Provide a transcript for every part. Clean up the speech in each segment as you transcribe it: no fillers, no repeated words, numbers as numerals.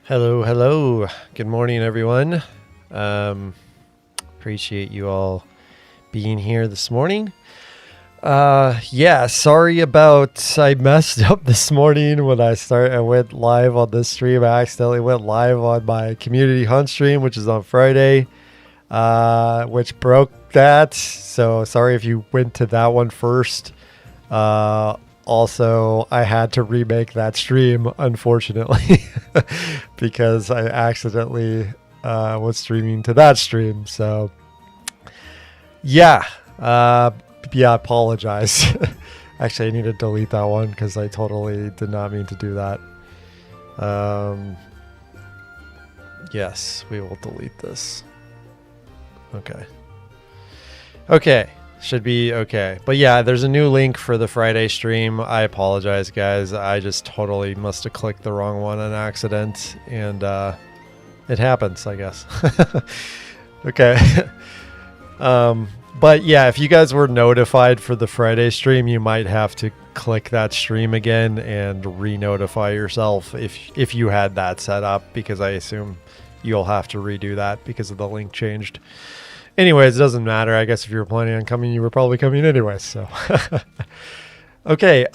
Hello, hello. Good morning, everyone. Appreciate you all being here this morning. Sorry about I messed up this morning when I went live on this stream. I accidentally went live on my community hunt stream, which is on Friday, which broke that. So sorry if you went to that one first. Also, I had to remake that stream, unfortunately, because I accidentally was streaming to that stream. So, I apologize. Actually, I need to delete that one because I totally did not mean to do that. Yes, we will delete this. Okay. Should be okay. But yeah, there's a new link for the Friday stream. I apologize, guys. I just totally must have clicked the wrong one on accident. And it happens, I guess. Okay. But yeah, if you guys were notified for the Friday stream, you might have to click that stream again and re-notify yourself if you had that set up, because I assume you'll have to redo that because of the link changed. Anyways, it doesn't matter. I guess if you were planning on coming, you were probably coming anyway. So, okay.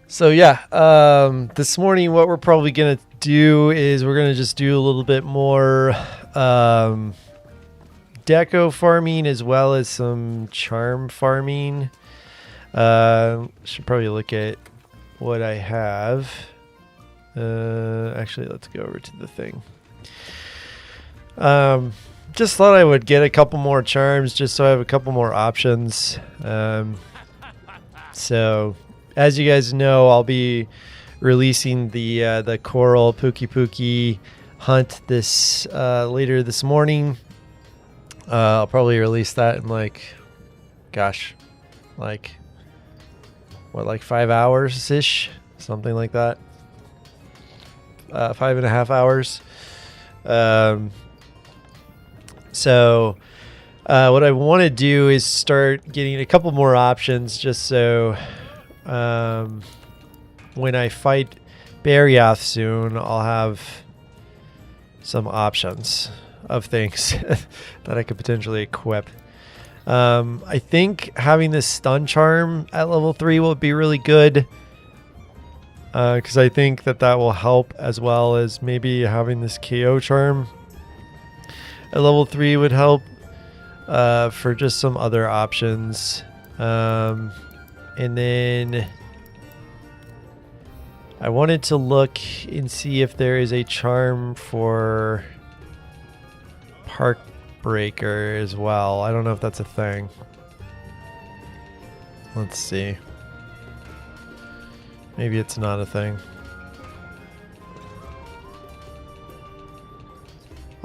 This morning, what we're probably going to do is we're going to just do a little bit more deco farming as well as some charm farming. Should probably look at what I have. Actually, let's go over to the thing. Just thought I would get a couple more charms just so I have a couple more options. So as you guys know, I'll be releasing the coral Pookie hunt this later this morning. I'll probably release that in like 5 hours ish, something like that. 5.5 hours. So what I want to do is start getting a couple more options just so when I fight Barioth soon, I'll have some options of things that I could potentially equip. I think having this stun charm at level 3 will be really good, because I think that will help, as well as maybe having this KO charm at level 3 would help for just some other options. And then I wanted to look and see if there is a charm for Park Breaker as well. I don't know if that's a thing. Let's see. Maybe it's not a thing.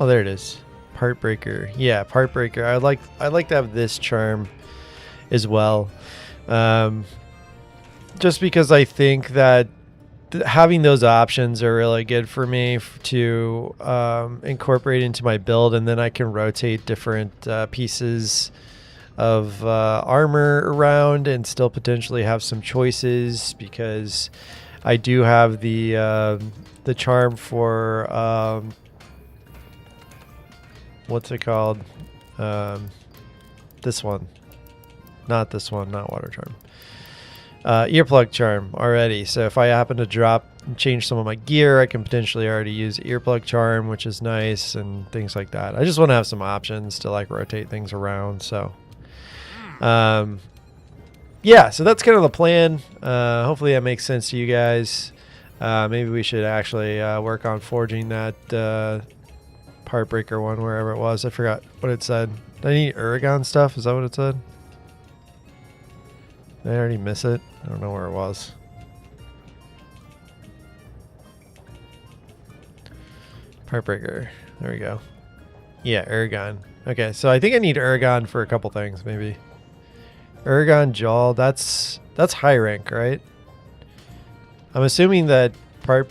Oh, there it is. Part Breaker. Yeah, Part Breaker. I'd like to have this charm as well. Just because I think that having those options are really good for me to incorporate into my build, and then I can rotate different pieces of armor around and still potentially have some choices, because I do have the charm for what's it called? This one. Not this one, not water charm. Earplug charm already. So if I happen to drop and change some of my gear, I can potentially already use earplug charm, which is nice, and things like that. I just want to have some options to like rotate things around. So, so that's kind of the plan. Hopefully that makes sense to you guys. Maybe we should actually work on forging that Part Breaker one, wherever it was. I forgot what it said. Did I need Uragon stuff? Is that what it said? Did I already miss it? I don't know where it was. Part Breaker. There we go. Yeah, Uragon. Okay, so I think I need Uragon for a couple things, maybe. Uragon Jaw, that's high rank, right? I'm assuming that Part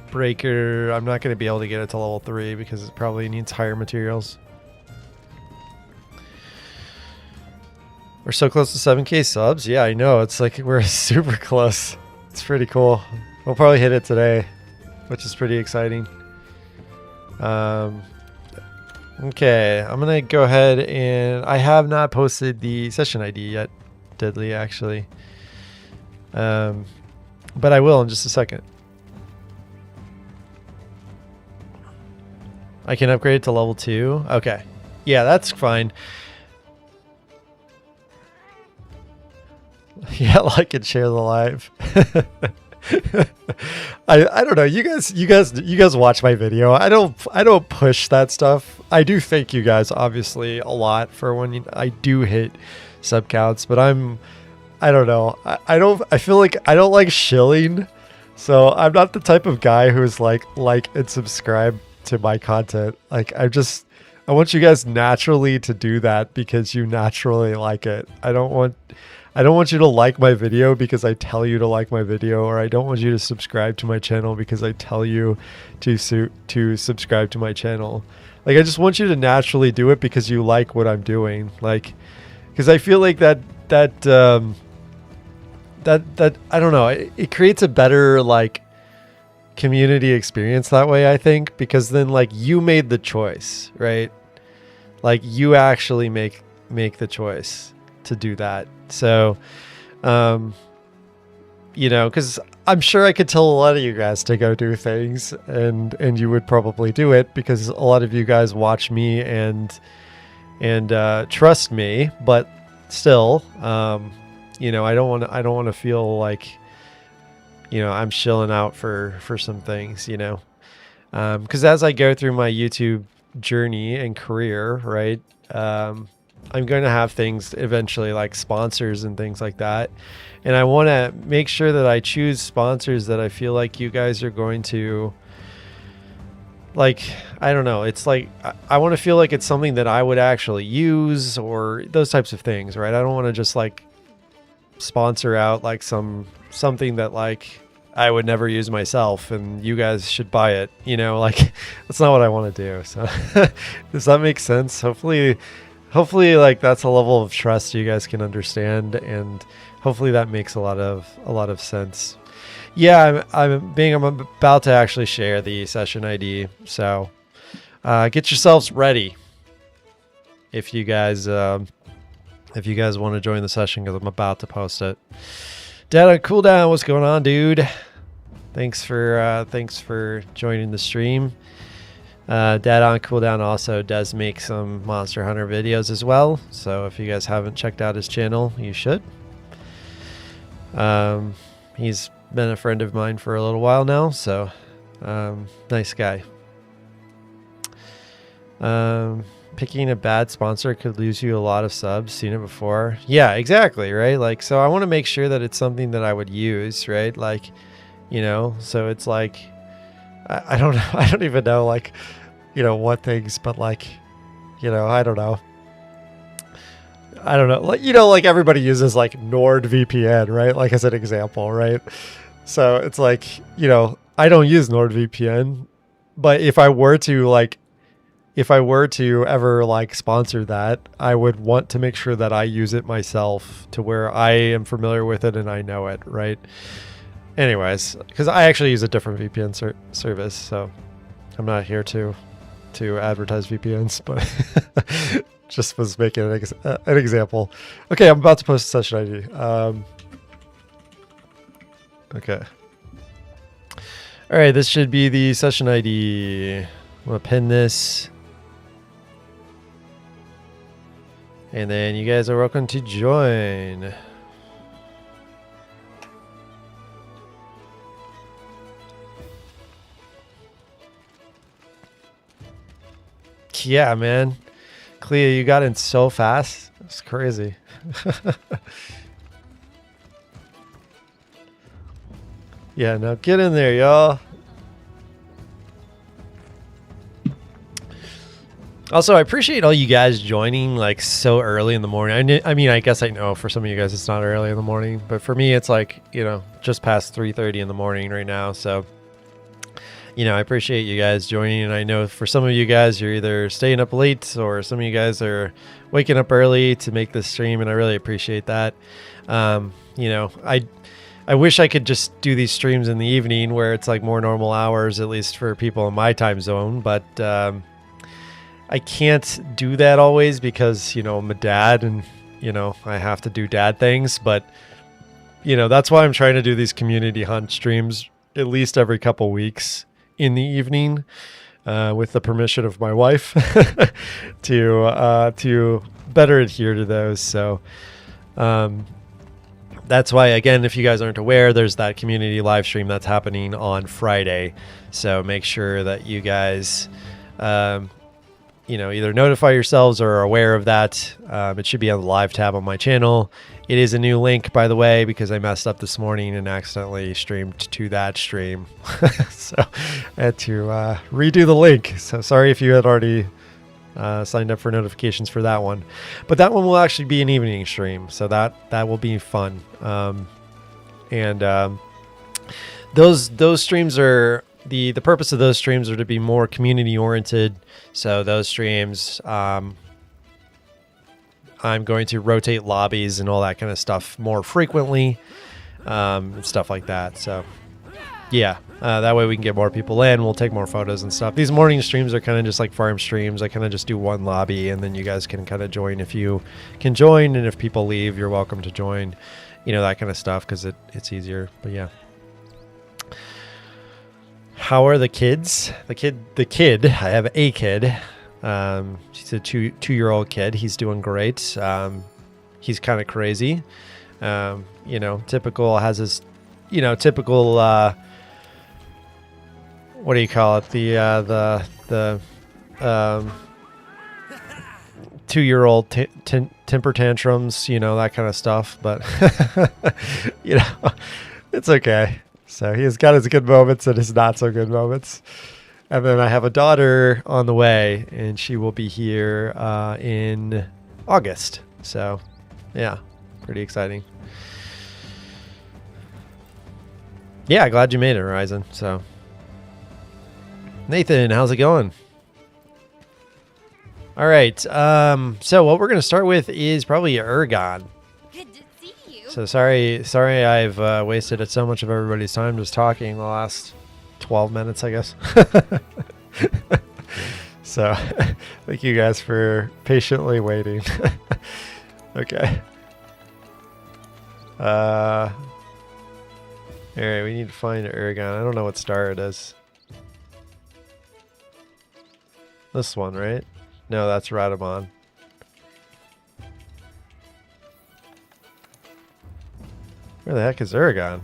Breaker, I'm not going to be able to get it to level 3 because it probably needs higher materials. We're so close to 7K subs. Yeah, I know. It's like we're super close. It's pretty cool. We'll probably hit it today. which is pretty exciting. Okay, I'm gonna go ahead and I have not posted the session ID yet, Deadly, actually. But I will in just a second. I can upgrade it to level 2. Okay. Yeah, that's fine. Yeah, like and share the live. I don't know. You guys watch my video. I don't push that stuff. I do thank you guys obviously a lot for when I do hit sub counts, but I don't know. I feel like I don't like shilling. So I'm not the type of guy who's like and subscribe to my content. Like I want you guys naturally to do that because you naturally like it. I don't want you to like my video because I tell you to like my video, or I don't want you to subscribe to my channel because I tell you to subscribe to my channel. Like I just want you to naturally do it because you like what I'm doing. Like, because I feel like that I don't know. It creates a better like community experience that way, I think, because then like you made the choice, right? Like you actually make the choice to do that. So, you know, because I'm sure I could tell a lot of you guys to go do things, and you would probably do it because a lot of you guys watch me and trust me. But still, you know, I don't want to feel like, you know, I'm shilling out for some things, you know, because as I go through my YouTube journey and career, right, I'm going to have things eventually like sponsors and things like that. And I want to make sure that I choose sponsors that I feel like you guys are going to like, I don't know. It's like, I want to feel like it's something that I would actually use or those types of things, right? I don't want to just like sponsor out like something that like I would never use myself and you guys should buy it, you know, like that's not what I want to do. So does that make sense? Hopefully like that's a level of trust you guys can understand, and hopefully that makes a lot of sense. Yeah, I'm about to actually share the session ID, so get yourselves ready if you guys want to join the session, because I'm about to post it. Dad, cool down. What's going on, dude? Thanks for joining the stream. Dad on Cooldown also does make some Monster Hunter videos as well, so if you guys haven't checked out his channel, you should. He's been a friend of mine for a little while now, so nice guy. Picking a bad sponsor could lose you a lot of subs. Seen it before. Yeah, exactly, right? Like, so I want to make sure that it's something that I would use, right? Like, you know, so it's like, I don't know. I don't even know, like, you know, what things, but like, you know, I don't know. Like, you know, like everybody uses like NordVPN, right? Like as an example, right? So it's like, you know, I don't use NordVPN, but if I were to ever like sponsor that, I would want to make sure that I use it myself to where I am familiar with it and I know it, right? Anyways, because I actually use a different VPN service, so I'm not here to advertise VPNs, but just was making an example. Okay, I'm about to post a session ID. Okay. All right, this should be the session ID. I'm gonna pin this. And then you guys are welcome to join. Yeah, man. Clea, you got in so fast. It's crazy. Yeah, now get in there, y'all. Also, I appreciate all you guys joining like so early in the morning. I mean, I guess I know for some of you guys it's not early in the morning, but for me it's like, you know, just past 3:30 in the morning right now. So, you know, I appreciate you guys joining, and I know for some of you guys you're either staying up late or some of you guys are waking up early to make this stream, and I really appreciate that. You know, I I wish I could just do these streams in the evening where it's like more normal hours, at least for people in my time zone. But I can't do that always because, you know, I'm a dad and, you know, I have to do dad things. But, you know, that's why I'm trying to do these community hunt streams at least every couple weeks in the evening with the permission of my wife to better adhere to those. So that's why, again, if you guys aren't aware, there's that community live stream that's happening on Friday. So make sure that you guys, you know, either notify yourselves or are aware of that. It should be on the live tab on my channel. It is a new link, by the way, because I messed up this morning and accidentally streamed to that stream. So I had to redo the link. So sorry if you had already signed up for notifications for that one. But that one will actually be an evening stream. So that will be fun. Those streams are... The purpose of those streams are to be more community oriented. So those streams, I'm going to rotate lobbies and all that kind of stuff more frequently, and stuff like that. So yeah, that way we can get more people in. We'll take more photos and stuff. These morning streams are kind of just like farm streams. I kind of just do one lobby and then you guys can kind of join if you can join. And if people leave, you're welcome to join, you know, that kind of stuff because it's easier. But yeah. How are the kids? The kid. I have a kid. He's a two-year-old kid. He's doing great. He's kind of crazy. You know, typical has his, you know, typical. What do you call it? The 2-year-old temper tantrums. You know, that kind of stuff. But you know, it's okay. So he's got his good moments and his not so good moments. And then I have a daughter on the way, and she will be here in August. So, yeah, pretty exciting. Yeah, glad you made it, Horizon. So, Nathan, how's it going? All right. So what we're going to start with is probably Ergon. So sorry I've wasted so much of everybody's time just talking the last 12 minutes, I guess. So thank you guys for patiently waiting. Okay. All right, we need to find Ergon. I don't know what star it is. This one, right? No, that's Radamon. Where the heck is Ergon?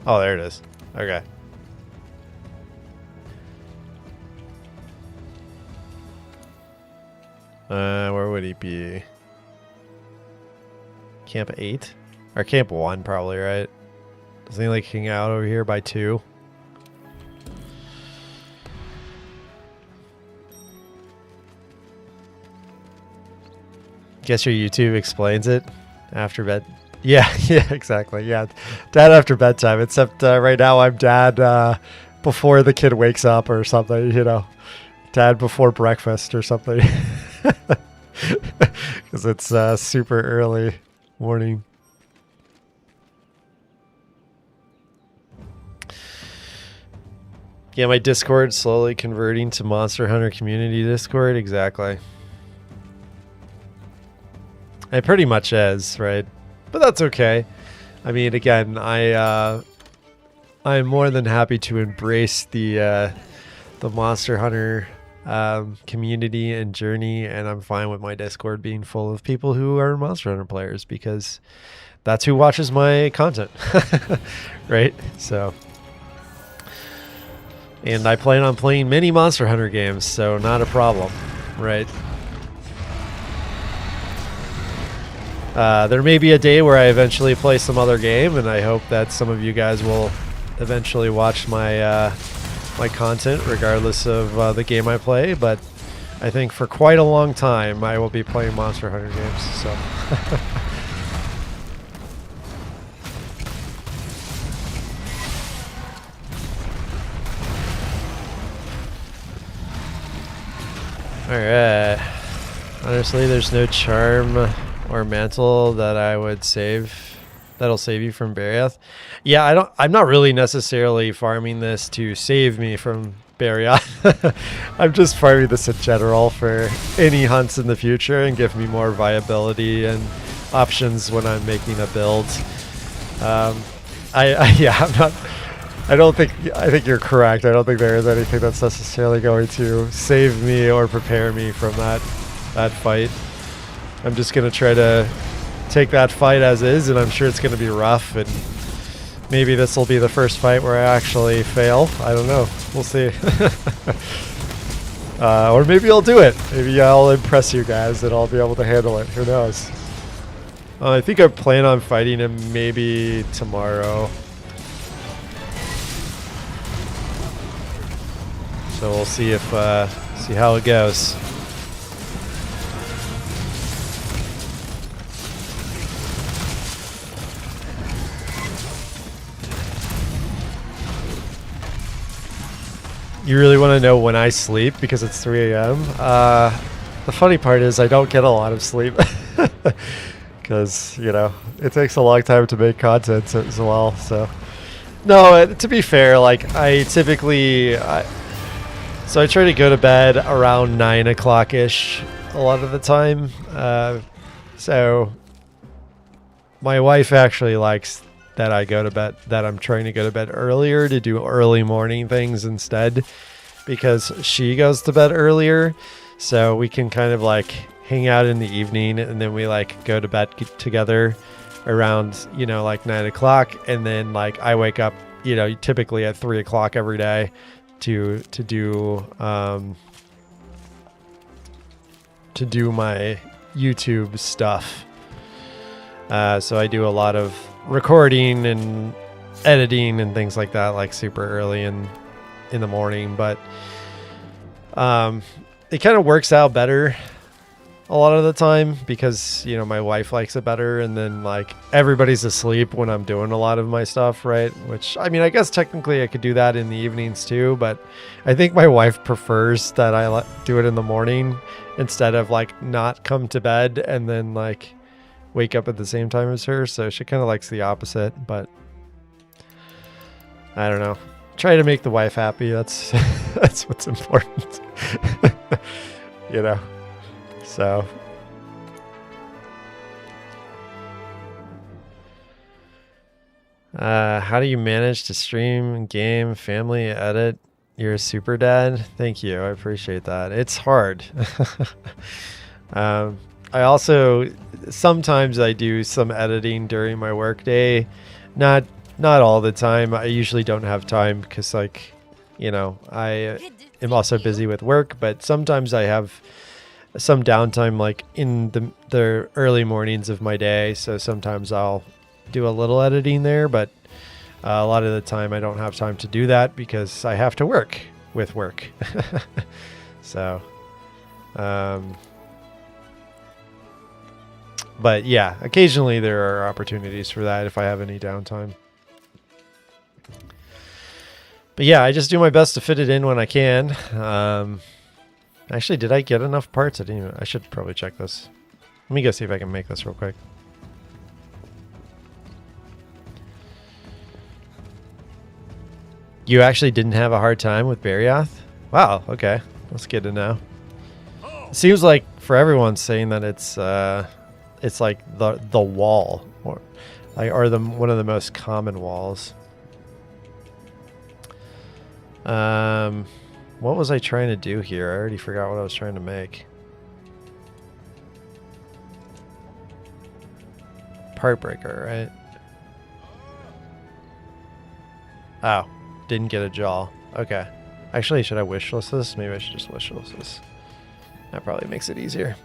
Oh, there it is. Okay. Where would he be? Camp 8? Or Camp 1, probably, right? Doesn't he like hang out over here by 2? Guess your YouTube explains it after bed. Yeah, yeah, exactly. Yeah, dad after bedtime. Except right now I'm dad before the kid wakes up or something. You know, dad before breakfast or something. Because it's super early morning. Yeah, my Discord slowly converting to Monster Hunter Community Discord. Exactly. It pretty much is, right? But that's okay. I mean, again, I'm more than happy to embrace the Monster Hunter community and journey, and I'm fine with my Discord being full of people who are Monster Hunter players because that's who watches my content, right? So, and I plan on playing many Monster Hunter games, so not a problem, right? There may be a day where I eventually play some other game, and I hope that some of you guys will eventually watch my my content regardless of the game I play. But I think for quite a long time I will be playing Monster Hunter games. So all right. Honestly, there's no charm or mantle that I would save. That'll save you from Barioth. Yeah, I'm not really necessarily farming this to save me from Barioth. I'm just farming this in general for any hunts in the future and give me more viability and options when I'm making a build. I think you're correct. I don't think there is anything that's necessarily going to save me or prepare me from that fight. I'm just gonna try to take that fight as is, and I'm sure it's gonna be rough, and maybe this will be the first fight where I actually fail. I don't know. We'll see. Or maybe I'll do it. Maybe I'll impress you guys and I'll be able to handle it. Who knows? I think I plan on fighting him maybe tomorrow. So we'll see if see how it goes. You really want to know when I sleep because it's 3 a.m.? The funny part is I don't get a lot of sleep because, you know, it takes a long time to make content as well. So, no, to be fair, like I typically, so I try to go to bed around 9 o'clock-ish a lot of the time. So my wife actually likes that I go to bed, that I'm trying to go to bed earlier to do early morning things instead, because she goes to bed earlier, so we can kind of like hang out in the evening, and then we like go to bed together around, you know, like 9 o'clock, and then like I wake up, you know, typically at 3 o'clock every day to do my YouTube stuff. So I do a lot of recording and editing and things like that, like super early in the morning, but it kind of works out better a lot of the time because, you know, my wife likes it better, and then like everybody's asleep when I'm doing a lot of my stuff, right? Which, I mean, I guess technically I could do that in the evenings too, but I think my wife prefers that I do it in the morning instead of like not come to bed and then like wake up at the same time as her. So she kind of likes the opposite, but I don't know. Try to make the wife happy. That's that's what's important. You know. So how do you manage to stream, game, family, edit? You're a super dad. Thank you. I appreciate that. It's hard. I also sometimes I do some editing during my work day. Not all the time. I usually don't have time because, like, you know, I am also busy with work, but sometimes I have some downtime like in the early mornings of my day. So sometimes I'll do a little editing there, but a lot of the time I don't have time to do that because I have to work with work. So, but yeah, occasionally there are opportunities for that if I have any downtime. But yeah, I just do my best to fit it in when I can. Actually, did I get enough parts? I should probably check this. Let me go see if I can make this real quick. You actually didn't have a hard time with Barioth? Wow, okay. That's good to know. It seems like for everyone saying that it's like the wall, or one of the most common walls. What was I trying to do here? I already forgot what I was trying to make. Part breaker, right? Oh, didn't get a jaw. Okay. Actually, should I wishlist this? Maybe I should just wishlist this. That probably makes it easier.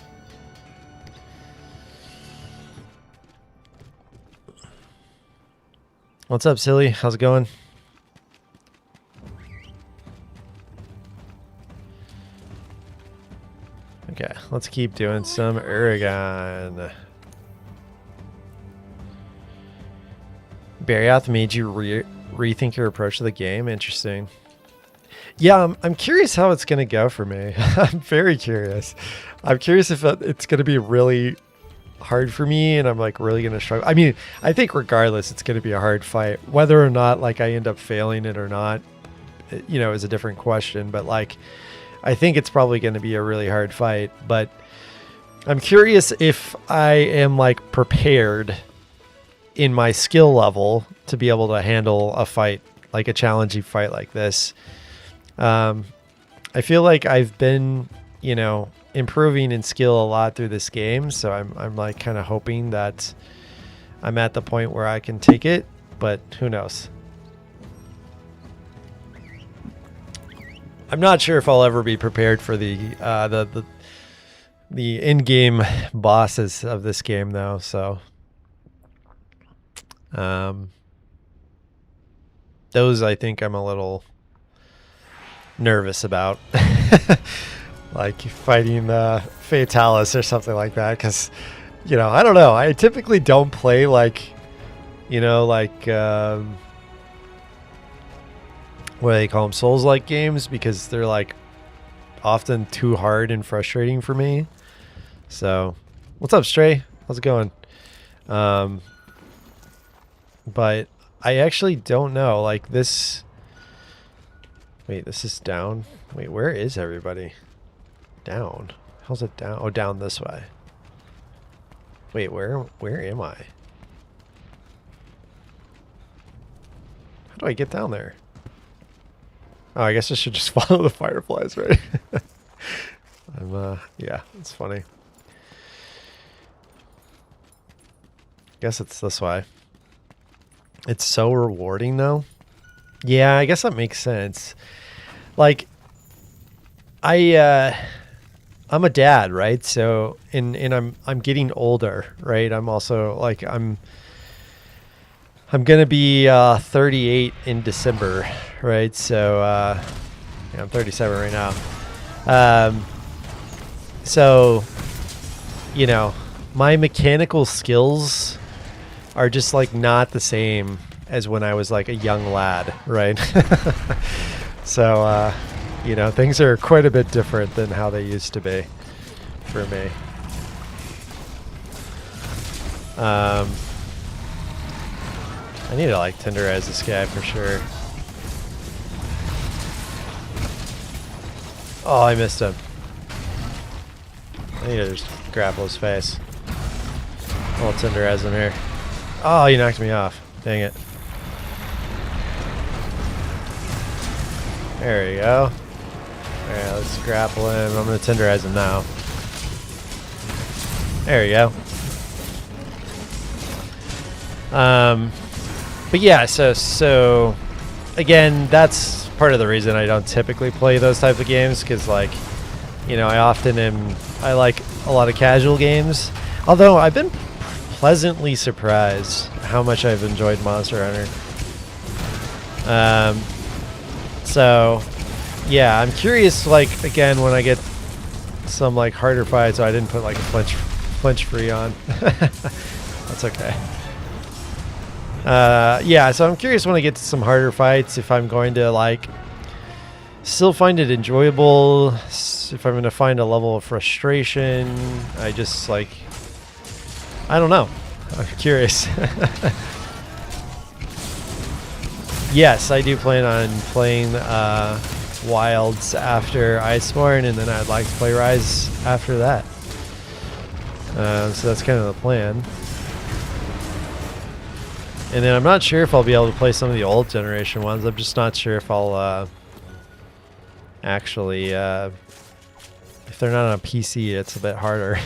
What's up, Silly? How's it going? Okay, let's keep doing some Uragan. Barioth made you rethink your approach to the game? Interesting. Yeah, I'm curious how it's going to go for me. I'm very curious. I'm curious if it's going to be really hard for me, and I'm like really gonna struggle. I mean, I think regardless, it's gonna be a hard fight. Whether or not like I end up failing it or not, you know, is a different question. But like, I think it's probably gonna be a really hard fight. But I'm curious if I am like prepared in my skill level to be able to handle a fight, like a challenging fight like this. I feel like I've been, you know, improving in skill a lot through this game, so I'm like kind of hoping that I'm at the point where I can take it, but who knows? I'm not sure if I'll ever be prepared for the in-game bosses of this game though, so those I think I'm a little nervous about. Like fighting Fatalis or something like that, because, you know, I don't know, I typically don't play like, you know, like what do they call them, Souls-like games, because they're like often too hard and frustrating for me. So what's up, Stray? How's it going? But I actually don't know, like this. Wait, this is down. Wait, where is everybody? Down. How's it down? Oh, down this way. Wait, where am I? How do I get down there? Oh, I guess I should just follow the fireflies, right? Yeah, it's funny. Guess it's this way. It's so rewarding though. Yeah, I guess that makes sense. Like, I'm a dad, right? So, and I'm getting older, right? I'm also like I'm gonna be 38 in December, right? So yeah, I'm 37 right now. So, you know, my mechanical skills are just like not the same as when I was like a young lad, right? So, you know, things are quite a bit different than how they used to be for me. I need to like tenderize this guy for sure. Oh, I missed him. I need to just grapple his face. I'll tenderize him here. Oh, you knocked me off. Dang it. There we go. Alright, let's grapple him. I'm going to tenderize him now. There we go. But yeah, so again, that's part of the reason I don't typically play those type of games, because like, you know, I like a lot of casual games. Although I've been pleasantly surprised how much I've enjoyed Monster Hunter. So yeah, I'm curious, like, again, when I get some like harder fights, so I didn't put like a flinch free on. That's okay. Yeah, so I'm curious when I get to some harder fights if I'm going to like still find it enjoyable, if I'm going to find a level of frustration. I just like, I don't know. I'm curious. Yes, I do plan on playing Wilds after Iceborne, and then I'd like to play Rise after that. So that's kind of the plan. And then I'm not sure if I'll be able to play some of the old generation ones. I'm just not sure if I'll actually, if they're not on a PC, it's a bit harder.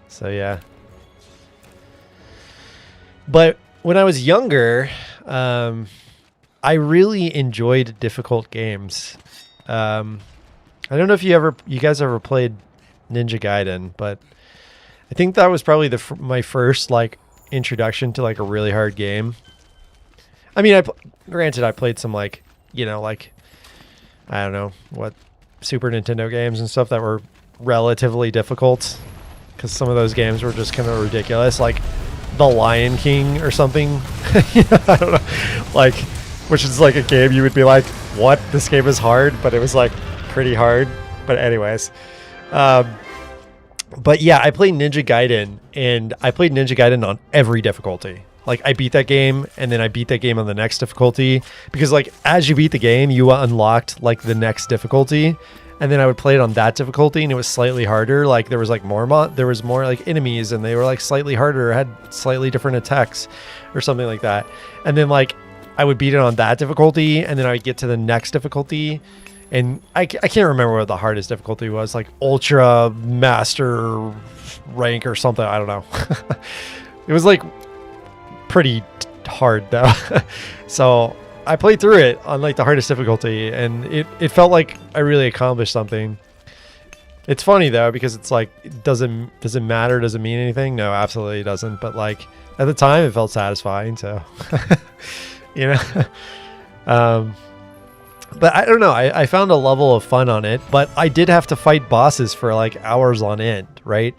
So yeah. But when I was younger, I really enjoyed difficult games. I don't know if you guys ever played Ninja Gaiden, but I think that was probably my first like introduction to like a really hard game. I mean, granted, I played some like, you know, like, I don't know what, Super Nintendo games and stuff that were relatively difficult, because some of those games were just kind of ridiculous, like The Lion King or something. You know, I don't know, like, which is like a game you would be like, what? This game is hard, but it was like pretty hard. But anyways, But yeah, I played Ninja Gaiden, and I played Ninja Gaiden on every difficulty. Like, I beat that game, and then I beat that game on the next difficulty, because like as you beat the game, you unlocked like the next difficulty, and then I would play it on that difficulty, and it was slightly harder. Like there was like there was more like enemies, and they were like slightly harder, had slightly different attacks, or something like that. And then like I would beat it on that difficulty, and then I would get to the next difficulty. And I can't remember what the hardest difficulty was, like ultra master rank or something. I don't know. It was like pretty hard though. So I played through it on like the hardest difficulty, and it felt like I really accomplished something. It's funny though, because it's like, does it matter? Does it mean anything? No, absolutely it doesn't. But like at the time it felt satisfying. So, you know, but I don't know. I found a level of fun on it, but I did have to fight bosses for like hours on end, right?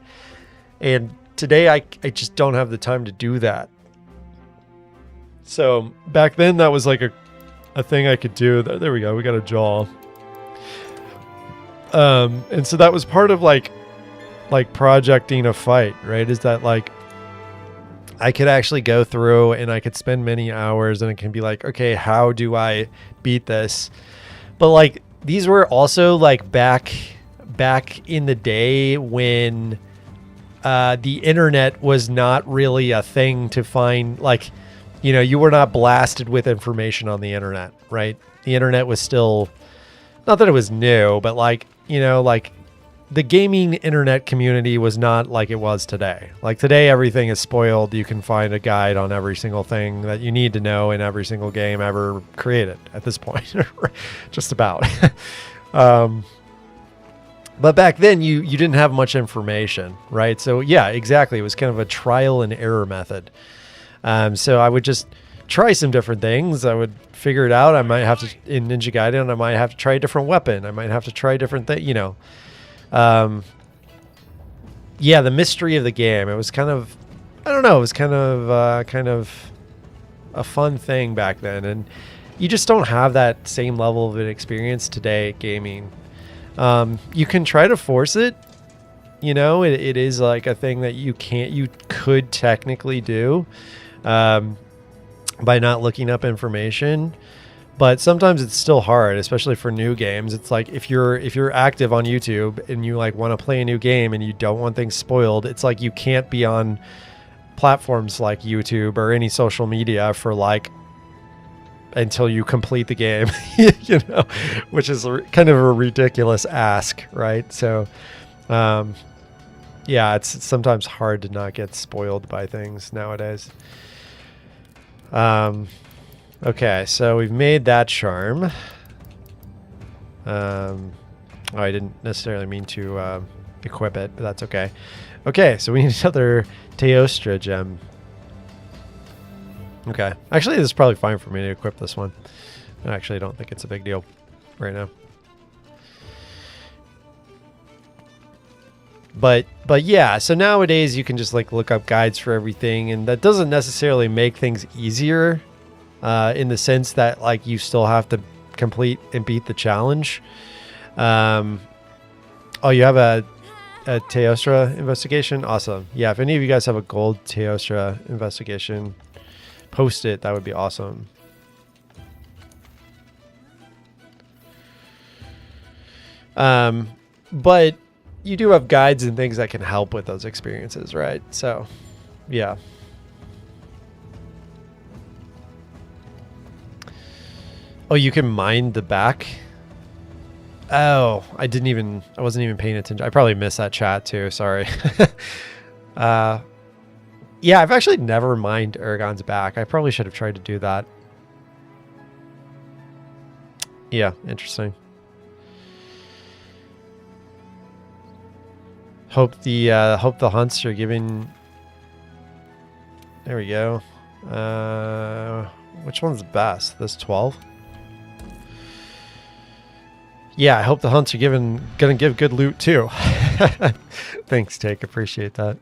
And today I just don't have the time to do that. So back then that was like a thing I could do. There we go. We got a jaw. And so that was part of like projecting a fight, right? Is that like I could actually go through and I could spend many hours, and it can be like, okay, how do I beat this? But like these were also like back in the day when the internet was not really a thing to find. Like, you know, you were not blasted with information on the internet, right? The internet was still, not that it was new, but like, you know, like the gaming internet community was not like it was today. Like today, everything is spoiled. You can find a guide on every single thing that you need to know in every single game ever created at this point, just about. But back then you didn't have much information, right? So yeah, exactly. It was kind of a trial and error method. So I would just try some different things. I would figure it out. I might have to, in Ninja Gaiden, I might have to try a different weapon. I might have to try different things, you know. Yeah, the mystery of the game. It was kind of, I don't know, it was kind of a fun thing back then. And you just don't have that same level of an experience today at gaming. You can try to force it. You know, it is like a thing that you could technically do, by not looking up information. But sometimes it's still hard, especially for new games. It's like if you're active on YouTube and you like want to play a new game and you don't want things spoiled, it's like you can't be on platforms like YouTube or any social media for like until you complete the game, you know, which is kind of a ridiculous ask, right? So, yeah, it's sometimes hard to not get spoiled by things nowadays. Okay, so we've made that charm. Oh, I didn't necessarily mean to equip it, but that's okay. Okay, so we need another Teostra gem. Okay. Actually, this is probably fine for me to equip this one. I actually don't think it's a big deal right now. But yeah, so nowadays you can just like look up guides for everything, and that doesn't necessarily make things easier. In the sense that like you still have to complete and beat the challenge. Oh, you have a Teostra investigation? Awesome. Yeah, if any of you guys have a gold Teostra investigation, post it. That would be awesome. But you do have guides and things that can help with those experiences, right? So, yeah. Oh, you can mine the back? Oh, I wasn't even paying attention. I probably missed that chat too. Sorry. Yeah, I've actually never mined Aragon's back. I probably should have tried to do that. Yeah, interesting. Hope the hunts are giving. There we go. Which one's the best? This 12? Yeah, I hope the hunts are gonna give good loot too. Thanks, Take. Appreciate that.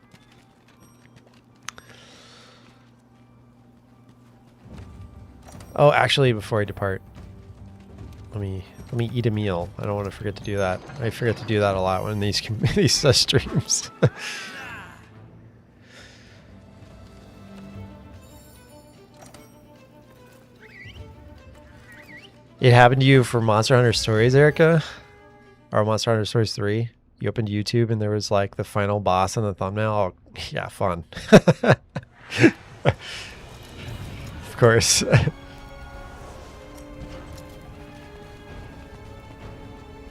Oh, actually, before I depart, let me eat a meal. I don't want to forget to do that. I forget to do that a lot when these streams. It happened to you for Monster Hunter Stories, Erica? Or Monster Hunter Stories 3? You opened YouTube and there was like the final boss in the thumbnail? Oh, yeah, fun. Of course.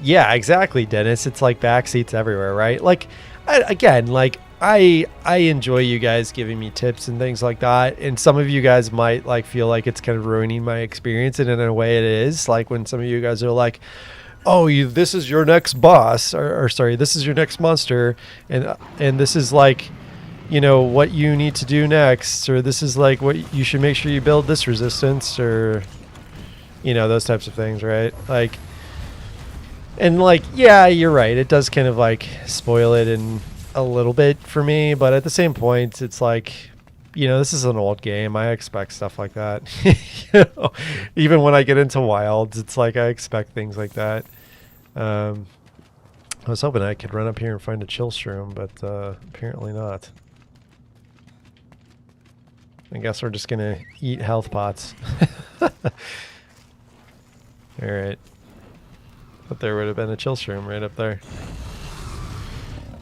Yeah, exactly, Dennis. It's like backseats everywhere, right? Like, I enjoy you guys giving me tips and things like that. And some of you guys might like feel like it's kind of ruining my experience. And in a way it is, like when some of you guys are like, oh, this is your next boss, or sorry, this is your next monster. And this is like, you know, what you need to do next, or this is like what you should make sure you build this resistance, or, you know, those types of things, right? Like, and like, yeah, you're right. It does kind of like spoil it in a little bit for me, but at the same point, it's like, you know, this is an old game. I expect stuff like that. You know, even when I get into Wilds, it's like I expect things like that. I was hoping I could run up here and find a chill shroom, but apparently not. I guess we're just gonna eat health pots. All right. But there would have been a chill shroom right up there.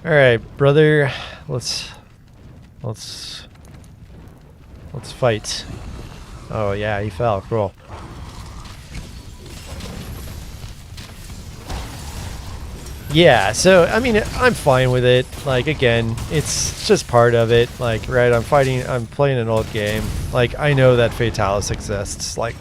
All right, brother. Let's fight. Oh yeah, he fell. Cool. Yeah, so I mean, I'm fine with it. Like, again, it's just part of it. Like, right, I'm playing an old game. Like, I know that Fatalis exists. Like,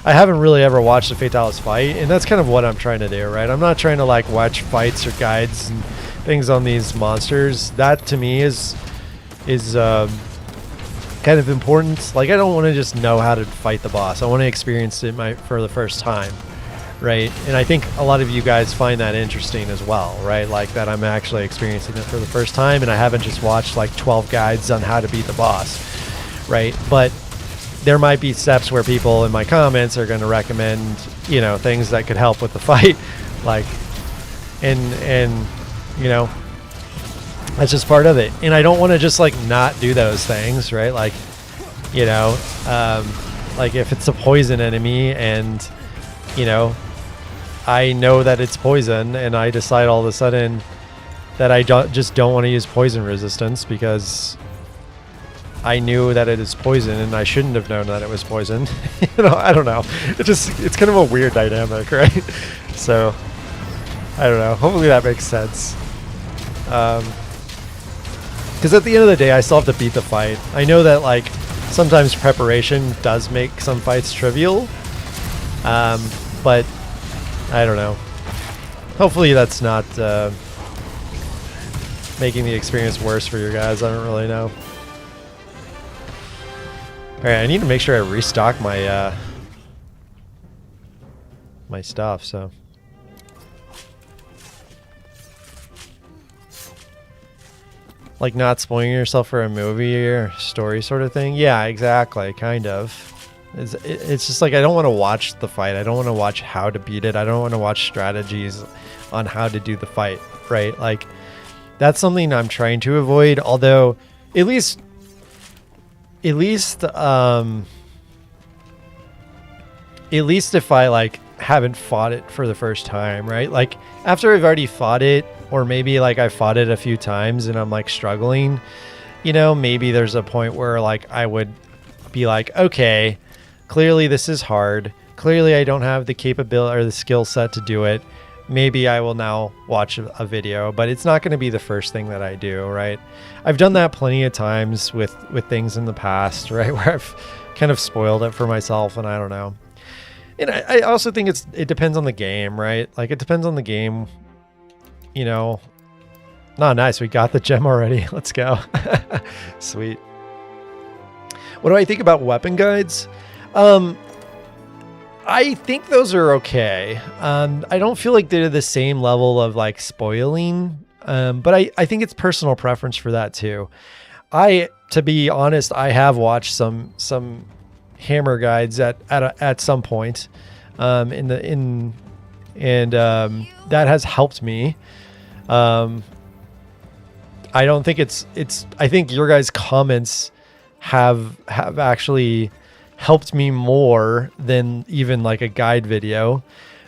I haven't really ever watched a Fatalis fight, and that's kind of what I'm trying to do, right? I'm not trying to like watch fights or guides and things on these monsters. That to me is kind of important. Like, I don't want to just know how to fight the boss. I want to experience it for the first time, right? And I think a lot of you guys find that interesting as well, right? Like that I'm actually experiencing it for the first time, and I haven't just watched like 12 guides on how to beat the boss, right? But there might be steps where people in my comments are going to recommend, you know, things that could help with the fight, like, and you know, that's just part of it. And I don't want to just like not do those things, right? Like, you know, like if it's a poison enemy and, you know, I know that it's poison and I decide all of a sudden that I don't want to use poison resistance because I knew that it is poison and I shouldn't have known that it was poison. You know, I don't know. It's kind of a weird dynamic, right? So, I don't know. Hopefully that makes sense. Because at the end of the day, I still have to beat the fight. I know that, like, sometimes preparation does make some fights trivial. But, I don't know. Hopefully that's not making the experience worse for you guys. I don't really know. Alright, I need to make sure I restock my my stuff, so. Like not spoiling yourself for a movie or story sort of thing? Yeah, exactly, kind of. It's just like I don't want to watch the fight. I don't want to watch how to beat it. I don't want to watch strategies on how to do the fight, right? Like, that's something I'm trying to avoid, although at least if I like haven't fought it for the first time, right? Like after I've already fought it, or maybe like I fought it a few times and I'm like struggling, you know, maybe there's a point where like I would be like, okay, clearly this is hard. Clearly I don't have the capability or the skill set to do it. Maybe I will now watch a video, but it's not going to be the first thing that I do, right? I've done that plenty of times with things in the past, right? Where I've kind of spoiled it for myself, and I don't know. And I also think it depends on the game, right? Like, it depends on the game, you know. Oh, nice. We got the gem already. Let's go. Sweet. What do I think about weapon guides? I think those are okay. I don't feel like they're the same level of like spoiling, but I think it's personal preference for that too. To be honest, I have watched some hammer guides at some point, and that has helped me. I don't think I think your guys' comments have actually helped me more than even like a guide video.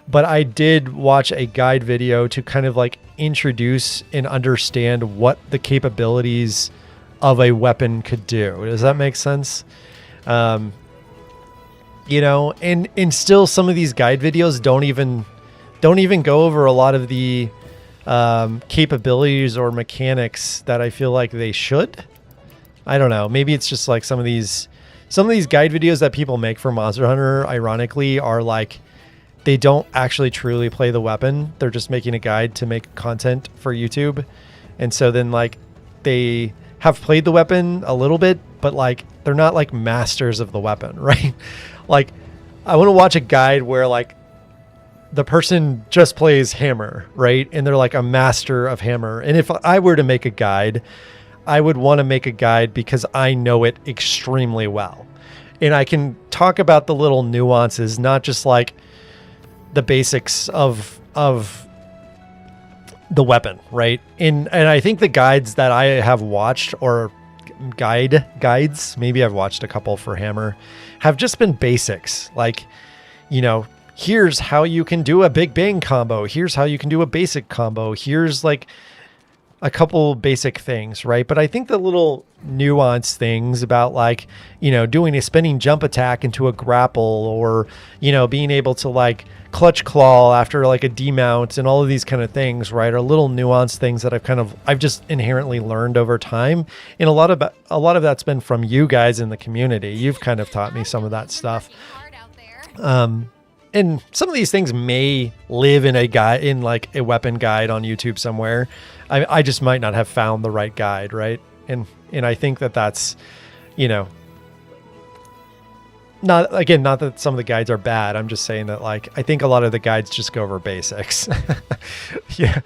But I did watch a guide video to kind of like introduce and understand what the capabilities of a weapon could do. Does that make sense? And still some of these guide videos don't even go over a lot of the capabilities or mechanics that I feel like they should. I don't know. Maybe it's just like some of these guide videos that people make for Monster Hunter, ironically, are like, they don't actually truly play the weapon. They're just making a guide to make content for YouTube. And so then like they have played the weapon a little bit, but like they're not like masters of the weapon, right? Like I want to watch a guide where like the person just plays hammer, right? And they're like a master of hammer. And if I were to make a guide, I would want to make a guide because I know it extremely well. And I can talk about the little nuances, not just like the basics of the weapon, right? And I think the guides that I have watched, or guides, maybe I've watched a couple for hammer, have just been basics. Like, here's how you can do a big bang combo. Here's how you can do a basic combo. Here's like a couple basic things, right? But I think the little nuanced things about like, doing a spinning jump attack into a grapple, or, being able to like clutch claw after like a demount and all of these kind of things, right, are little nuanced things that I've just inherently learned over time. And a lot of that's been from you guys in the community. You've kind of taught me some of that stuff. And some of these things may live in like a weapon guide on YouTube somewhere. I just might not have found the right guide, right? And I think that's, not that some of the guides are bad. I'm just saying that like I think a lot of the guides just go over basics. Yeah,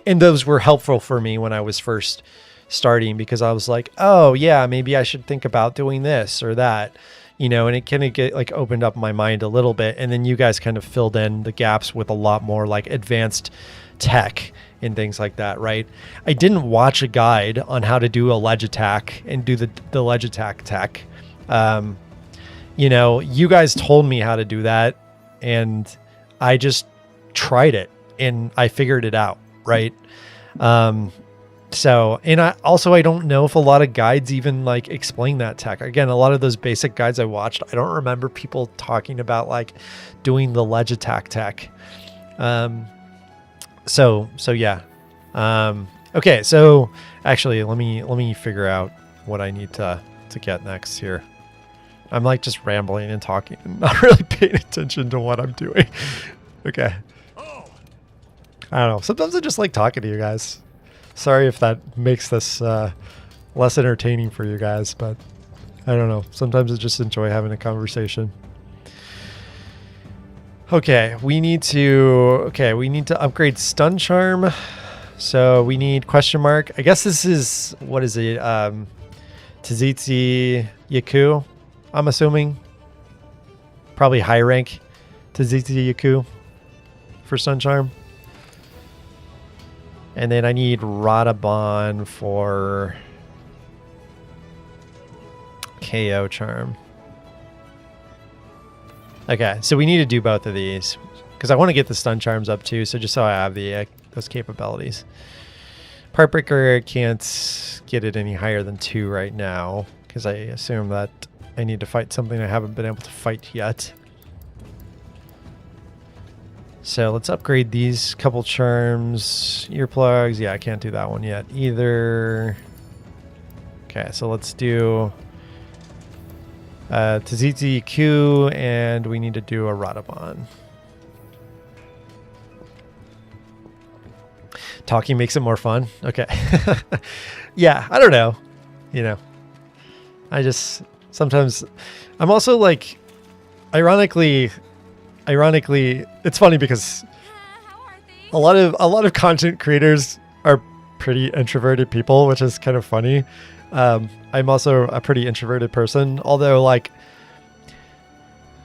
and those were helpful for me when I was first starting, because I was like, oh yeah, maybe I should think about doing this or that. And it kind of get like opened up my mind a little bit. And then you guys kind of filled in the gaps with a lot more like advanced tech and things like that, right? I didn't watch a guide on how to do a ledge attack and do the ledge attack tech. You guys told me how to do that, and I just tried it and I figured it out, right? So, and I don't know if a lot of guides even like explain that tech. Again, a lot of those basic guides I watched, I don't remember people talking about like doing the ledge attack tech. So yeah. Okay. So actually let me figure out what I need to get next here. I'm like just rambling and talking and not really paying attention to what I'm doing. Okay. I don't know. Sometimes I just like talking to you guys. Sorry if that makes this less entertaining for you guys, but I don't know. Sometimes I just enjoy having a conversation. Okay, we need to upgrade stun charm. So we need question mark. I guess this is, what is it? Tzitzi Yaku, I'm assuming. Probably high rank Tzitzi Yaku for stun charm. And then I need Radabon for KO charm. Okay, so we need to do both of these because I want to get the stun charms up too. So just so I have those capabilities. Partbreaker can't get it any higher than 2 right now because I assume that I need to fight something I haven't been able to fight yet. So let's upgrade these couple charms. Earplugs. Yeah, I can't do that one yet either. Okay, so let's do Tzitzi Q, and we need to do a Radabon. Talking makes it more fun. Okay. Yeah, I don't know. I just sometimes I'm also like, ironically, it's funny because a lot of content creators are pretty introverted people, which is kind of funny. I'm also a pretty introverted person, although like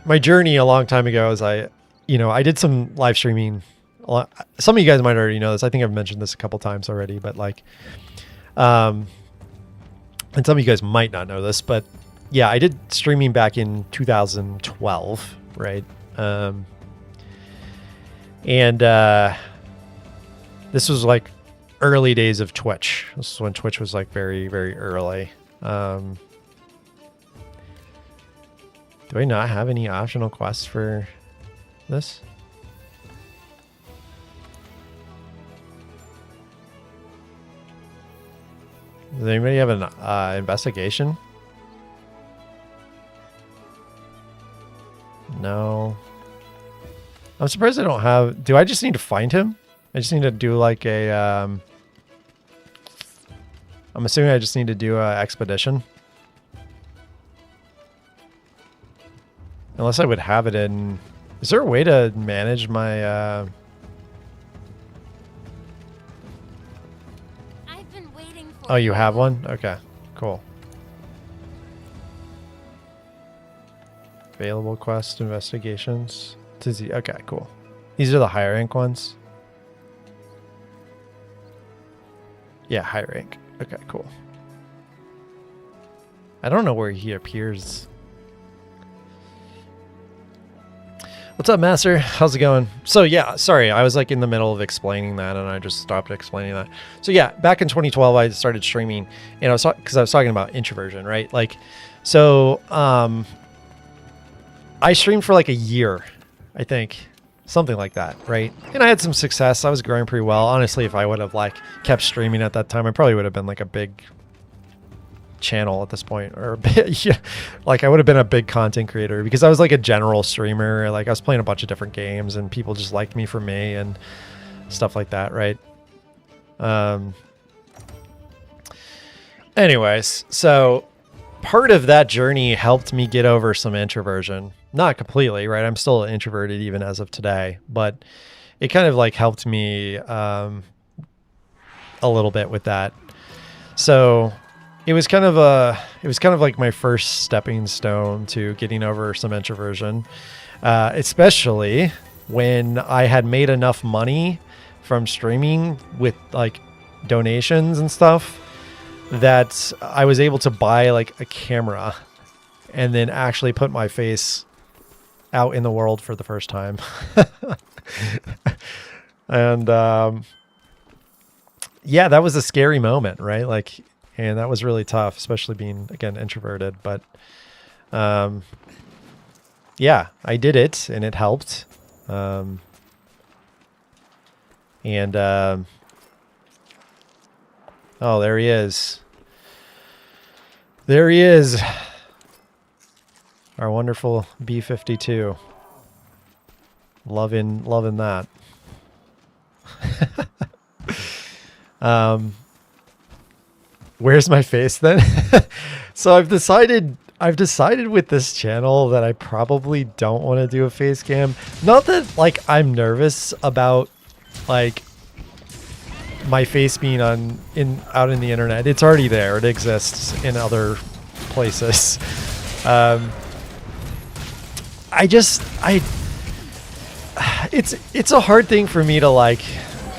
my journey a long time ago is I did some live streaming. Some of you guys might already know this. I think I've mentioned this a couple times already, but like, and some of you guys might not know this, but yeah, I did streaming back in 2012, right? And this was like early days of Twitch. This is when Twitch was like very, very early. Do I not have any optional quests for this? Does anybody have an investigation? No. I'm surprised I don't have... Do I just need to find him? I just need to do like a... I'm assuming I just need to do an expedition. Unless I would have it in... Is there a way to manage my... I've been waiting for Oh, you have one? Okay, cool. Available quest investigations. Okay, cool. These are the higher rank ones. Yeah, high rank. Okay, cool. I don't know where he appears. What's up, Master? How's it going? So yeah, sorry, I was like in the middle of explaining that and I just stopped explaining that. So yeah, back in 2012, I started streaming and I was talking about introversion, right? Like, so I streamed for like a year, I think, something like that, right? And I had some success. I was growing pretty well. Honestly, if I would have like kept streaming at that time, I probably would have been like a big channel at this point, or a bit, yeah, like I would have been a big content creator because I was like a general streamer. Like I was playing a bunch of different games and people just liked me for me and stuff like that, right? Anyways, so part of that journey helped me get over some introversion. Not completely, right? I'm still introverted even as of today, but it kind of like helped me a little bit with that. So it was kind of like my first stepping stone to getting over some introversion, especially when I had made enough money from streaming with like donations and stuff that I was able to buy like a camera and then actually put my face out in the world for the first time. And yeah, that was a scary moment, right? Like, and that was really tough, especially being, again, introverted. But yeah, I did it and it helped. Oh, there he is. There he is. Our wonderful B-52. Loving that. Where's my face then? So I've decided with this channel that I probably don't want to do a face cam. Not that like I'm nervous about like my face being out in the internet. It's already there. It exists in other places. It's a hard thing for me to like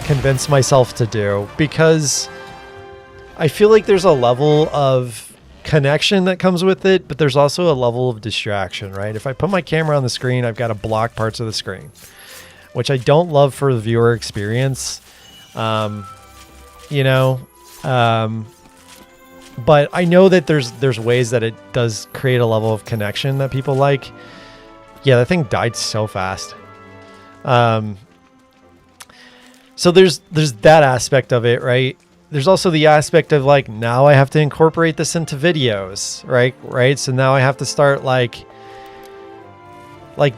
convince myself to do because I feel like there's a level of connection that comes with it, but there's also a level of distraction, right? If I put my camera on the screen, I've got to block parts of the screen, which I don't love for the viewer experience. But I know that there's ways that it does create a level of connection that people like. Yeah, that thing died so fast. So there's that aspect of it, right? There's also the aspect of like, now I have to incorporate this into videos, right? So now I have to start like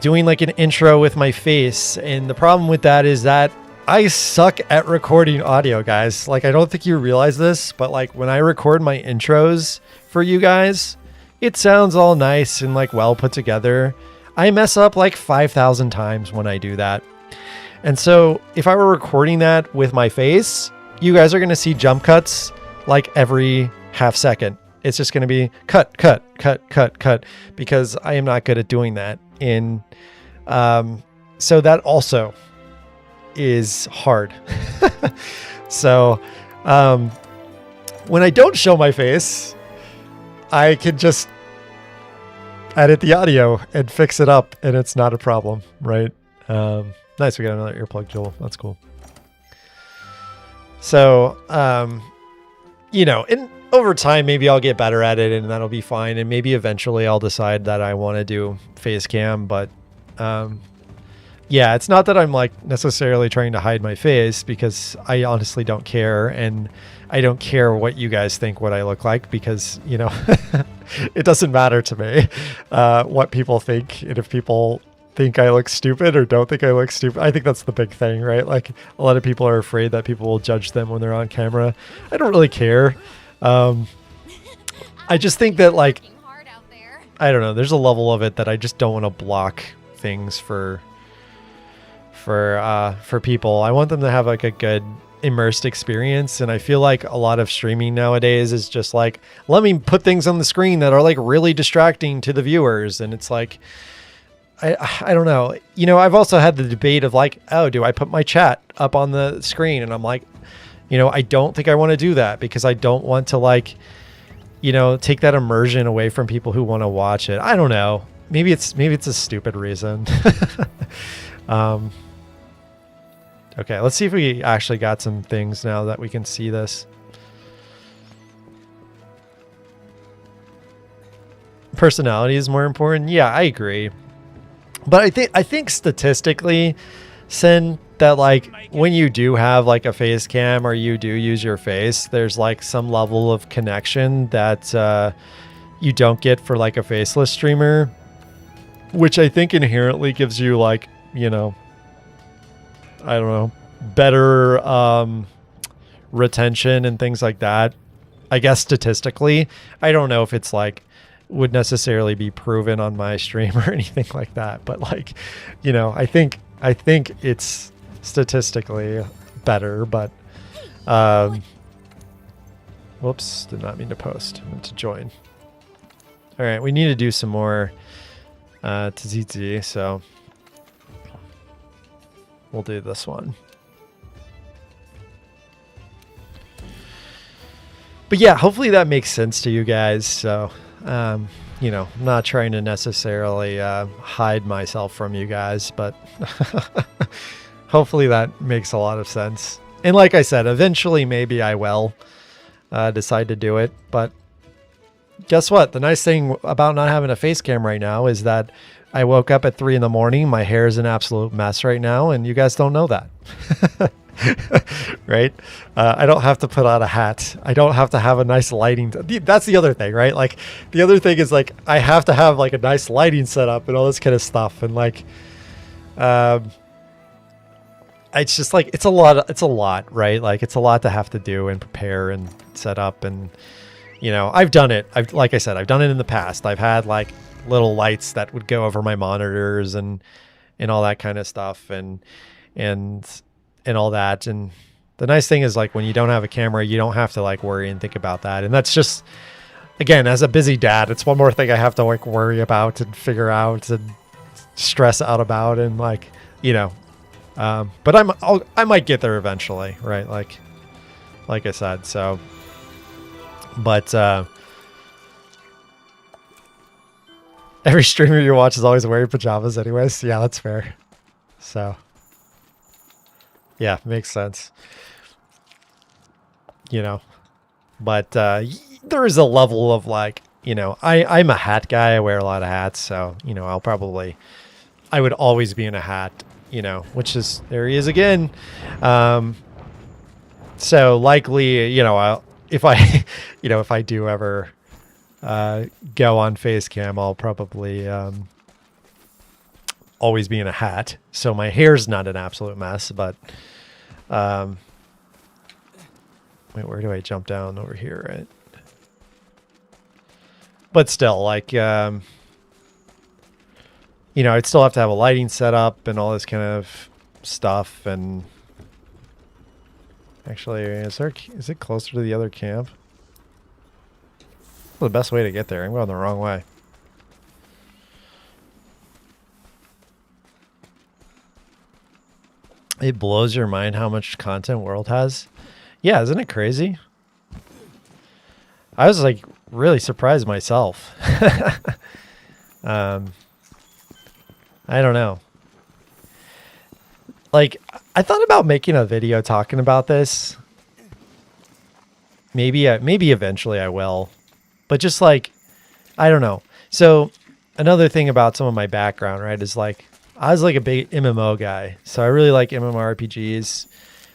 doing like an intro with my face. And the problem with that is that I suck at recording audio, guys. Like, I don't think you realize this, but like when I record my intros for you guys, it sounds all nice and like well put together. I mess up like 5,000 times when I do that. And so if I were recording that with my face, you guys are going to see jump cuts like every half second. It's just going to be cut, because I am not good at doing that. in. So that also is hard. So when I don't show my face, I can just edit the audio and fix it up, and it's not a problem, right? Nice, we got another earplug jewel. That's cool. So, you know, and over time, maybe I'll get better at it, and that'll be fine. And maybe eventually I'll decide that I want to do face cam, but yeah, it's not that I'm like necessarily trying to hide my face, because I honestly don't care, and I don't care what you guys think what I look like, because, you know, it doesn't matter to me what people think. And if people think I look stupid or don't think I look stupid, I think that's the big thing, right? Like, a lot of people are afraid that people will judge them when they're on camera. I don't really care. I just think that, like, I don't know, there's a level of it that I just don't want to block things for people. I want them to have like a good immersed experience, and I feel like a lot of streaming nowadays is just like, let me put things on the screen that are like really distracting to the viewers, and it's like, I don't know. You know, I've also had the debate of like, oh, do I put my chat up on the screen? And I'm like, you know, I don't think I want to do that, because I don't want to, like, you know, take that immersion away from people who want to watch it. I don't know. Maybe it's a stupid reason. Okay, let's see if we actually got some things now that we can see this. Personality is more important. Yeah, I agree. But I think statistically, Sin, that like when you do have like a face cam or you do use your face, there's like some level of connection that you don't get for like a faceless streamer, which I think inherently gives you like, you know, I don't know, better retention and things like that. I guess statistically, I don't know if it's like would necessarily be proven on my stream or anything like that, but like, you know, I think it's statistically better, but whoops, did not mean to post. I meant to join. All right, we need to do some more tzitzit, so we'll do this one. But yeah, hopefully that makes sense to you guys. So, you know, I'm not trying to necessarily hide myself from you guys, but hopefully that makes a lot of sense. And like I said, eventually maybe I will decide to do it. But guess what? The nice thing about not having a face cam right now is that I woke up at 3 a.m. My hair is an absolute mess right now, and you guys don't know that. Right? I don't have to put on a hat. I don't have to have a nice lighting. That's the other thing, right? Like, the other thing is like, I have to have like a nice lighting setup and all this kind of stuff. And like, it's just like, it's a lot, right? Like, it's a lot to have to do and prepare and set up. And, you know, I've done it. Like I said, I've done it in the past. I've had like little lights that would go over my monitors and all that kind of stuff and all that. And the nice thing is, like, when you don't have a camera, you don't have to like worry and think about that. And that's just, again, as a busy dad, it's one more thing I have to like worry about and figure out and stress out about. And like, you know, but I might get there eventually, right? Like I said, so, but, every streamer you watch is always wearing pajamas anyways. Yeah, that's fair. So, yeah, makes sense. You know, but there is a level of like, you know, I'm a hat guy. I wear a lot of hats. So, you know, I would always be in a hat, you know, which is, there he is again. So likely, you know, if I do ever go on face cam, I'll probably always be in a hat, so my hair's not an absolute mess. But wait, where do I jump down? Over here, right? But still, like, you know, I'd still have to have a lighting set up and all this kind of stuff. And actually, is it closer to the other camp? The best way to get there. I'm going the wrong way. It blows your mind how much content World has. Yeah, isn't it crazy? I was like really surprised myself. I don't know. Like, I thought about making a video talking about this. Maybe eventually I will. But just like, I don't know. So another thing about some of my background, right, is like, I was like a big MMO guy. So I really like MMORPGs.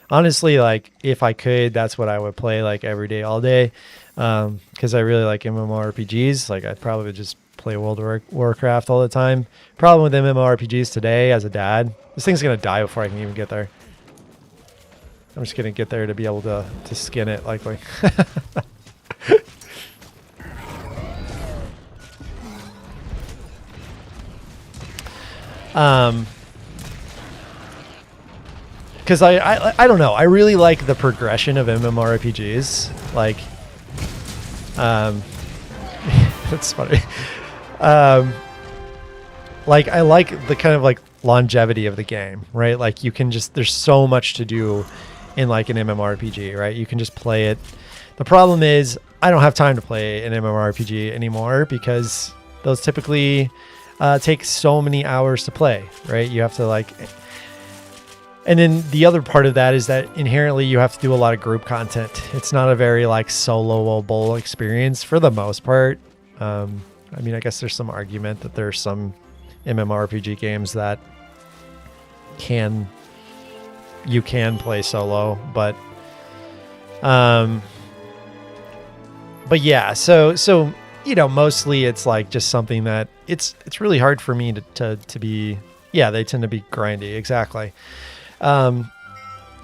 Honestly, like if I could, that's what I would play like every day, all day. Because I really like MMORPGs. Like I'd probably just play World of Warcraft all the time. Problem with MMORPGs today as a dad, this thing's going to die before I can even get there. I'm just going to get there to be able to skin it likely. Because I don't know. I really like the progression of MMORPGs. Like, that's funny. Like I like the kind of like longevity of the game, right? Like you can just, there's so much to do in like an MMORPG, right? You can just play it. The problem is I don't have time to play an MMORPG anymore because those typically take so many hours to play, right? You have to like, and then the other part of that is that inherently you have to do a lot of group content. It's not a very like soloable experience for the most part. I mean, I guess there's some argument that there's some MMORPG games that you can play solo, but yeah, so you know, mostly it's like just something that it's really hard for me to be, yeah, they tend to be grindy, exactly.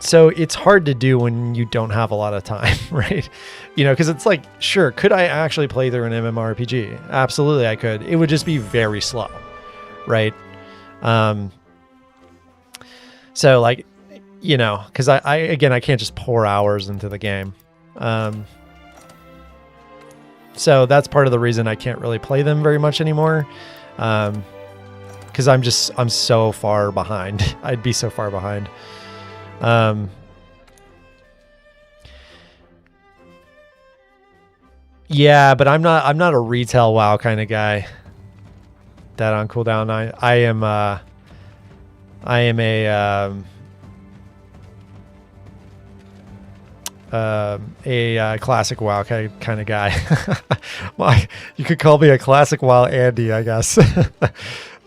So it's hard to do when you don't have a lot of time, right? You know, because it's like, sure, could I actually play through an MMORPG? Absolutely, I could. It would just be very slow, right? So like, you know, because I can't just pour hours into the game. So that's part of the reason I can't really play them very much anymore. Because I'm so far behind. I'd be so far behind. Yeah, but I'm not a retail WoW kind of guy. That on cooldown. I am a classic WoW kind of guy. Well, you could call me a classic WoW Andy, I guess.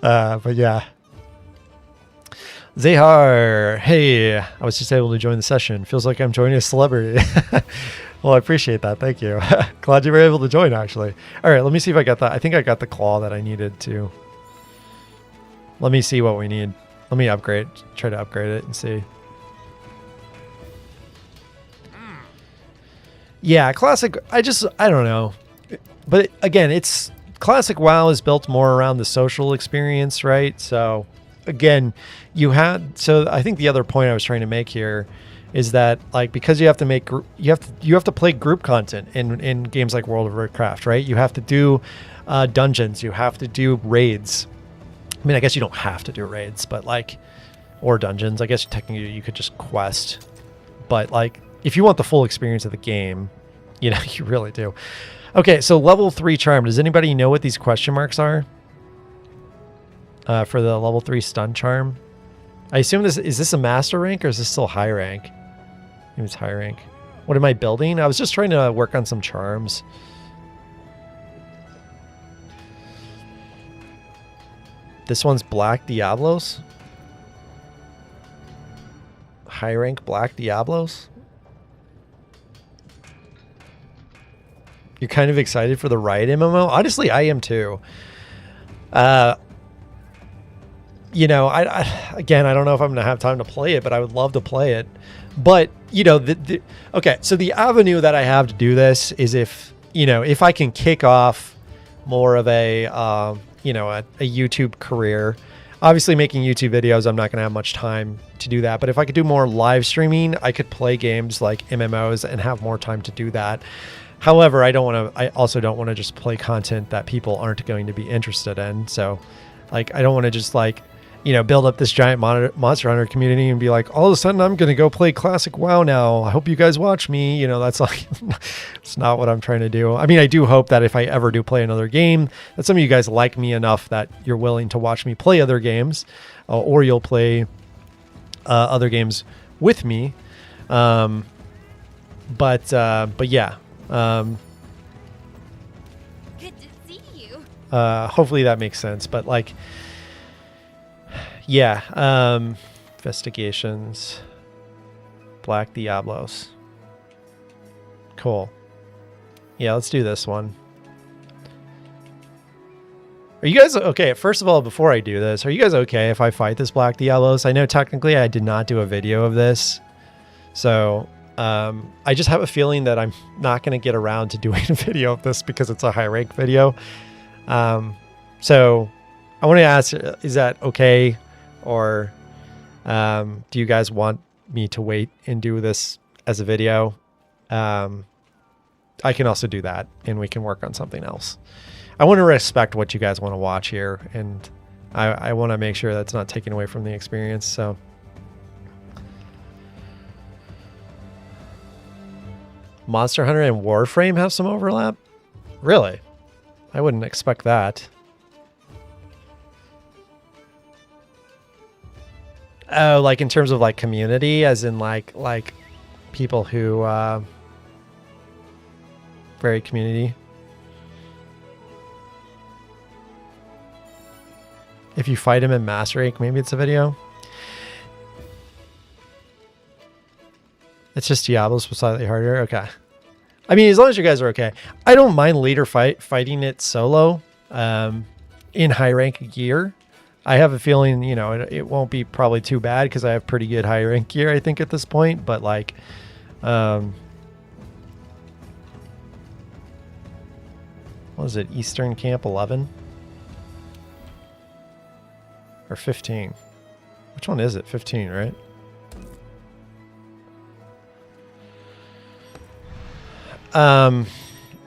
But yeah. Zahar, hey, I was just able to join the session. Feels like I'm joining a celebrity. Well, I appreciate that. Thank you. Glad you were able to join, actually. All right, let me see if I got that. I think I got the claw that I needed to. Let me see what we need. Let me try to upgrade it and see. Yeah, classic. I don't know. But again, it's classic WoW is built more around the social experience, right? So again, so I think the other point I was trying to make here is that like, because you have to play group content in games like World of Warcraft, right? You have to do dungeons, you have to do raids. I mean, I guess you don't have to do raids, but like, or dungeons. I guess technically you could just quest. But like, if you want the full experience of the game, you know, you really do. Okay, so level 3 charm. Does anybody know what these question marks are? For the level 3 stun charm? I assume is this a master rank or is this still high rank? Maybe it's high rank. What am I building? I was just trying to work on some charms. This one's Black Diablos. High rank Black Diablos. You're kind of excited for the Riot MMO? Honestly, I am too. You know, again, I don't know if I'm going to have time to play it, but I would love to play it. But, you know, okay, so the avenue that I have to do this is if I can kick off more of a, you know, a YouTube career. Obviously, making YouTube videos, I'm not going to have much time to do that. But if I could do more live streaming, I could play games like MMOs and have more time to do that. However, I also don't want to just play content that people aren't going to be interested in. So, like, I don't want to just like build up this giant Monster Hunter community and be like, all of a sudden I'm going to go play classic WoW now. I hope you guys watch me. That's like, it's not what I'm trying to do. I mean, I do hope that if I ever do play another game, that some of you guys like me enough that you're willing to watch me play other games, or you'll play other games with me. But yeah. Good to see you. Hopefully that makes sense. But like, yeah, investigations, Black Diablos. Cool. Yeah, let's do this one. Are you guys okay? First of all, before I do this, are you guys okay if I fight this Black Diablos? I know technically I did not do a video of this, so I just have a feeling that I'm not going to get around to doing a video of this because it's a high rank video. So I want to ask, is that okay? Or do you guys want me to wait and do this as a video? I can also do that, and we can work on something else. I want to respect what you guys want to watch here, and I want to make sure that's not taken away from the experience. So Monster Hunter and Warframe have some overlap? Really? I wouldn't expect that. Oh, like in terms of like community, as in like people who very community. If you fight him in Master Rank, maybe it's a video. It's just Diablos was slightly harder. Okay. I mean, as long as you guys are okay. I don't mind later fighting it solo in high rank gear. I have a feeling, it won't be probably too bad because I have pretty good high rank gear, I think, at this point. But like, what was it? Eastern Camp 11? Or 15? Which one is it? 15, right?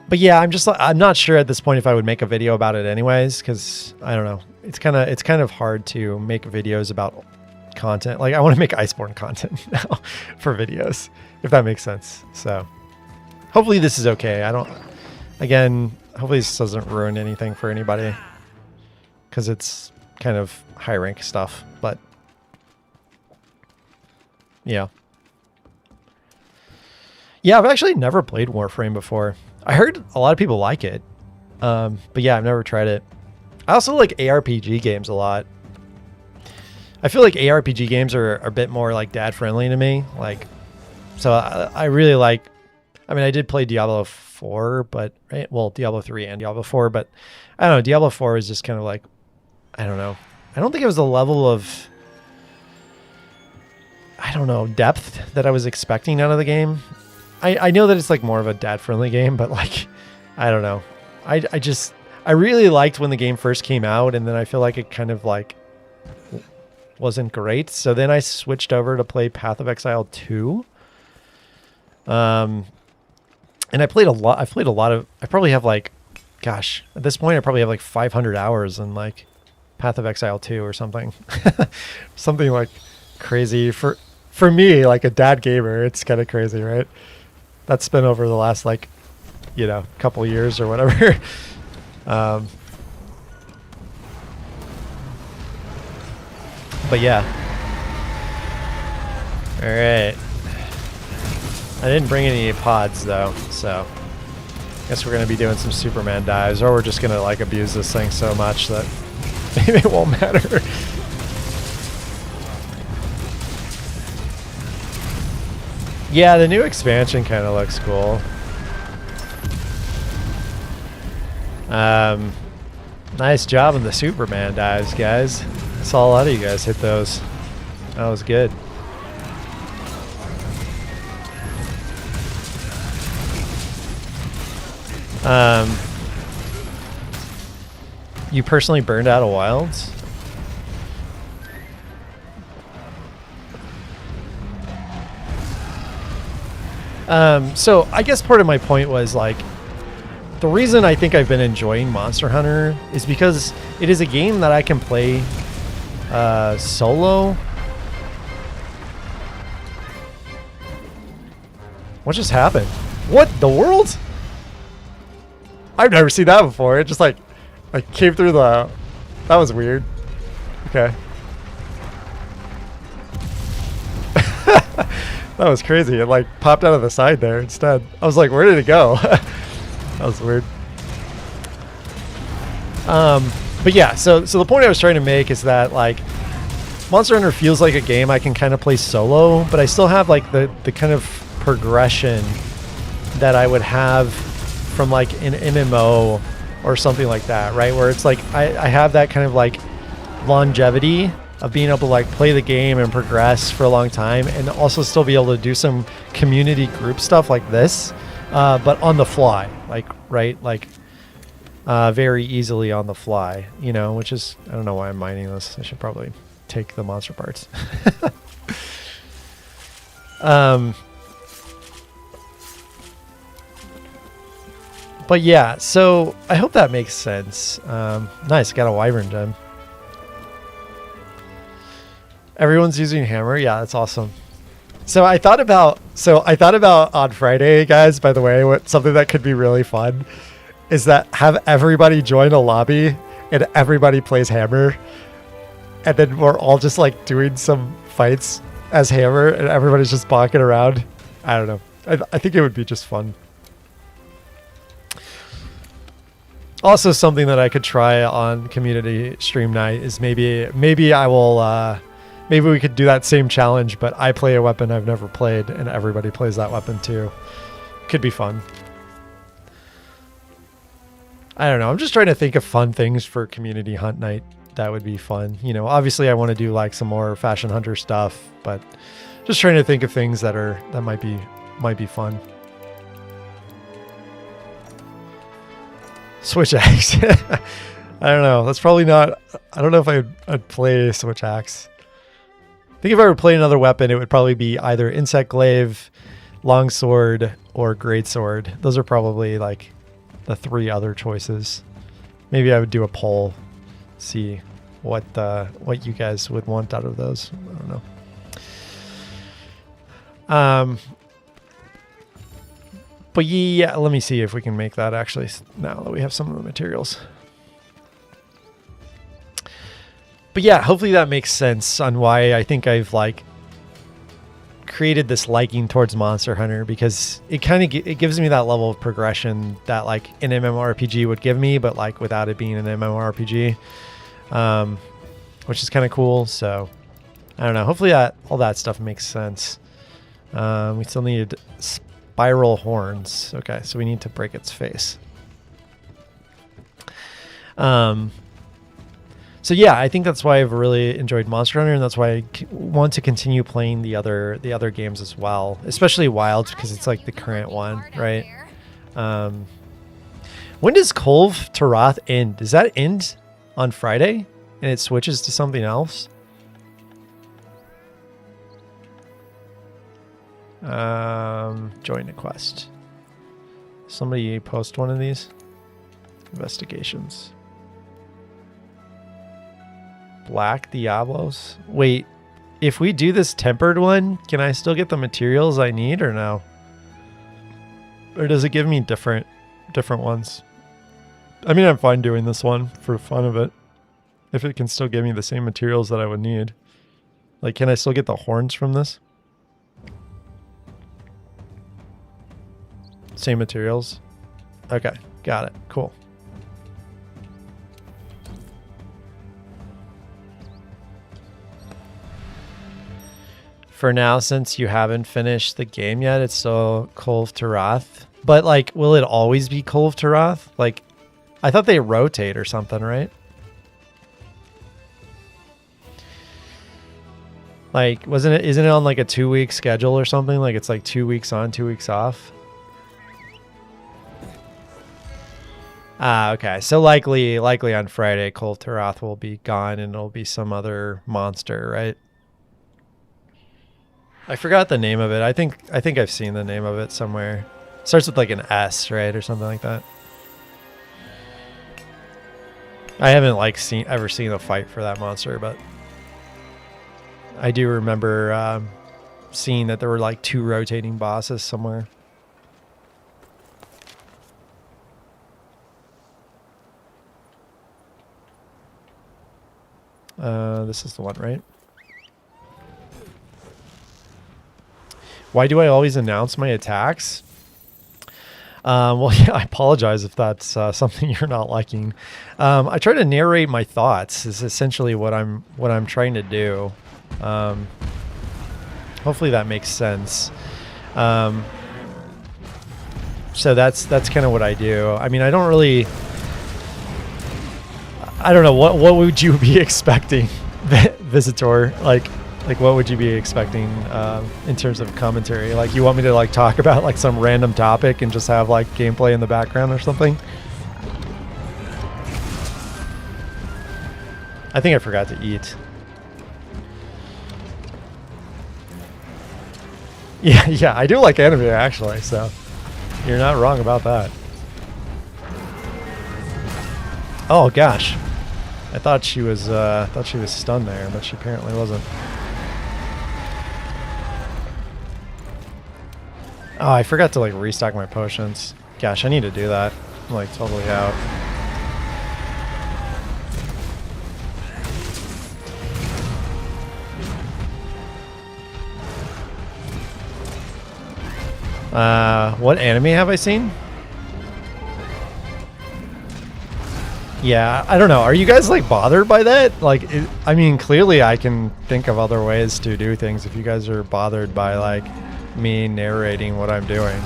But yeah, I'm not sure at this point if I would make a video about it anyways, because I don't know. It's kind of hard to make videos about content. Like I want to make Iceborne content now for videos, if that makes sense. So hopefully this is okay. Hopefully this doesn't ruin anything for anybody, because it's kind of high rank stuff, but yeah. Yeah, I've actually never played Warframe before. I heard a lot of people like it. But yeah, I've never tried it. I also like ARPG games a lot. I feel like ARPG games are a bit more like dad friendly to me. Like, so I really like, I mean, I did play Diablo 4, but well, Diablo 3 and Diablo 4, but I don't know. Diablo 4 is just kind of like, I don't know. I don't think it was the level of, I don't know, depth that I was expecting out of the game. I know that it's like more of a dad friendly game, but like, I don't know. I really liked when the game first came out, and then I feel like it kind of like wasn't great. So then I switched over to play Path of Exile 2. And I played a lot. I probably have like, gosh, at this point I probably have like 500 hours in like Path of Exile 2 or something. Something like crazy for me, like a dad gamer. It's kind of crazy, right? That's been over the last like, couple years or whatever. But yeah. All right. I didn't bring any pods though, so I guess we're gonna be doing some Superman dives, or we're just gonna like abuse this thing so much that maybe it won't matter. Yeah, the new expansion kind of looks cool. Nice job on the Superman dives, guys. I saw a lot of you guys hit those. That was good. You personally burned out of Wilds? So I guess part of my point was like, the reason I think I've been enjoying Monster Hunter is because it is a game that I can play Solo? What just happened? What the world? I've never seen that before. It just like came through the... That was weird. Okay. That was crazy. It like popped out of the side there instead. I was like, where did it go? That was weird. But yeah, so the point I was trying to make is that like Monster Hunter feels like a game I can kind of play solo, but I still have like the kind of progression that I would have from like an MMO or something like that, right? Where it's like I have that kind of like longevity of being able to like play the game and progress for a long time, and also still be able to do some community group stuff like this, but on the fly, like right, like very easily on the fly, you know, which is, I don't know why I'm mining this. I should probably take the monster parts. But yeah, so I hope that makes sense. Nice, got a wyvern gem. Everyone's using hammer. Yeah, that's awesome. So I thought about on Friday, guys, by the way, something that could be really fun is that have everybody join a lobby and everybody plays hammer, and then we're all just like doing some fights as hammer and everybody's just bonking around. I don't know. I think it would be just fun. Also, something that I could try on community stream night is maybe I will maybe we could do that same challenge, but I play a weapon I've never played and everybody plays that weapon too. Could be fun. I don't know. I'm just trying to think of fun things for community hunt night that would be fun. You know, obviously I want to do like some more fashion hunter stuff, but just trying to think of things that might be fun. Switch axe. I don't know. That's probably not... I don't know if I'd play switch axe. I think if I were to play another weapon, it would probably be either insect glaive, longsword, or greatsword. Those are probably like the three other choices. Maybe I would do a poll, see what you guys would want out of those. I don't know. But yeah, let me see if we can make that actually now that we have some of the materials. But yeah, hopefully that makes sense on why I think I've like created this liking towards Monster Hunter, because it kind of it gives me that level of progression that like an MMORPG would give me, but like without it being an MMORPG, which is kind of cool. So I don't know. Hopefully all that stuff makes sense. We still need spiral horns. Okay, so we need to break its face. So yeah, I think that's why I've really enjoyed Monster Hunter, and that's why I want to continue playing the other games as well, especially Wild, because it's like the current one, right? When does Kolv to Wrath end? Does that end on Friday and it switches to something else? Join a quest. Somebody post one of these investigations. Black Diablos. Wait, if we do this tempered one, can I still get the materials I need or no? Or does it give me different ones? I mean, I'm fine doing this one for the fun of it, if it can still give me the same materials that I would need. Like, can I still get the horns from this? Same materials? Okay, got it. Cool. For now, since you haven't finished the game yet, it's still Kolv to Wrath. But, like, will it always be Kolv to Wrath? Like, I thought they rotate or something, right? Like, isn't it on, like, a 2-week schedule or something? Like, it's, like, 2 weeks on, 2 weeks off? Ah, okay. So, likely on Friday, Kolv to Wrath will be gone and it'll be some other monster, right? I forgot the name of it. I think I've seen the name of it somewhere. It starts with like an S, right, or something like that. I haven't like ever seen a fight for that monster, but I do remember seeing that there were like 2 rotating bosses somewhere. This is the one, right? Why do I always announce my attacks? Well, yeah, I apologize if that's something you're not liking. I try to narrate my thoughts. Is essentially what I'm trying to do. Hopefully that makes sense. So that's kind of what I do. I mean, I don't know what would you be expecting, Visitor? Like what would you be expecting in terms of commentary? Like you want me to like talk about like some random topic and just have like gameplay in the background or something? I think I forgot to eat. Yeah, I do like anime actually, so you're not wrong about that. Oh gosh. I thought she was stunned there, but she apparently wasn't. Oh, I forgot to like restock my potions. Gosh, I need to do that. I'm like totally out. What anime have I seen? Yeah, I don't know. Are you guys like bothered by that? Like, I mean, clearly I can think of other ways to do things if you guys are bothered by like me narrating what I'm doing.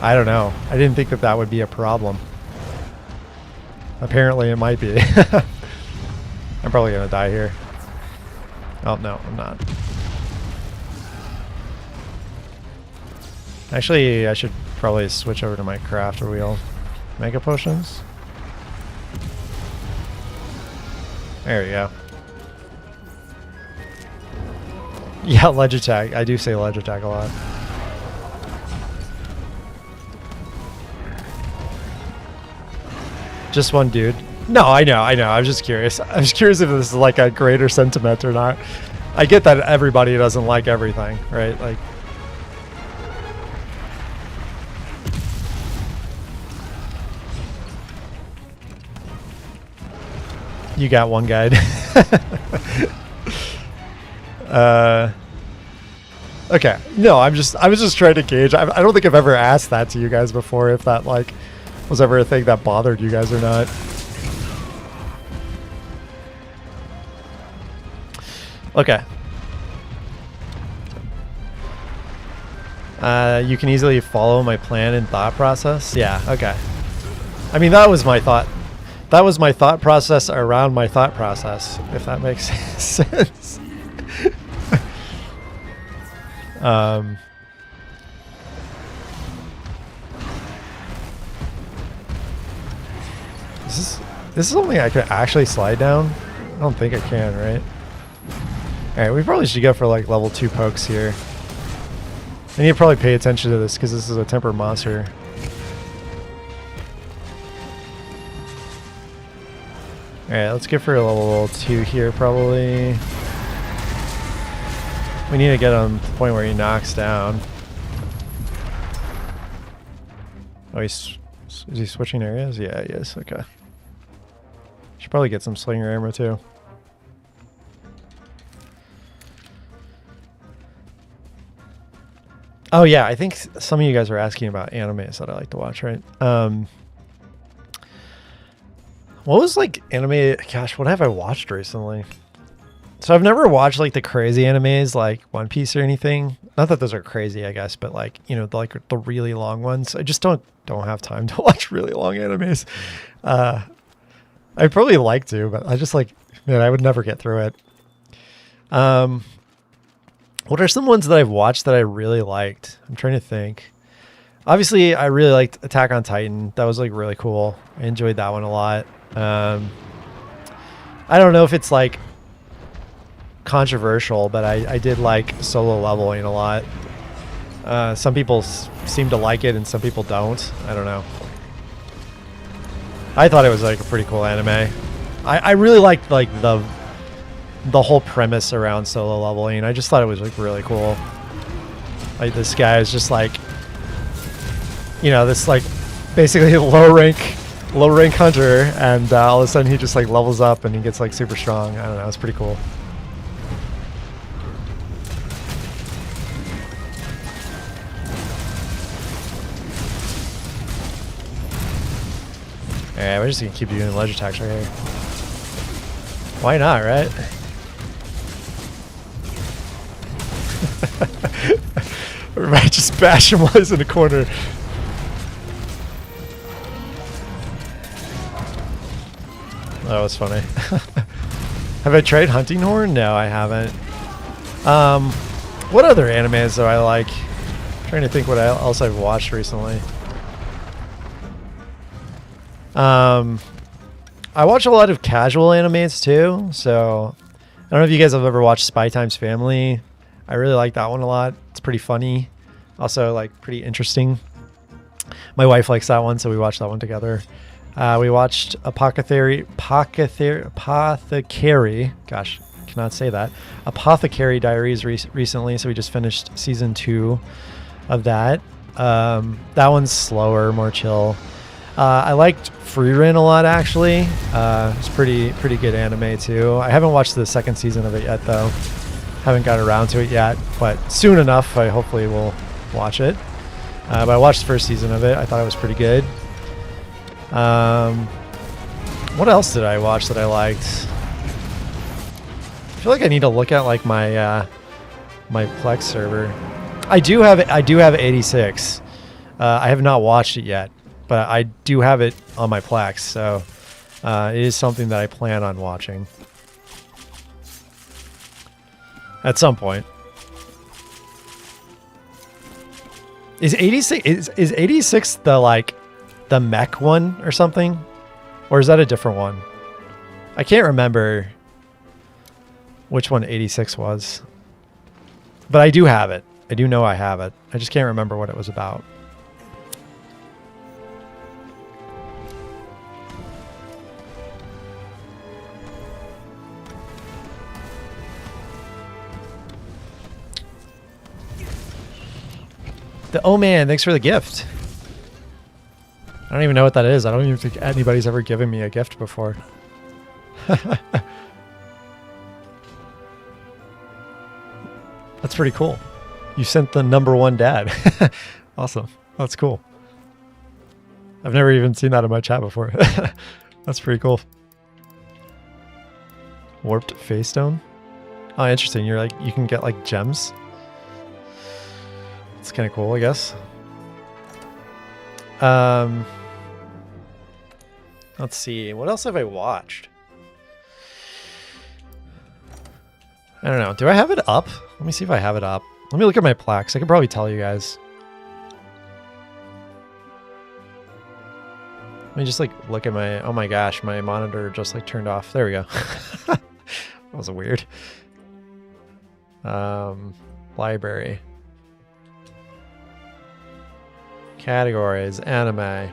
I don't know. I didn't think that would be a problem. Apparently it might be. I'm probably gonna die here. Oh, no, I'm not. Actually, I should probably switch over to my crafter wheel. Mega potions? There you go. Yeah, ledge attack. I do say ledge attack a lot. Just one dude. No, I know. I was just curious. I was curious if this is like a greater sentiment or not. I get that everybody doesn't like everything, right? Like, you got one guide. Okay. No, I was just trying to gauge. I don't think I've ever asked that to you guys before, if that like was ever a thing that bothered you guys or not. Okay. You can easily follow my plan and thought process. Yeah, okay. I mean, that was my thought. That was my thought process around my thought process, if that makes sense. This is something I could actually slide down? I don't think I can, right? Alright, we probably should go for like level 2 pokes here. I need to probably pay attention to this because this is a temper monster. Alright, let's go for a level 2 here probably. We need to get him to the point where he knocks down. Oh, is he switching areas? Yeah, he is. Okay. Should probably get some slinger ammo too. Oh yeah, I think some of you guys are asking about animes that I like to watch, right? What was like anime? Gosh, what have I watched recently? So I've never watched like the crazy animes like One Piece or anything. Not that those are crazy, I guess, but like, you know, like the really long ones. I just don't have time to watch really long animes. I'd probably like to, but I just like, man, I would never get through it. What are some ones that I've watched that I really liked? I'm trying to think. Obviously, I really liked Attack on Titan. That was like really cool. I enjoyed that one a lot. I don't know if it's like controversial, but I did like Solo Leveling a lot. Some people seem to like it and some people don't. I don't know. I thought it was like a pretty cool anime. I really liked like the whole premise around solo leveling. I just thought it was like really cool. Like this guy is just like, you know, this like basically low rank hunter, and all of a sudden he just like levels up and he gets like super strong. I don't know, it's pretty cool. Yeah, we're just gonna keep doing ledge attacks right here. Why not, right? Or might just bash him while he's in the corner. That was funny. Have I tried Hunting Horn? No, I haven't. What other animes do I like? I'm trying to think what else I've watched recently. I watch a lot of casual animes too, so I don't know if you guys have ever watched Spy Time's Family. I really like that one a lot. It's pretty funny. Also, like, pretty interesting. My wife likes that one, so we watched that one together. We watched Apothecary. Gosh, cannot say that. Apothecary Diaries recently, so we just finished season 2 of that. That one's slower, more chill. I liked Frieren a lot, actually. It's pretty good anime too. I haven't watched the second season of it yet, though. Haven't got around to it yet, but soon enough, I hopefully will watch it. But I watched the first season of it. I thought it was pretty good. What else did I watch that I liked? I feel like I need to look at like my my Plex server. I do have 86. I have not watched it yet, but I do have it on my Plex, so it is something that I plan on watching at some point. Is 86 is 86 the mech one or something? Or is that a different one? I can't remember which one 86 was. But I do have it. I do know I have it. I just can't remember what it was about. Oh man, thanks for the gift. I don't even know what that is. I don't even think anybody's ever given me a gift before. That's pretty cool. You sent the #1 dad. Awesome. That's cool. I've never even seen that in my chat before. That's pretty cool. Warped face stone. Oh, interesting. You're like, you can get like gems. It's kind of cool, I guess. Let's see. What else have I watched? I don't know. Do I have it up? Let me see if I have it up. Let me look at my Plex. I could probably tell you guys. Let me just like look at my... Oh my gosh, my monitor just like turned off. There we go. That was weird. Library. Categories. Anime.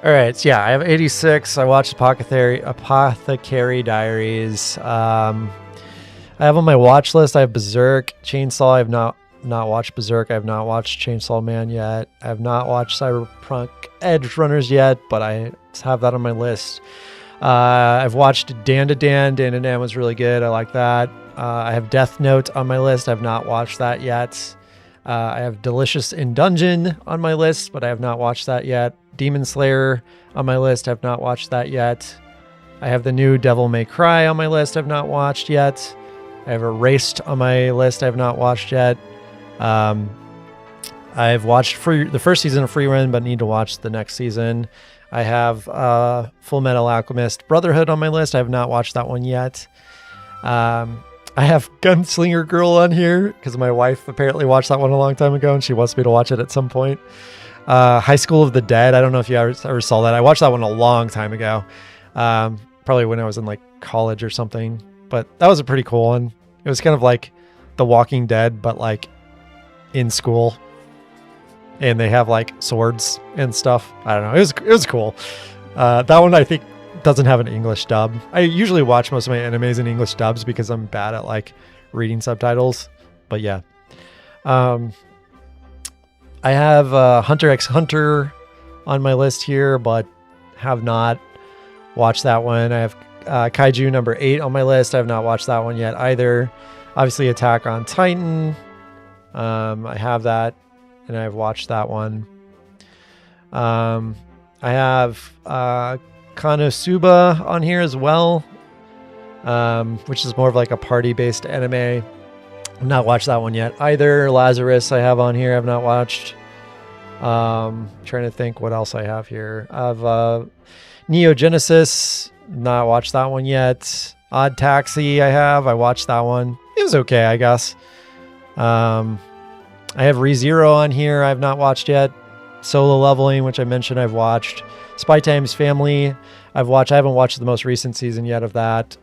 Alright, so yeah, I have 86. I watched Apothecary Diaries. I have on my watch list, I have Berserk, Chainsaw. I have not watched Berserk. I have not watched Chainsaw Man yet. I have not watched Cyberpunk Edge Runners yet, but I have that on my list. I've watched Dan to Dan. Dan to Dan was really good. I like that. I have Death Note on my list. I have not watched that yet. I have Delicious in Dungeon on my list, but I have not watched that yet. Demon Slayer on my list. I have not watched that yet. I have the new Devil May Cry on my list. I have not watched yet. I have Erased on my list. I have not watched yet. I've watched the first season of Free Run, but need to watch the next season. I have Full Metal Alchemist Brotherhood on my list. I have not watched that one yet. I have Gunslinger Girl on here because my wife apparently watched that one a long time ago and she wants me to watch it at some point. High School of the Dead. I don't know if you ever saw that. I watched that one a long time ago. Probably when I was in like college or something. But that was a pretty cool one. It was kind of like The Walking Dead, but like in school. And they have like swords and stuff. I don't know. It was cool. That one I think doesn't have an English dub. I usually watch most of my animes in English dubs because I'm bad at like reading subtitles. But yeah. I have Hunter x Hunter on my list here, but have not watched that one. I have Kaiju number 8 on my list. I have not watched that one yet either. Obviously, Attack on Titan. I have that, and I've watched that one. I have Konosuba on here as well, which is more of like a party-based anime. I've not watched that one yet either. Lazarus I have on here. I've not watched. Trying to think what else I have here. I have Neo Genesis. Not watched that one yet. Odd Taxi I watched that one. It was okay, I guess. I have ReZero on here. I've not watched yet. Solo Leveling, which I mentioned I've watched. Spy Times Family I've watched. I haven't watched the most recent season yet of that.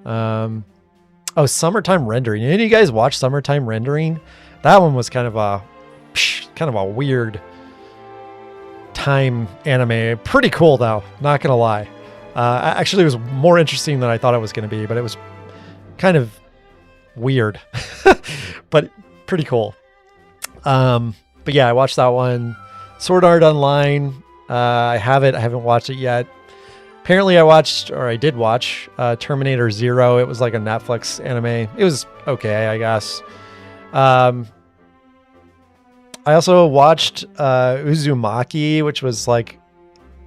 Oh, Summertime Rendering. Any of you guys watch Summertime Rendering? That one was kind of a weird time anime. Pretty cool though, not gonna lie. Actually, it was more interesting than I thought it was going to be, but it was kind of weird, but pretty cool. But yeah, I watched that one. Sword Art Online. I haven't watched it yet. Apparently I did watch Terminator Zero. It was like a Netflix anime. It was okay, I guess. I also watched Uzumaki, which was like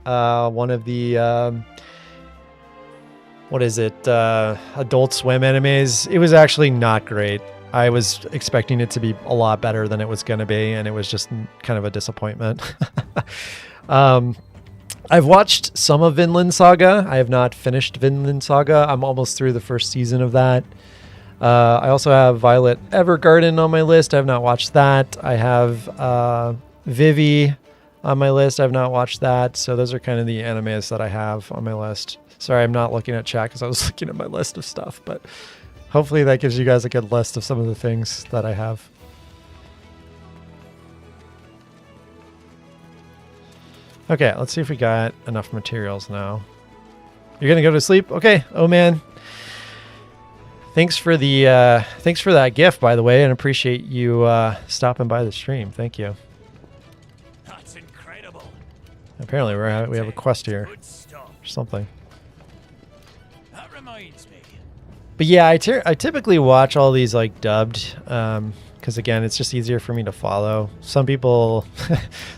one of the Adult Swim animes. It was actually not great. I was expecting it to be a lot better than it was going to be, and it was just kind of a disappointment. I've watched some of Vinland Saga. I have not finished Vinland Saga. I'm almost through the first season of that. I also have Violet Evergarden on my list. I have not watched that. I have Vivi on my list. I have not watched that. So those are kind of the animes that I have on my list. Sorry, I'm not looking at chat because I was looking at my list of stuff, but hopefully that gives you guys a good list of some of the things that I have. Okay, let's see if we got enough materials now. You're gonna go to sleep? Okay. Oh man. Thanks for that gift, by the way, and appreciate you stopping by the stream. Thank you. That's incredible. Apparently we have a quest here or something. That reminds me. But yeah, I typically watch all these like dubbed, because again, it's just easier for me to follow. Some people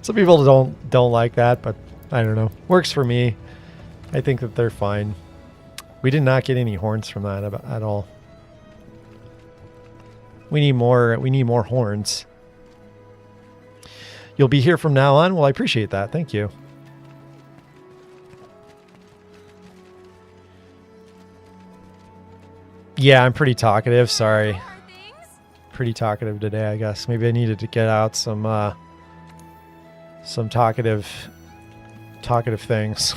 don't like that, but I don't know. Works for me. I think that they're fine. We did not get any horns from that at all. We need more horns. You'll be here from now on? Well, I appreciate that. Thank you. Yeah, I'm pretty talkative. Sorry. Pretty talkative today, I guess. Maybe I needed to get out some talkative things.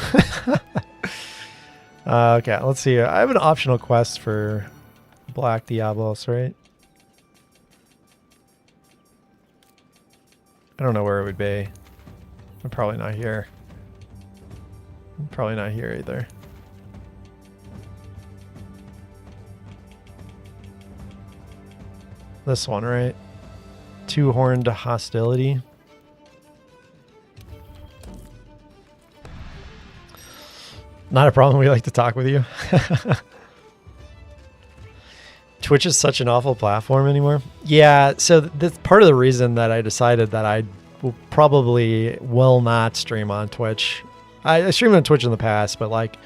Okay, let's see. I have an optional quest for Black Diablos, right? I don't know where it would be. I'm probably not here. I'm probably not here either. This one, right? Two-horned hostility. Not a problem. We like to talk with you. Twitch is such an awful platform anymore. Yeah, so that's part of the reason that I decided that I will not stream on Twitch. I streamed on Twitch in the past, but like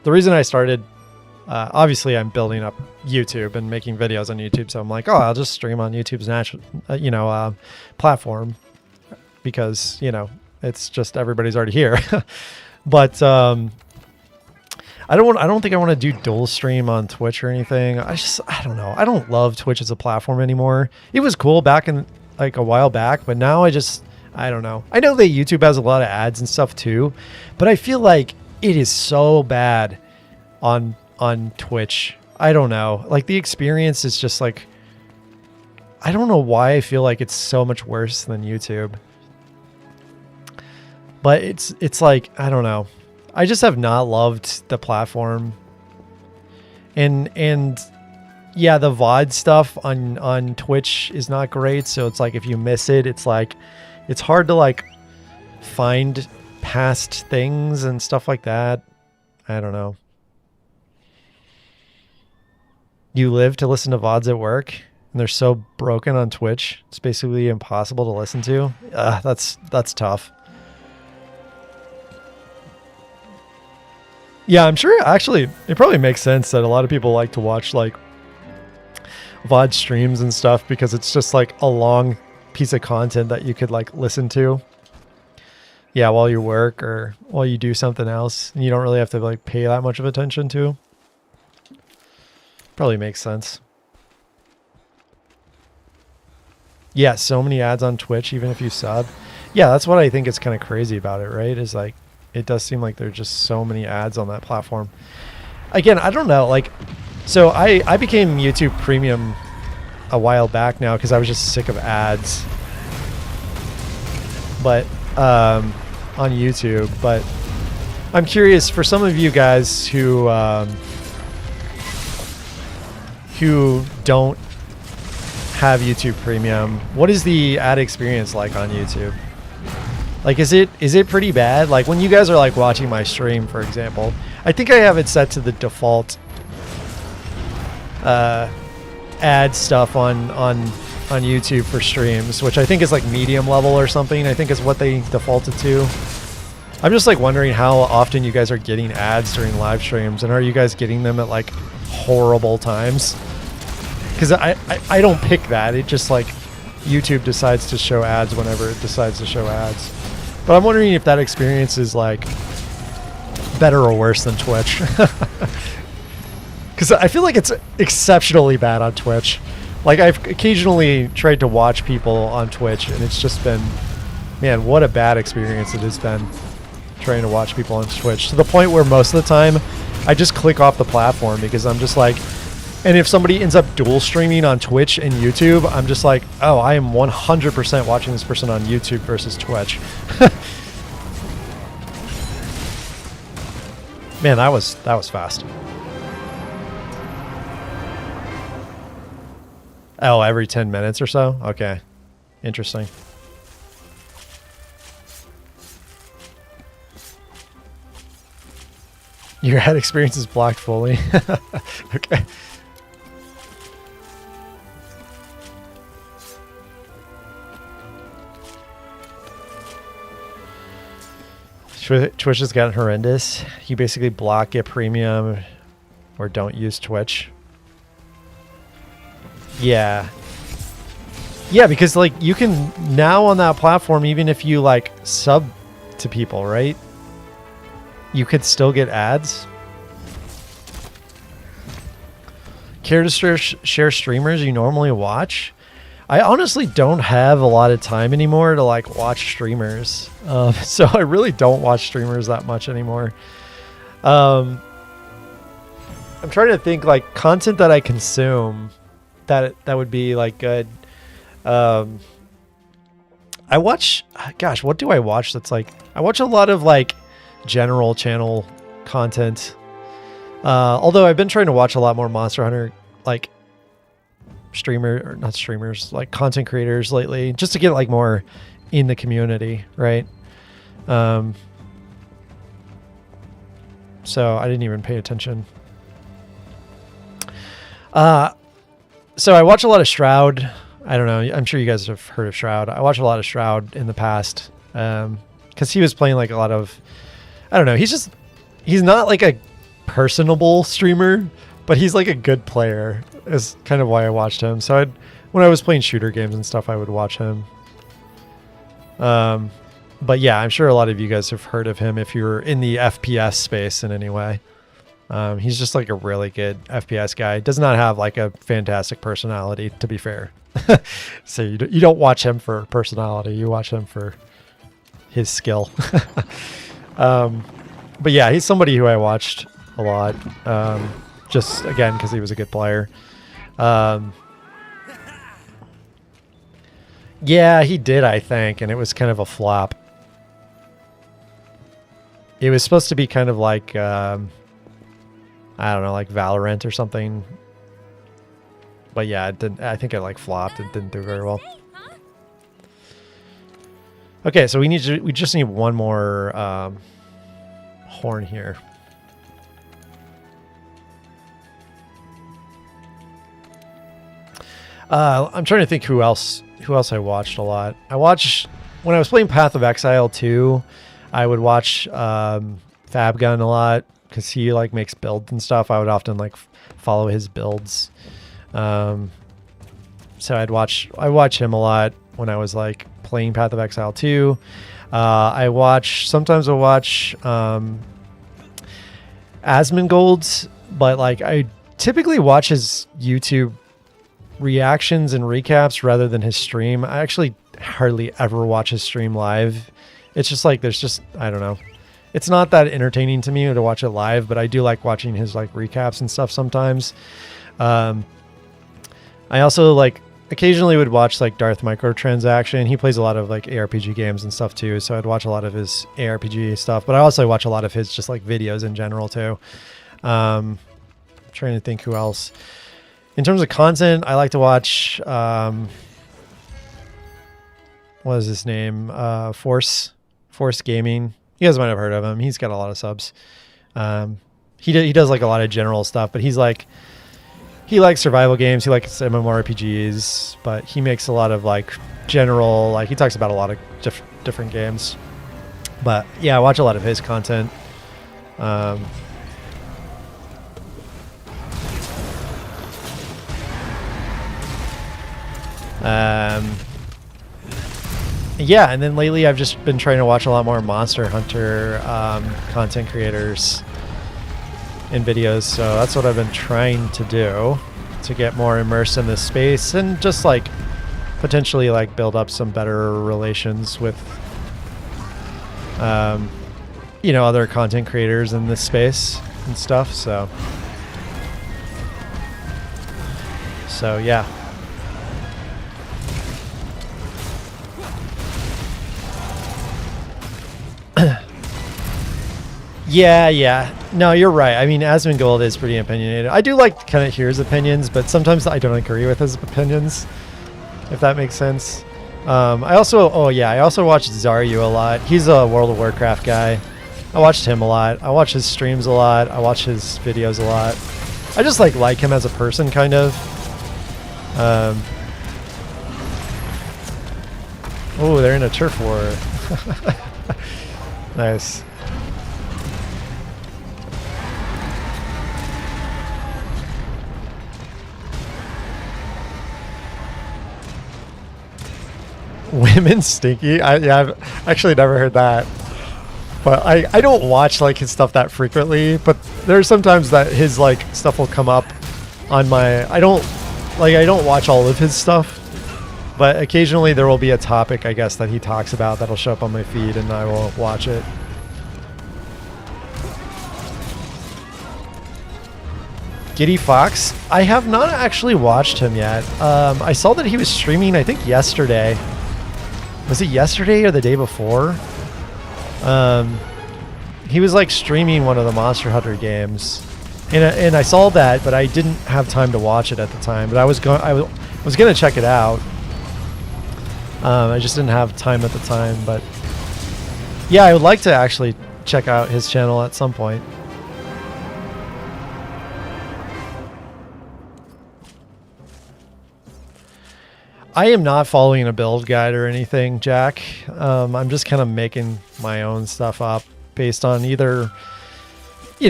the reason I started, obviously I'm building up YouTube and making videos on YouTube, so I'm like, oh, I'll just stream on YouTube's natural, platform, because it's just everybody's already here. But I don't think I want to do dual stream on Twitch or anything. I don't know. I don't love Twitch as a platform anymore. It was cool back in like a while back, but now I don't know. I know that YouTube has a lot of ads and stuff too, but I feel like it is so bad on Twitch. I don't know. Like the experience is just like, I don't know why I feel like it's so much worse than YouTube. But it's like, I don't know. I just have not loved the platform. And yeah, the VOD stuff on Twitch is not great. So it's like if you miss it, it's like it's hard to like find past things and stuff like that. I don't know. You live to listen to VODs at work, and they're so broken on Twitch. It's basically impossible to listen to. That's tough. Yeah, I'm sure actually it probably makes sense that a lot of people like to watch like VOD streams and stuff because it's just like a long piece of content that you could like listen to. Yeah, while you work or while you do something else, and you don't really have to like pay that much of attention to. Probably makes sense. Yeah, so many ads on Twitch, even if you sub. Yeah, that's what I think is kind of crazy about it, right? Is like, it does seem like there's just so many ads on that platform. Again, I don't know. Like, so I became YouTube Premium a while back now because I was just sick of ads. But on YouTube. But I'm curious for some of you guys who don't have YouTube Premium, what is the ad experience like on YouTube? Like, is it pretty bad? Like when you guys are like watching my stream, for example, I think I have it set to the default ad stuff on YouTube for streams, which I think is like medium level or something. I think is what they defaulted to. I'm just like wondering how often you guys are getting ads during live streams, and are you guys getting them at like horrible times? Because I don't pick that. It just like YouTube decides to show ads whenever it decides to show ads. But I'm wondering if that experience is like better or worse than Twitch. Because I feel like it's exceptionally bad on Twitch. Like I've occasionally tried to watch people on Twitch, and it's just been, man, what a bad experience it has been trying to watch people on Twitch. To the point where most of the time I just click off the platform because I'm just like, and if somebody ends up dual streaming on Twitch and YouTube, I'm just like, oh, I am 100% watching this person on YouTube versus Twitch. Man, that was fast. Oh, every 10 minutes or so? Okay. Interesting. Your ad experience is blocked fully. Okay. Twitch has gotten horrendous. You basically block, get premium, or don't use Twitch. Yeah. Yeah, because like you can now on that platform, even if you like sub to people, right? You could still get ads. Care to share streamers you normally watch? I honestly don't have a lot of time anymore to like watch streamers. So I really don't watch streamers that much anymore. I'm trying to think like content that I consume that would be like good. I watch, gosh, what do I watch that's like, I watch a lot of like general channel content. Although I've been trying to watch a lot more Monster Hunter like like content creators lately, just to get like more in the community, right? So I didn't even pay attention. So I watch a lot of Shroud. I don't know. I'm sure you guys have heard of Shroud. I watch a lot of Shroud in the past because he was playing like a lot of, I don't know. He's not like a personable streamer, but he's like a good player is kind of why I watched him. So when I was playing shooter games and stuff, I would watch him. But yeah, I'm sure a lot of you guys have heard of him if you're in the FPS space in any way. He's just like a really good FPS guy. Does not have like a fantastic personality, to be fair. So you don't watch him for personality. You watch him for his skill. But yeah, he's somebody who I watched a lot. Just again, because he was a good player. Yeah, he did, I think. And it was kind of a flop. It was supposed to be kind of like, I don't know, like Valorant or something. But yeah, it didn't. I think it like flopped. It didn't do very well. Okay, so we just need one more horn here. I'm trying to think who else I watched a lot. When I was playing Path of Exile 2, I would watch Fabgun a lot because he like makes builds and stuff. I would often like follow his builds. So I watch him a lot when I was like playing Path of Exile 2. Sometimes I'll watch Asmongold's, but like I typically watch his YouTube reactions and recaps rather than his stream. I actually hardly ever watch his stream live. It's just like I don't know. It's not that entertaining to me to watch it live, but I do like watching his like recaps and stuff sometimes. I also like occasionally would watch like Darth Microtransaction. He plays a lot of like ARPG games and stuff too, so I'd watch a lot of his ARPG stuff, but I also watch a lot of his just like videos in general too. Trying to think who else. In terms of content, I like to watch what is his name? Force Gaming. You guys might have heard of him. He's got a lot of subs. He does like a lot of general stuff, but he likes survival games. He likes MMORPGs, but he makes a lot of like general, like he talks about a lot of different games. But yeah, I watch a lot of his content. Yeah, and then lately I've just been trying to watch a lot more Monster Hunter content creators in videos, so that's what I've been trying to do to get more immersed in this space and just like potentially like build up some better relations with other content creators in this space and stuff. So yeah. Yeah. No, you're right. I mean, Asmongold is pretty opinionated. I do like to kind of hear his opinions, but sometimes I don't agree with his opinions, if that makes sense. I also watched Zaryu a lot. He's a World of Warcraft guy. I watched him a lot. I watch his streams a lot. I watch his videos a lot. I just like him as a person, kind of. Oh, they're in a turf war. Nice. Women stinky? I've actually never heard that. But I don't watch like his stuff that frequently, but there's sometimes that his like stuff will come up on my I don't watch all of his stuff, but occasionally there will be a topic, I guess, that he talks about that'll show up on my feed and I will watch it. Giddy Fox? I have not actually watched him yet. I saw that he was streaming, I think yesterday. Was it yesterday or the day before? He was like streaming one of the Monster Hunter games, and I saw that, but I didn't have time to watch it at the time. But I was gonna check it out. I just didn't have time at the time. But yeah, I would like to actually check out his channel at some point. I am not following a build guide or anything, Jack. I'm just kind of making my own stuff up based on either,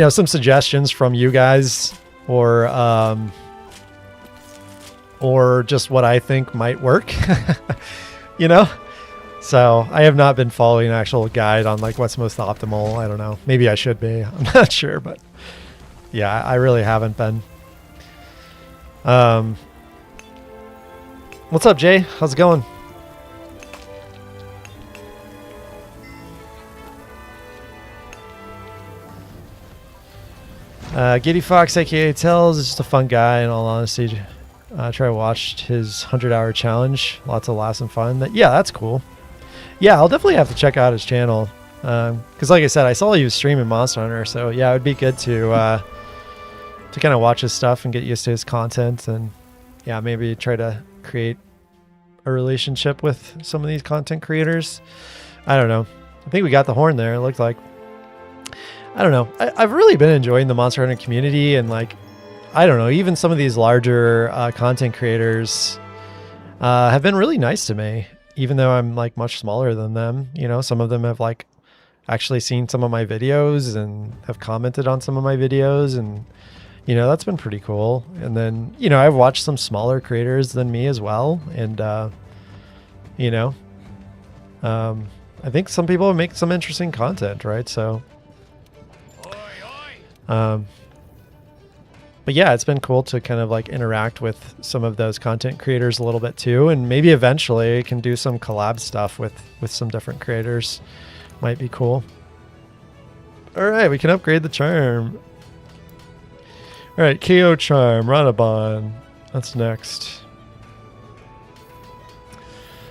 some suggestions from you guys or just what I think might work, So I have not been following an actual guide on like what's most optimal. I don't know. Maybe I should be. I'm not sure, but yeah, I really haven't been. What's up, Jay? How's it going? Giddy Fox, aka Tells, is just a fun guy. In all honesty, try watched his 100-hour challenge. Lots of laughs and fun. Yeah, that's cool. Yeah, I'll definitely have to check out his channel. Because like I said, I saw he was streaming Monster Hunter, so yeah, it would be good to kind of watch his stuff and get used to his content, and yeah, maybe try to create a relationship with some of these content creators. I don't know. I think we got the horn there. It looked like. I don't know. I've really been enjoying the Monster Hunter community, and like, I don't know, even some of these larger content creators have been really nice to me, even though I'm like much smaller than them. You know, some of them have like actually seen some of my videos and have commented on some of my videos, and you know, that's been pretty cool. And then, you know, I've watched some smaller creators than me as well, and you know, I think some people make some interesting content, right? So but yeah, it's been cool to kind of like interact with some of those content creators a little bit too, and maybe eventually I can do some collab stuff with some different creators. Might be cool. All right, we can upgrade the charm. All right, KO charm, Radabon. That's next.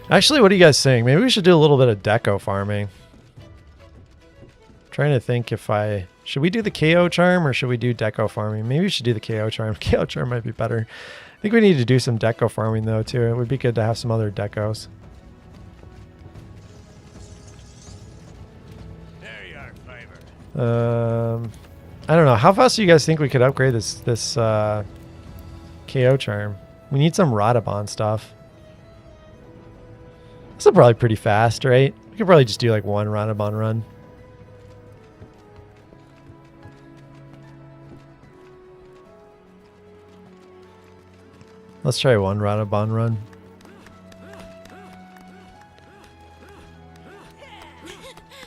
Actually, what are you guys saying? Maybe we should do a little bit of deco farming. Trying to think if should we do the KO charm or should we do deco farming? Maybe we should do the KO charm. KO charm might be better. I think we need to do some deco farming though too. It would be good to have some other decos. There you are, Fiver. I don't know. How fast do you guys think we could upgrade this KO charm? We need some Radabon stuff. This is probably pretty fast, right? We could probably just do like one Radabon run. Let's try one Radabon run.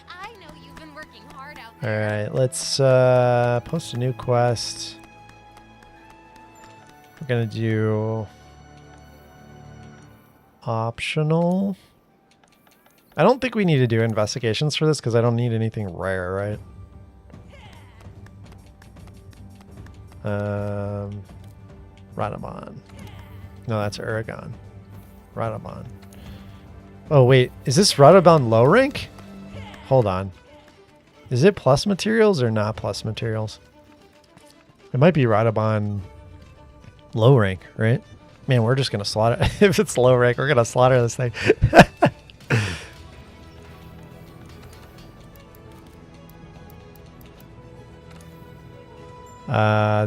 I know you've been working hard out All there. right, let's post a new quest. We're gonna do optional. I don't think we need to do investigations for this because I don't need anything rare, right? Radabon. No, that's Aragon. Radabon. Oh, wait. Is this Radabon low rank? Hold on. Is it plus materials or not plus materials? It might be Radabon low rank, right? Man, we're just going to slaughter. If it's low rank, we're going to slaughter this thing.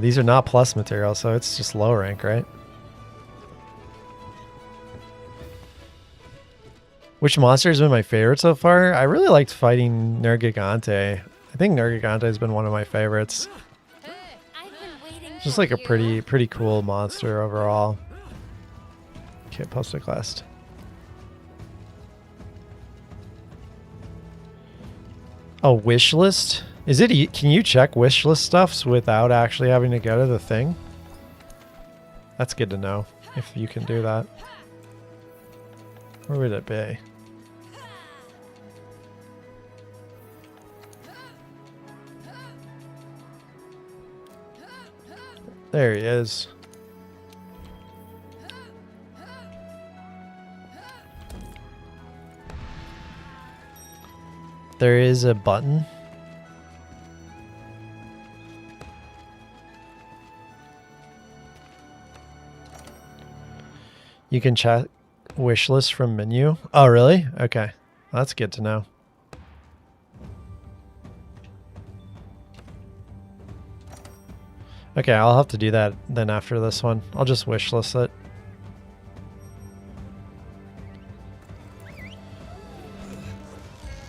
These are not plus materials, so it's just low rank, right? Which monster has been my favorite so far? I really liked fighting Nergigante. I think Nergigante has been one of my favorites. I've been waiting Just for like a you. pretty cool monster overall. Okay, post a quest. Oh, wish list? Is it? Can you check wish list stuffs without actually having to go to the thing? That's good to know if you can do that. Where would it be? There he is. There is a button. You can check wish list from menu. Oh, really? Okay. That's good to know. Okay, I'll have to do that then after this one. I'll just wish list it.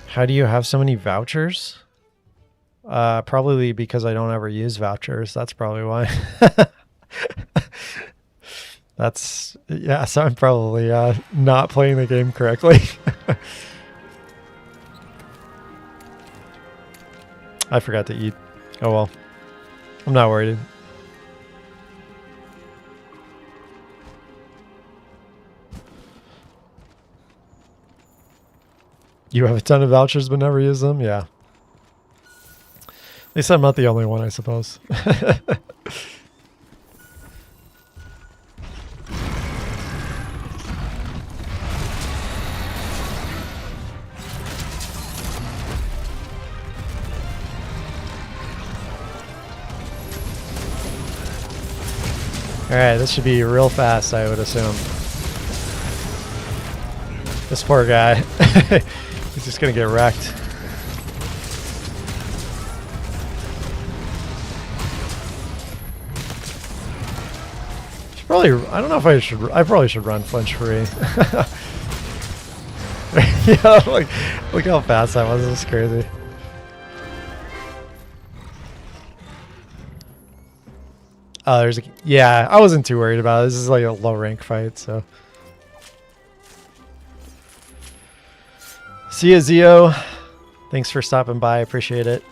How do you have so many vouchers? Probably because I don't ever use vouchers. That's probably why. Yeah, so I'm probably not playing the game correctly. I forgot to eat. Oh well. I'm not worried. You have a ton of vouchers but never use them? Yeah. At least I'm not the only one, I suppose. Alright, this should be real fast, I would assume. This poor guy. He's just gonna get wrecked. Should probably, I don't know if I probably should run flinch free. Yeah, look how fast that was. This is crazy. Oh, there's a, yeah, I wasn't too worried about it. This is like a low rank fight, so. See ya, Zio. Thanks for stopping by. I appreciate it.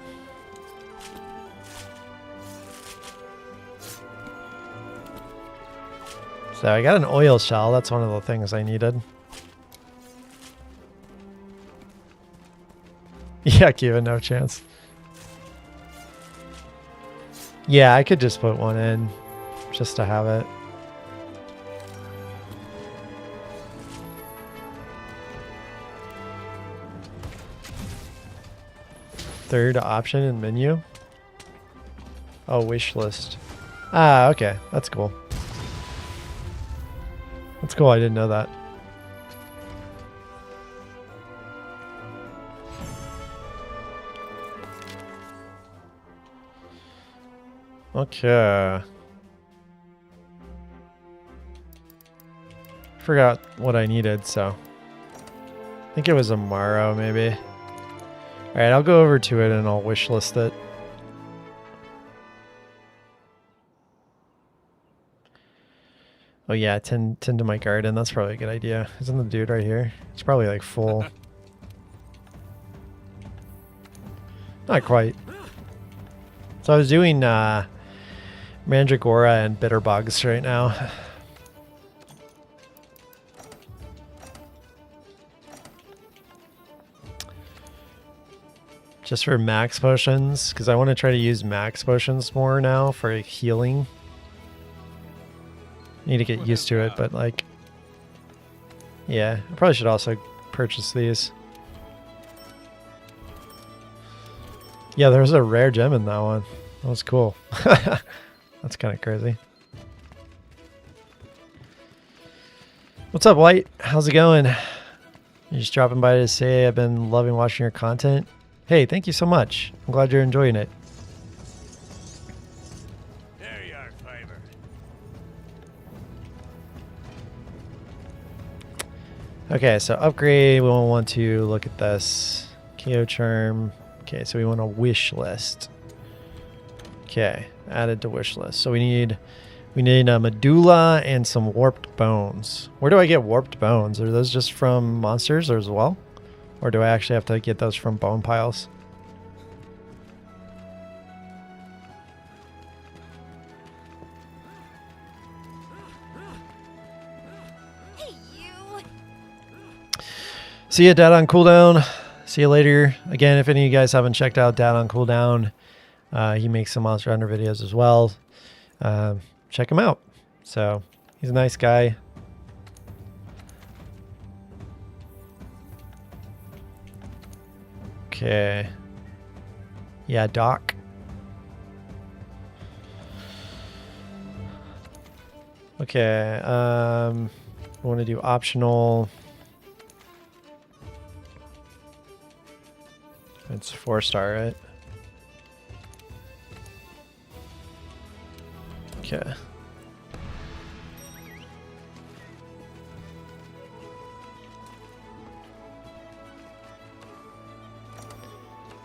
So I got an oil shell. That's one of the things I needed. Yeah, Kiva, no chance. Yeah, I could just put one in just to have it. Third option in menu. Oh, wish list. Ah, okay. That's cool. That's cool. I didn't know that. Okay. Forgot what I needed, so. I think it was a Morrow, maybe. Alright, I'll go over to it and I'll wish list it. Oh yeah, tend to my garden. That's probably a good idea. Isn't the dude right here? It's probably like full. Not quite. So I was doing Mandragora and Bitter Bugs right now. Just for max potions, because I want to try to use max potions more now for healing. Need to get used to it, but like, yeah, I probably should also purchase these. Yeah, there was a rare gem in that one. That was cool. That's kind of crazy. What's up, White? How's it going? You're just dropping by to say I've been loving watching your content. Hey, thank you so much. I'm glad you're enjoying it. There you are, Fiber. Okay, so upgrade, we'll want to look at this. KO charm. Okay, so we want a wish list. Okay, added to wish list. So we need a medulla and some warped bones. Where do I get warped bones? Are those just from monsters as well? Or do I actually have to get those from bone piles? Hey, you. See ya, Dad on Cooldown. See you later. Again, if any of you guys haven't checked out Dad on Cooldown, he makes some Monster Hunter videos as well. Check him out. So, he's a nice guy. Okay. Yeah, Doc. Okay. I want to do optional. It's 4-star, right? Okay.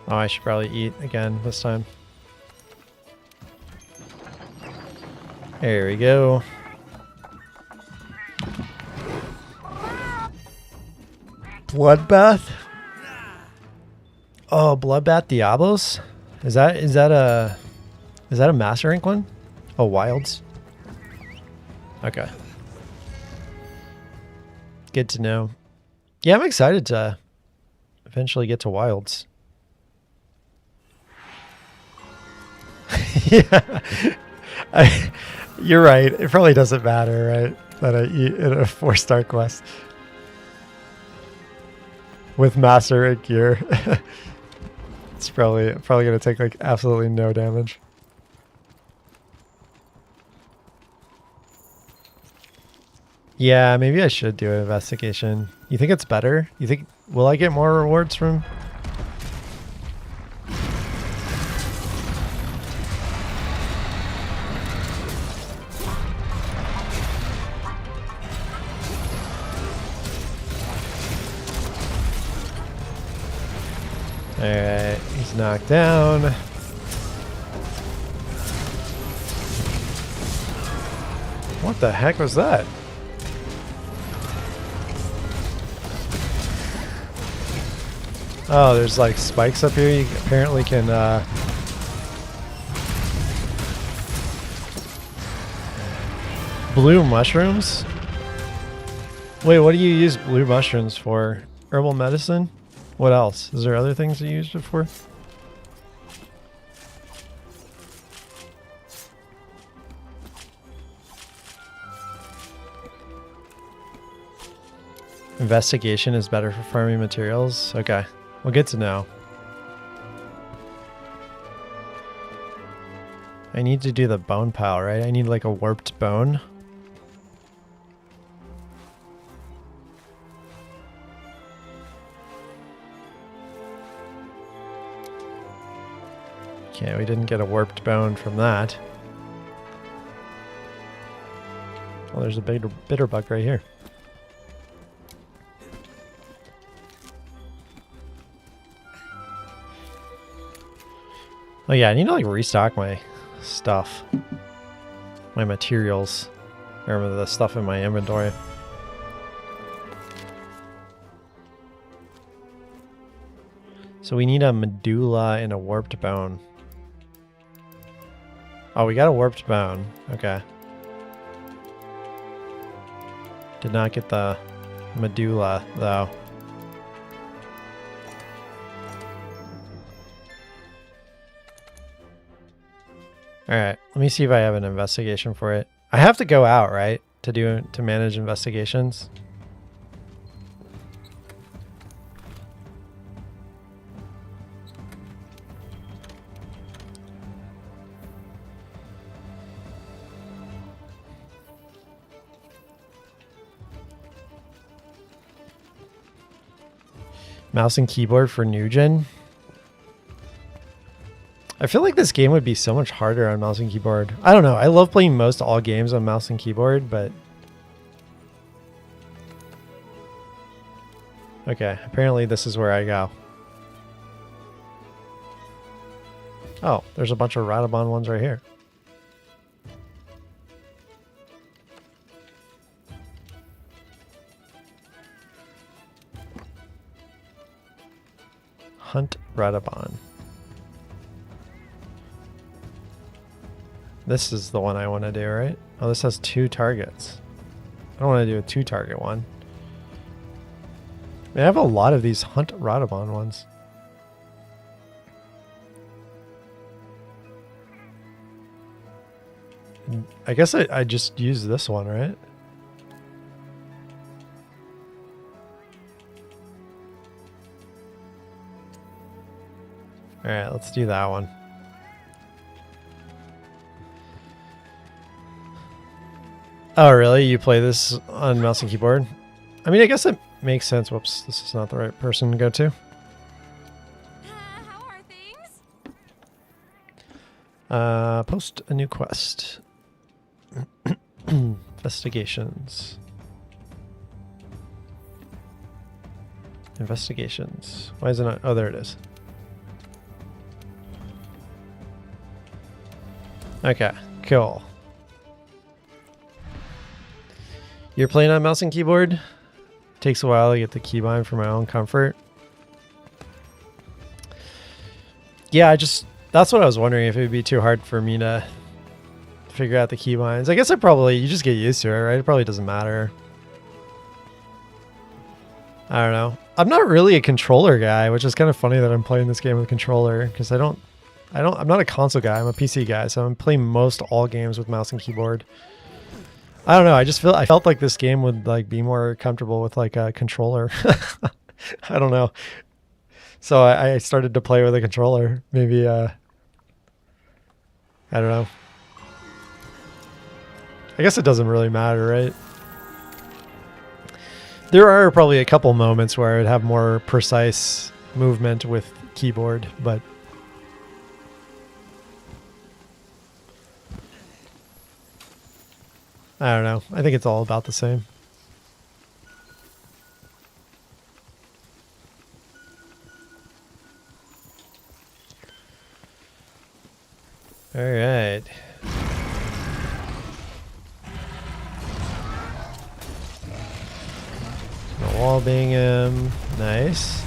Oh, I should probably eat again this time. There we go. Bloodbath? Oh, Bloodbath Diablos? Is that a Master Rank one? Oh, Wilds. Okay. Good to know. Yeah, I'm excited to eventually get to Wilds. Yeah. You're right. It probably doesn't matter, right? That I eat in a 4-star quest. With Master Rank gear. It's probably going to take like absolutely no damage. Yeah, maybe I should do an investigation. You think it's better? You think, will I get more rewards from? Alright, he's knocked down. What the heck was that? Oh, there's like spikes up here. You apparently can blue mushrooms? Wait, what do you use blue mushrooms for? Herbal medicine? What else? Is there other things you used it for? Investigation is better for farming materials? Okay. Well, good to know. I need to do the bone pile, right? I need like a warped bone. Okay, we didn't get a warped bone from that. Well, there's a bitter bug right here. Oh yeah, I need to like restock my stuff. My materials. Or the stuff in my inventory. So we need a medulla and a warped bone. Oh, we got a warped bone. Okay. Did not get the medulla, though. Alright, let me see if I have an investigation for it. I have to go out, right? To manage investigations. Mouse and keyboard for new gen. I feel like this game would be so much harder on mouse and keyboard. I don't know. I love playing most all games on mouse and keyboard, but... Okay, apparently this is where I go. Oh, there's a bunch of Radabon ones right here. Hunt Radabon. This is the one I want to do, right? Oh, this has 2 targets. I don't want to do a 2-target one. I have a lot of these Hunt Radabon ones. I guess I just use this one, right? Alright, let's do that one. Oh, really? You play this on mouse and keyboard? I mean, I guess it makes sense. Whoops, this is not the right person to go to. How are things? Post a new quest. Investigations. Investigations. Why is it not? Oh, there it is. Okay, cool. You're playing on mouse and keyboard? Takes a while to get the keybind for my own comfort. Yeah, that's what I was wondering, if it would be too hard for me to figure out the keybinds. I guess you just get used to it, right? It probably doesn't matter. I don't know. I'm not really a controller guy, which is kind of funny that I'm playing this game with a controller, because I'm not a console guy. I'm a PC guy, so I'm playing most all games with mouse and keyboard. I don't know. I felt like this game would like be more comfortable with like a controller. I don't know. So I started to play with a controller. Maybe I don't know. I guess it doesn't really matter, right? There are probably a couple moments where I would have more precise movement with keyboard, but I don't know. I think it's all about the same. All right. The wall bang him. Nice.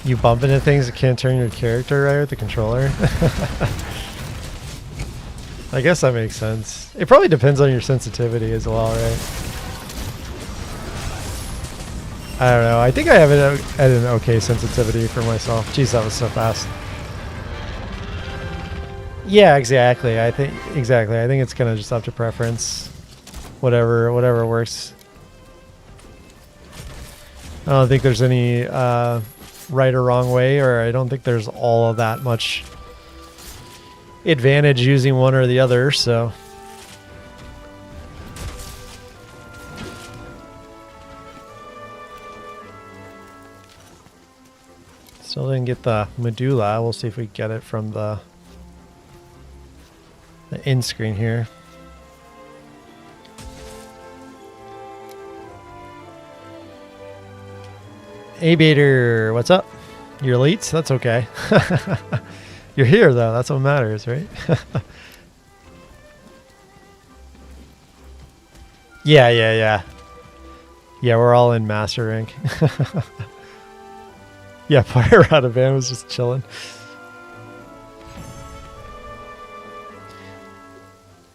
You bump into things that can't turn your character right with the controller? I guess that makes sense. It probably depends on your sensitivity as well, right? I don't know. I think I have it at an okay sensitivity for myself. Jeez, that was so fast. Yeah, exactly. I think it's kind of just up to preference. Whatever works. I don't think there's any right or wrong way, or I don't think there's all of that much advantage using one or the other, so still didn't get the medulla. We'll see if we get it from the end screen here. Hey Bader, what's up? You're late? That's okay. You're here though, that's what matters, right? Yeah, we're all in master rank. Yeah, Pirate Van was just chilling.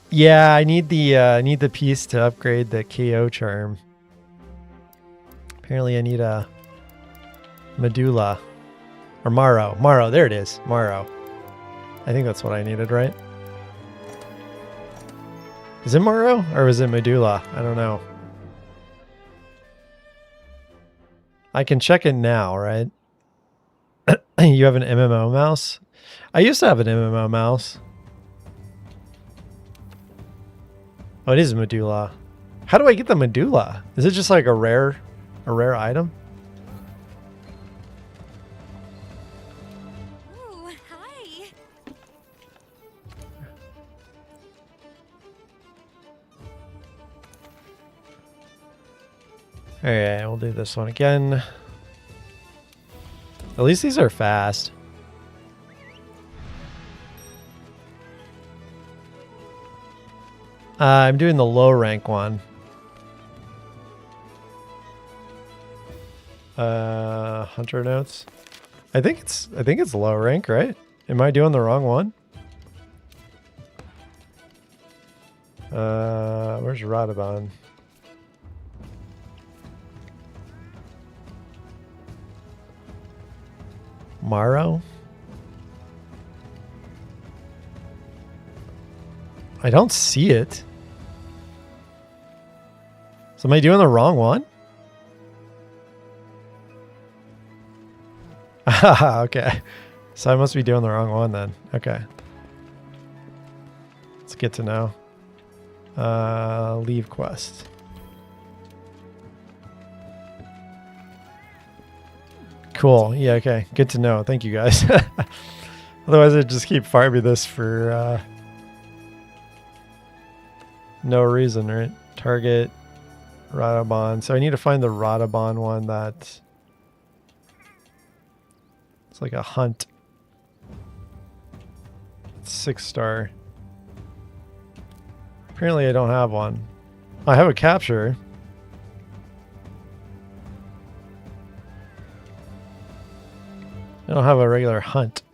Yeah, I need the piece to upgrade the KO charm. Apparently I need a medulla. Or Maro, there it is. Maro. I think that's what I needed, right? Is it Maro or was it medulla? I don't know. I can check it now, right? You have an MMO mouse? I used to have an MMO mouse. Oh, it is medulla. How do I get the medulla? Is it just like a rare item? Ooh, hi. Alright, we'll do this one again. At least these are fast. I'm doing the low rank one. Hunter notes. I think it's low rank, right? Am I doing the wrong one? Where's Radabon? Maro? I don't see it. So am I doing the wrong one? Okay. So I must be doing the wrong one then. Okay. It's good to know. Leave quest. Cool. Yeah, okay. Good to know. Thank you guys. Otherwise I'd just keep farming this for no reason, right? Target Radabon. So I need to find the Radabon one that it's like a hunt. It's 6-star. Apparently I don't have one. I have a capture. I don't have a regular hunt.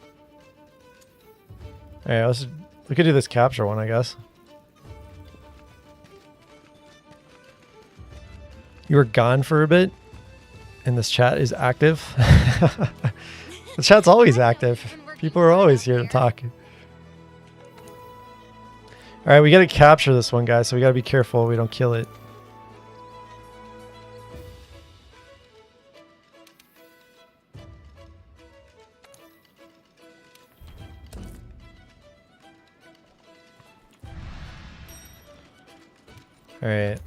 Alright, we could do this capture one, I guess. You were gone for a bit, and this chat is active. The chat's always active. People are always here to talk. All right, we got to capture this one, guys, so we got to be careful we don't kill it. All right.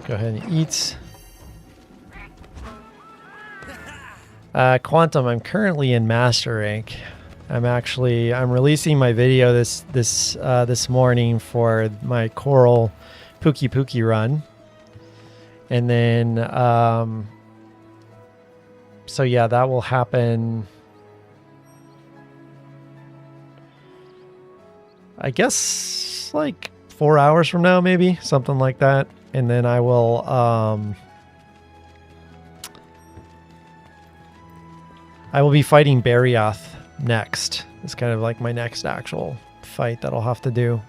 Go ahead and eat. Quantum, I'm currently in Master Rank. I'm releasing my video this morning for my Coral Pookie Pookie run. And then, so yeah, that will happen, I guess, like 4 hours from now, maybe, something like that. And then I will, be fighting Barioth next. It's kind of like my next actual fight that I'll have to do.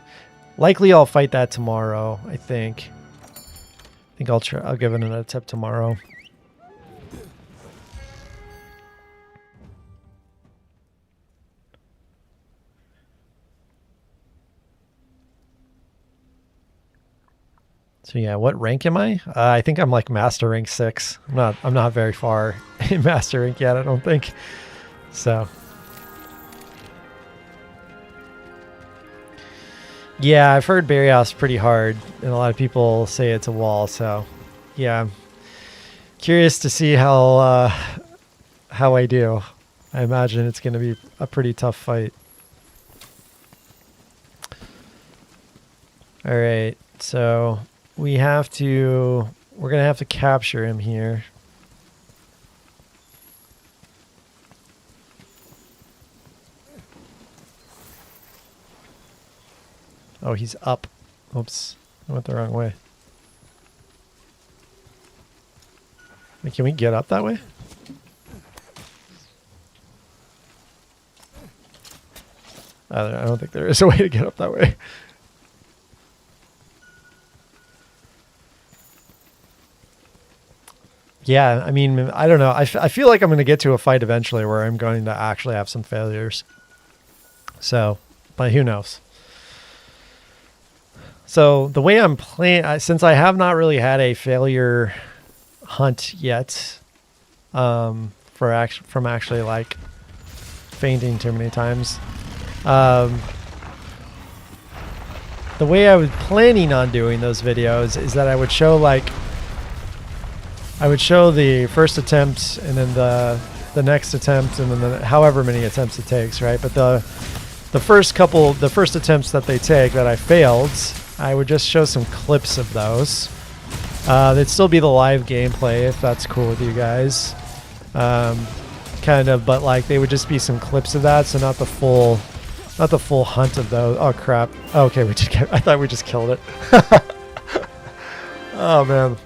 Likely I'll fight that tomorrow, I think. I'll give it an attempt tomorrow. So yeah, what rank am I? I think I'm like Master Rank 6. I'm not very far in Master Rank yet, I don't think. So yeah, I've heard Barioth's pretty hard, and a lot of people say it's a wall, so yeah. I'm curious to see how I do. I imagine it's going to be a pretty tough fight. All right, so we're going to have to capture him here. Oh, he's up. Oops, I went the wrong way. Wait, can we get up that way? I don't think there is a way to get up that way. Yeah, I mean, I don't know. I feel like I'm going to get to a fight eventually where I'm going to actually have some failures. So, but who knows? So the way I'm playing, since I have not really had a failure hunt yet, from actually like fainting too many times, the way I was planning on doing those videos is that I would show the first attempt and then the next attempt and then however many attempts it takes, right? But the first attempts that they take that I failed, I would just show some clips of those. They'd still be the live gameplay if that's cool with you guys. Kind of, but like they would just be some clips of that, so not the full hunt of those. Oh crap. Oh, okay, I thought we just killed it. Oh man.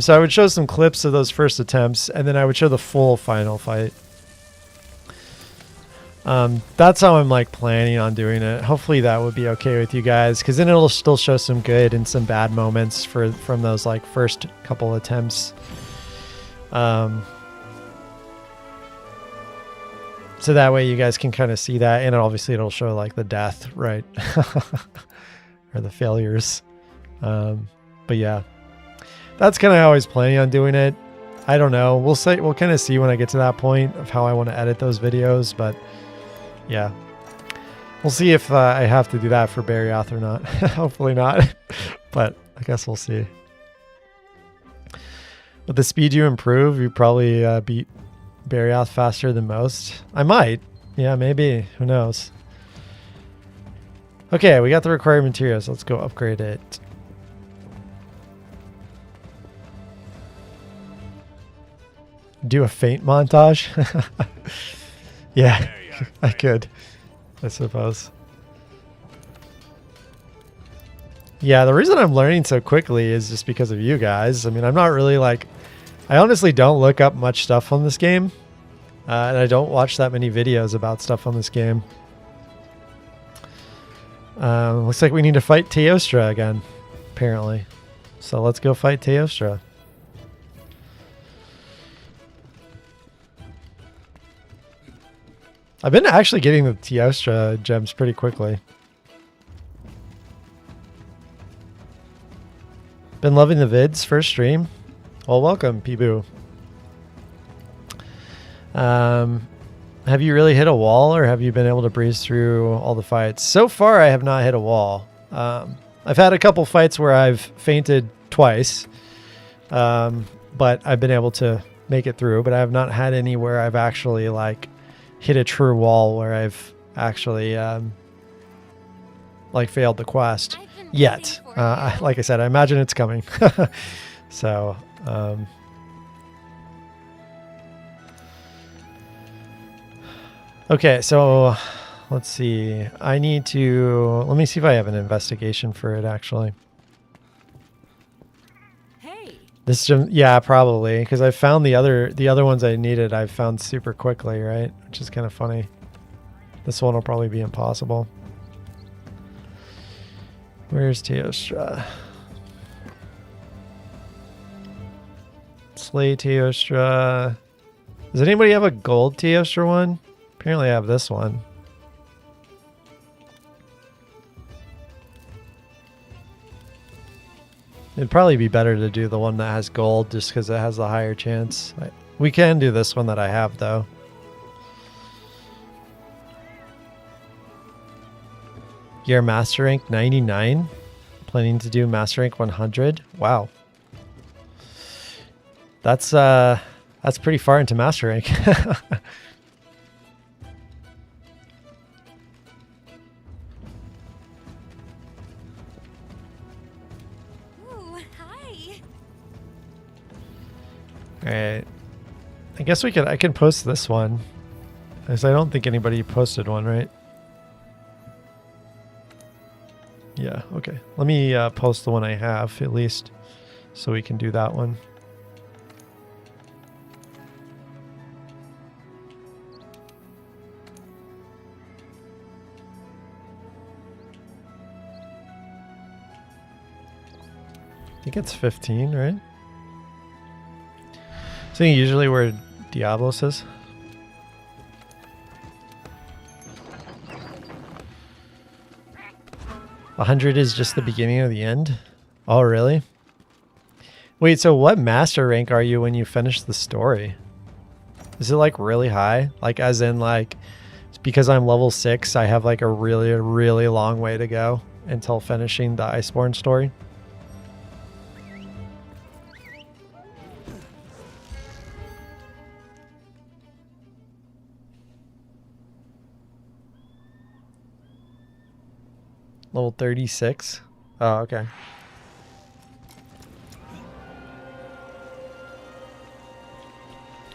So I would show some clips of those first attempts, and then I would show the full final fight. That's how I'm like planning on doing it. Hopefully that would be okay with you guys, because then it'll still show some good and some bad moments from those like first couple attempts. So that way you guys can kind of see that, and obviously it'll show like the death, right? Or the failures. But yeah, that's kind of how I was planning on doing it. I don't know. We'll kind of see when I get to that point of how I want to edit those videos, but yeah, we'll see if I have to do that for Barioth or not. Hopefully not, but I guess we'll see. With the speed you improve, you probably beat Barioth faster than most. I might. Yeah, maybe. Who knows? Okay, we got the required materials. Let's go upgrade it. Do a faint montage? Yeah, I could, I suppose. Yeah, the reason I'm learning so quickly is just because of you guys. I mean, I'm not really I honestly don't look up much stuff on this game. And I don't watch that many videos about stuff on this game. Looks like we need to fight Teostra again, apparently. So let's go fight Teostra. I've been actually getting the Teostra gems pretty quickly. Been loving the vids first stream. Well, welcome, Peeboo. Have you really hit a wall, or have you been able to breeze through all the fights? So far, I have not hit a wall. I've had a couple fights where I've fainted twice, but I've been able to make it through. But I have not had any where I've actually like hit a true wall where I've actually like failed the quest yet. Like I said, I imagine it's coming. So okay, so let's see. I need to let me see if I have an investigation for it actually. Hey. This gym, yeah, probably because I found the other ones I needed. I've found super quickly, right? Which is kind of funny. This one will probably be impossible. Where's Teostra? Slay Teostra. Does anybody have a gold Teostra one? Apparently I have this one. It'd probably be better to do the one that has gold just because it has the higher chance. We can do this one that I have though. You're master rank 99. Planning to do master rank 100. Wow. That's pretty far into master rank. Ooh, hi. All right. I guess I can post this one. Because I don't think anybody posted one, right? Yeah, okay. Let me post the one I have at least so we can do that one. I think it's 15, right? So usually where Diablos is. A 100 is just the beginning of the end? Oh, really? Wait, so what master rank are you when you finish the story? Is it like really high? Like as in like, it's because I'm level 6, I have like a really, really long way to go until finishing the Iceborne story? Level 36? Oh, okay.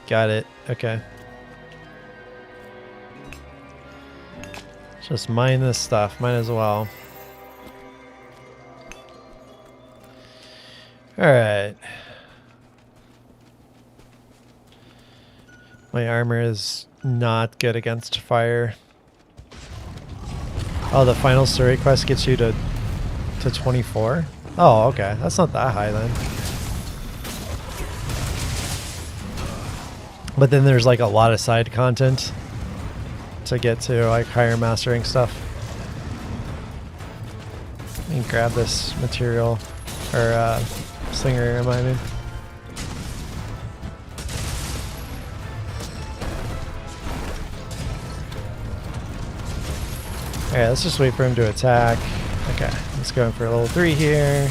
Got it. Okay. Just mine this stuff. Might as well. Alright. My armor is not good against fire. Oh, the final story quest gets you to 24? Oh, okay. That's not that high then. But then there's like a lot of side content to get to, like higher mastering stuff. Let me grab this material, or slinger, I mean. Alright, let's just wait for him to attack. Okay, let's go in for a level 3 here.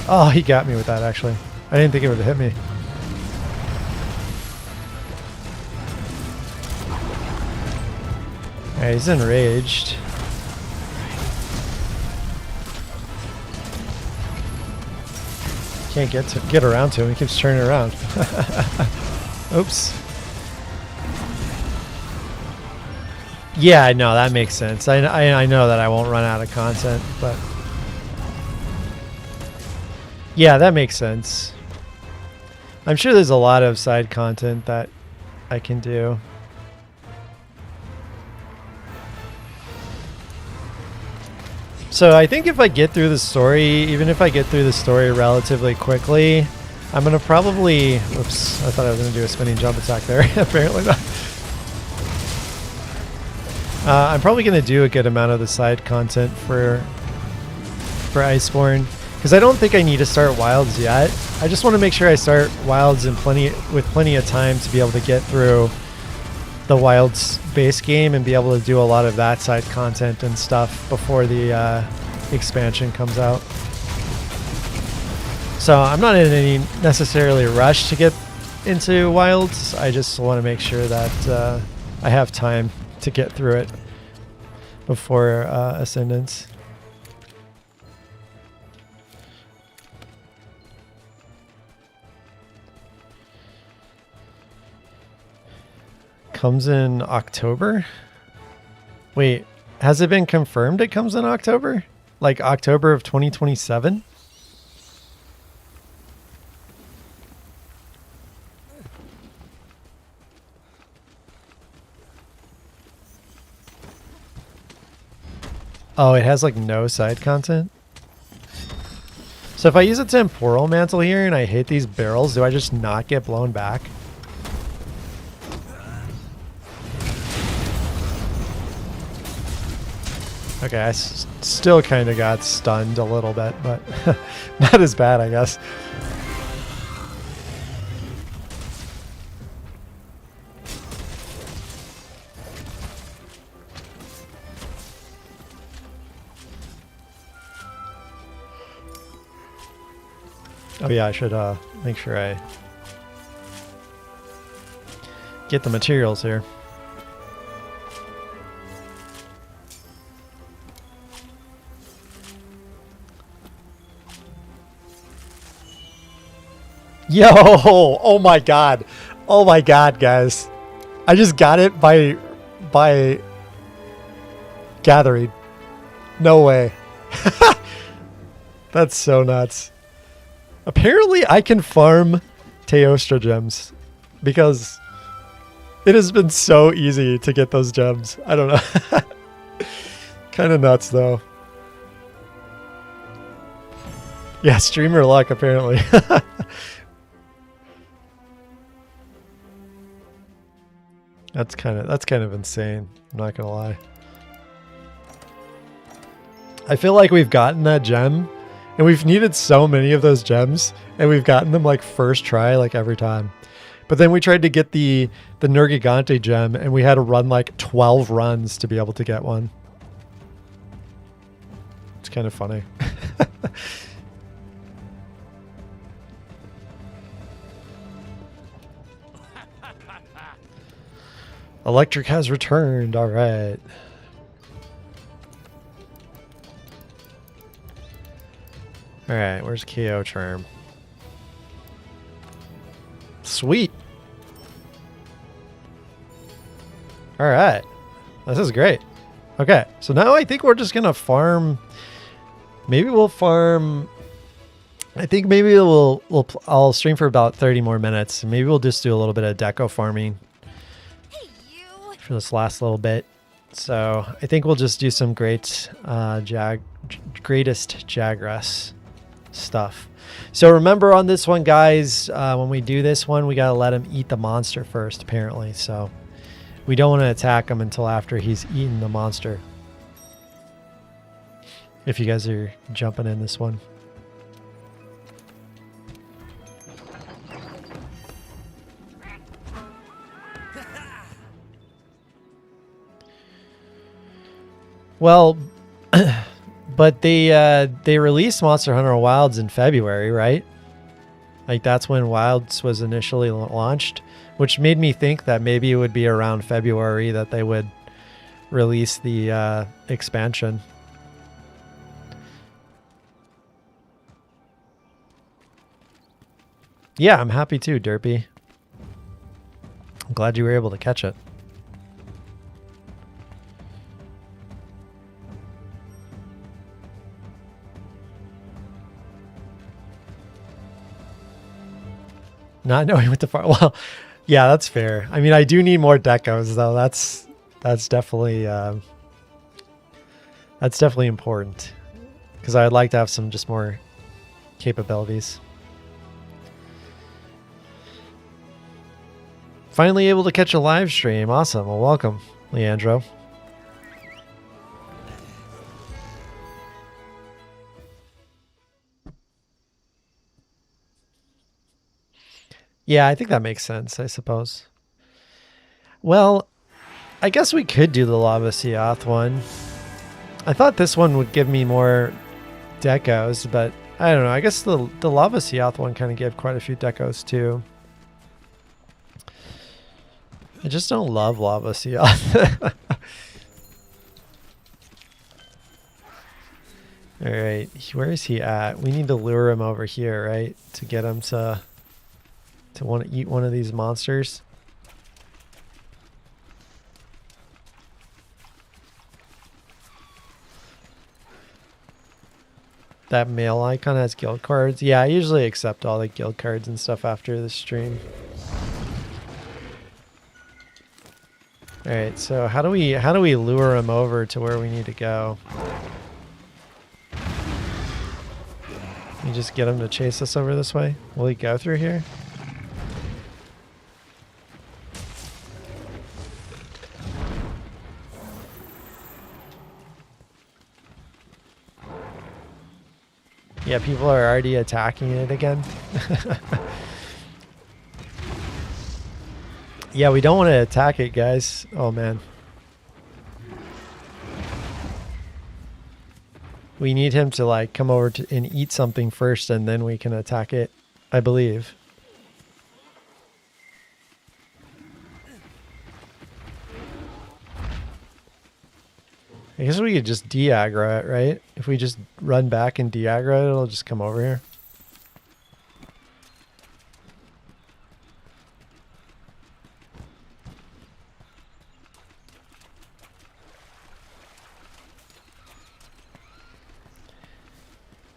Oh, he got me with that actually. I didn't think it would hit me. Alright, he's enraged. Can't get around to him, he keeps turning around. Oops. Yeah, I know, that makes sense. I know that I won't run out of content, but yeah, that makes sense. I'm sure there's a lot of side content that I can do. So I think if I get through the story, even if I get through the story relatively quickly, I'm going to probably... Whoops, I thought I was going to do a spinning jump attack there. Apparently not. I'm probably going to do a good amount of the side content for Iceborne, because I don't think I need to start Wilds yet. I just want to make sure I start Wilds with plenty of time to be able to get through the Wilds base game and be able to do a lot of that side content and stuff before the expansion comes out. So I'm not in any necessarily rush to get into Wilds. I just want to make sure that I have time to get through it before Ascendance. Comes in October? Wait, has it been confirmed it comes in October? Like October of 2027? Oh, it has like no side content? So if I use a temporal mantle here and I hit these barrels, do I just not get blown back? Okay, I still kind of got stunned a little bit, but not as bad, I guess. Oh yeah, I should make sure I get the materials here. Yo! Oh my god! Oh my god, guys! I just got it by gathering. No way! That's so nuts. Apparently, I can farm Teostra gems because it has been so easy to get those gems. I don't know. Kind of nuts, though. Yeah, streamer luck, apparently. That's kind of insane. I'm not gonna lie. I feel like we've gotten that gem, and we've needed so many of those gems, and we've gotten them like first try, like every time. But then we tried to get the Nergigante gem, and we had to run like 12 runs to be able to get one. It's kind of funny. Electric has returned. All right. All right. Where's KO Charm? Sweet. All right. This is great. Okay. So now I think we're just going to farm. Maybe we'll farm. I think maybe I'll stream for about 30 more minutes. Maybe we'll just do a little bit of deco farming for this last little bit. So I think we'll just do some greatest Jagras stuff. So remember on this one, guys, when we do this one, we gotta let him eat the monster first, apparently. So we don't want to attack him until after he's eaten the monster. If you guys are jumping in this one. Well, but they released Monster Hunter Wilds in February, right? Like that's when Wilds was initially launched, which made me think that maybe it would be around February that they would release the expansion. Yeah, I'm happy too, Derpy. I'm glad you were able to catch it. Not knowing what to farm. Well, yeah, that's fair. I mean, I do need more decos though. That's definitely important because I'd like to have some just more capabilities. Finally able to catch a live stream. Awesome. Well, welcome, Leandro. Yeah, I think that makes sense, I suppose. Well, I guess we could do the Lava Seath one. I thought this one would give me more decos, but I don't know. I guess the Lava Seath one kind of gave quite a few decos too. I just don't love Lava Seath. Alright, where is he at? We need to lure him over here, right? To get him to want to eat one of these monsters. That mail icon has guild cards. Yeah, I usually accept all the guild cards and stuff after the stream. Alright, so how do we lure him over to where we need to go? You just get him to chase us over this way? Will he go through here? Yeah, people are already attacking it again. Yeah, we don't want to attack it, guys. Oh, man. We need him to, like, come over and eat something first, and then we can attack it, I believe. I guess we could just de-aggro it, right? If we just run back and de-aggro it, it'll just come over here.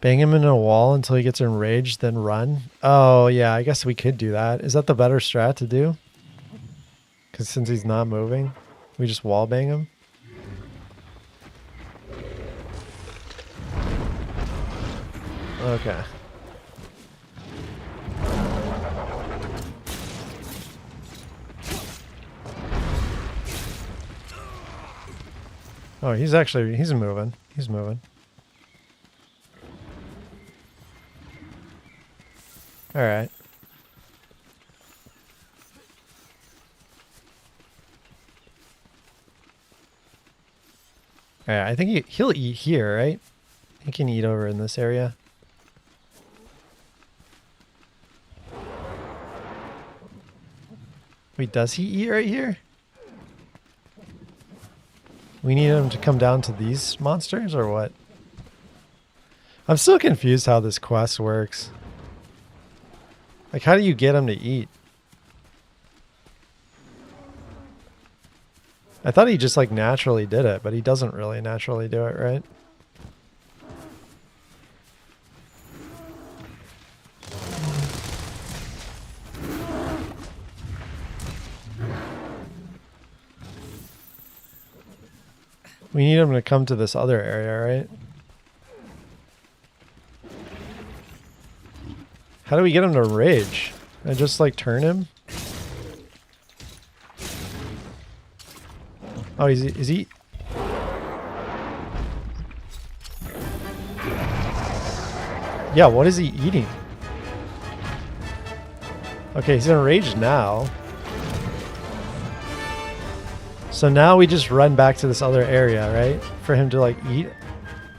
Bang him in a wall until he gets enraged, then run. Oh, yeah, I guess we could do that. Is that the better strat to do? Because since he's not moving, we just wall bang him. Okay. Oh, he's moving. He's moving. All right. All right, I think he'll eat here, right? He can eat over in this area. Wait, does he eat right here? We need him to come down to these monsters or what? I'm still confused how this quest works. Like, how do you get him to eat? I thought he just, like, naturally did it, but he doesn't really naturally do it, right? We need him to come to this other area, right? How do we get him to rage? I just like turn him? Oh, is he? Yeah, what is he eating? Okay, he's enraged now. So now we just run back to this other area, right? For him to like eat.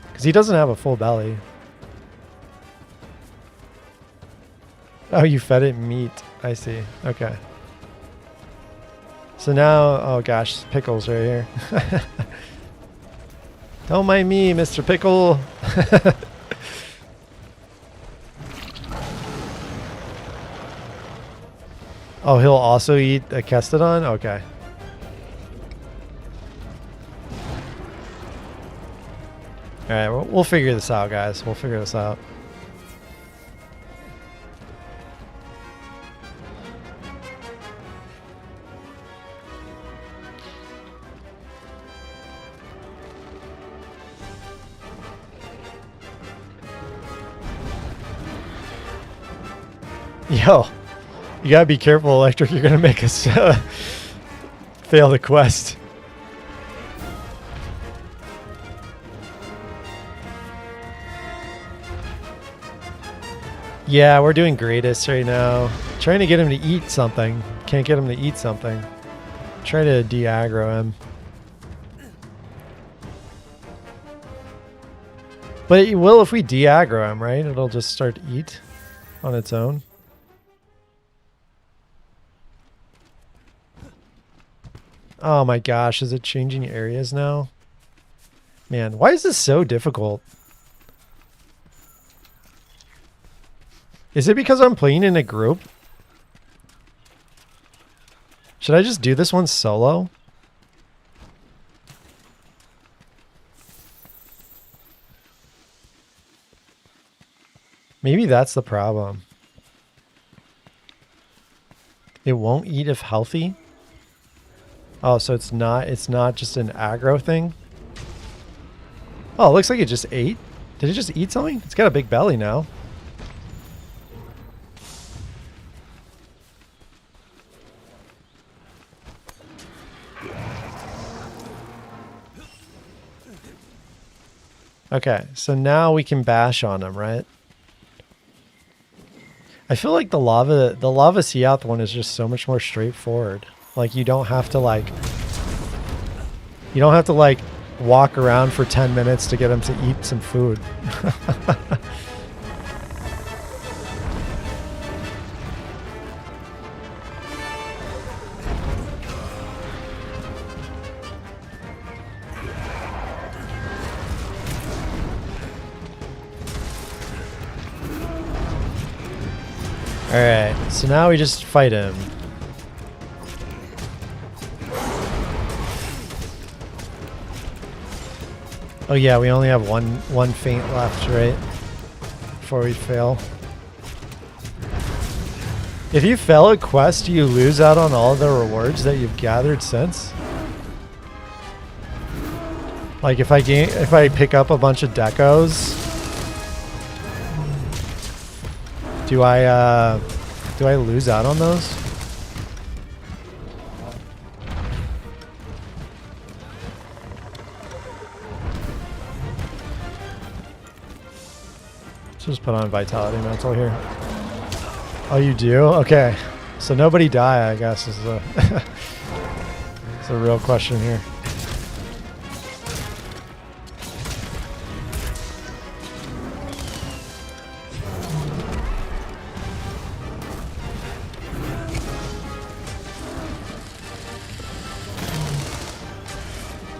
Because he doesn't have a full belly. Oh, you fed it meat. I see. Okay. So now, oh gosh, Pickle's right here. Don't mind me, Mr. Pickle. Oh, he'll also eat a Kestodon? Okay. Alright, we'll figure this out, guys. We'll figure this out. Yo, you gotta be careful, Electric. You're gonna make us fail the quest. Yeah, we're doing greatest right now. Trying to get him to eat something. Can't get him to eat something. Try to de-aggro him. But it will if we de-aggro him, right? It'll just start to eat on its own. Oh my gosh, is it changing areas now? Man, why is this so difficult? Is it because I'm playing in a group? Should I just do this one solo? Maybe that's the problem. It won't eat if healthy? Oh, so it's not just an aggro thing? Oh, it looks like it just ate. Did it just eat something? It's got a big belly now. Okay, so now we can bash on him, right? I feel like the lava Seath one is just so much more straightforward. Like you don't have to like walk around for 10 minutes to get him to eat some food. Alright, so now we just fight him. Oh yeah, we only have one feint left, right? Before we fail. If you fail a quest, do you lose out on all the rewards that you've gathered since? Like if I pick up a bunch of decos, do I lose out on those? Let's just put on Vitality Mantle here. Oh, you do? Okay. So nobody die, I guess, is a, is a real question here.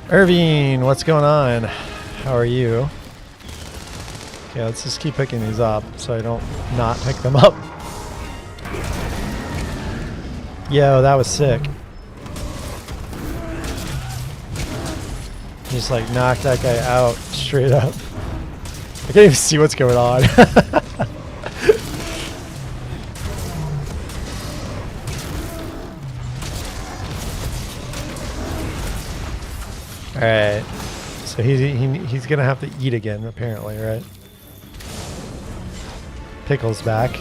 Irvine, what's going on? How are you? Okay, let's just keep picking these up so I don't not pick them up. Yo, that was sick. Just like knocked that guy out straight up. I can't even see what's going on. Alright, so he's gonna have to eat again, apparently, right? Pickle's back.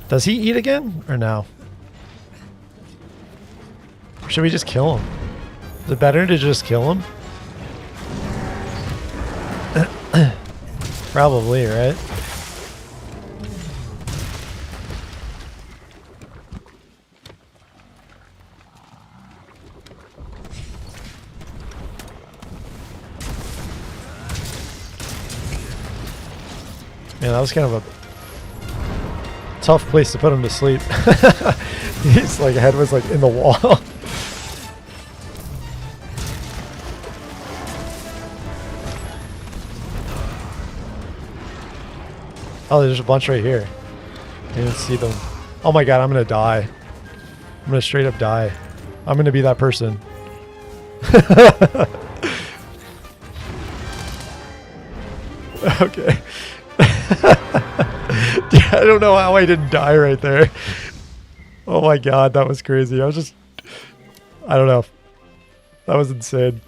Does he eat again, or no? Or should we just kill him? Is it better to just kill him? Probably, right? Man, that was kind of a tough place to put him to sleep. His like head was like in the wall. Oh, there's a bunch right here. I didn't see them. Oh my god, I'm gonna die. I'm gonna straight up die. I'm gonna be that person. Okay. I don't know how I didn't die right there. Oh my god, that was crazy. I don't know. That was insane.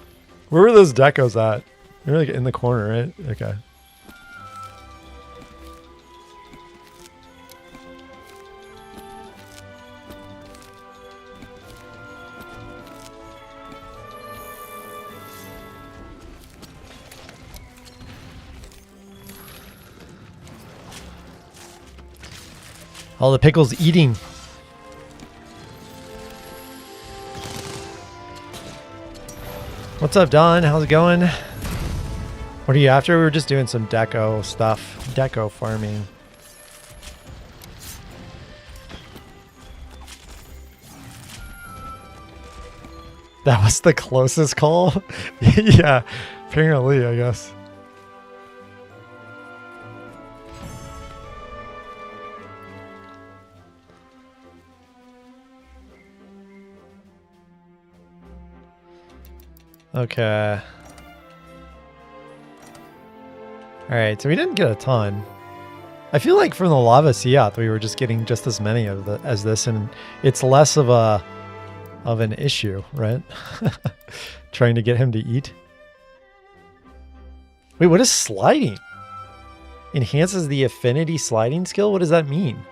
Where were those decos at? They were like in the corner, right? Okay. All the pickles eating. What's up, Don? How's it going? What are you after? We were just doing some deco stuff. Deco farming. That was the closest call? Yeah, apparently, I guess. Okay. Alright, so we didn't get a ton. I feel like from the lava Seath we were just getting just as many of as this, and it's less of an issue, right? Trying to get him to eat. Wait, what is sliding? Enhances the affinity sliding skill? What does that mean?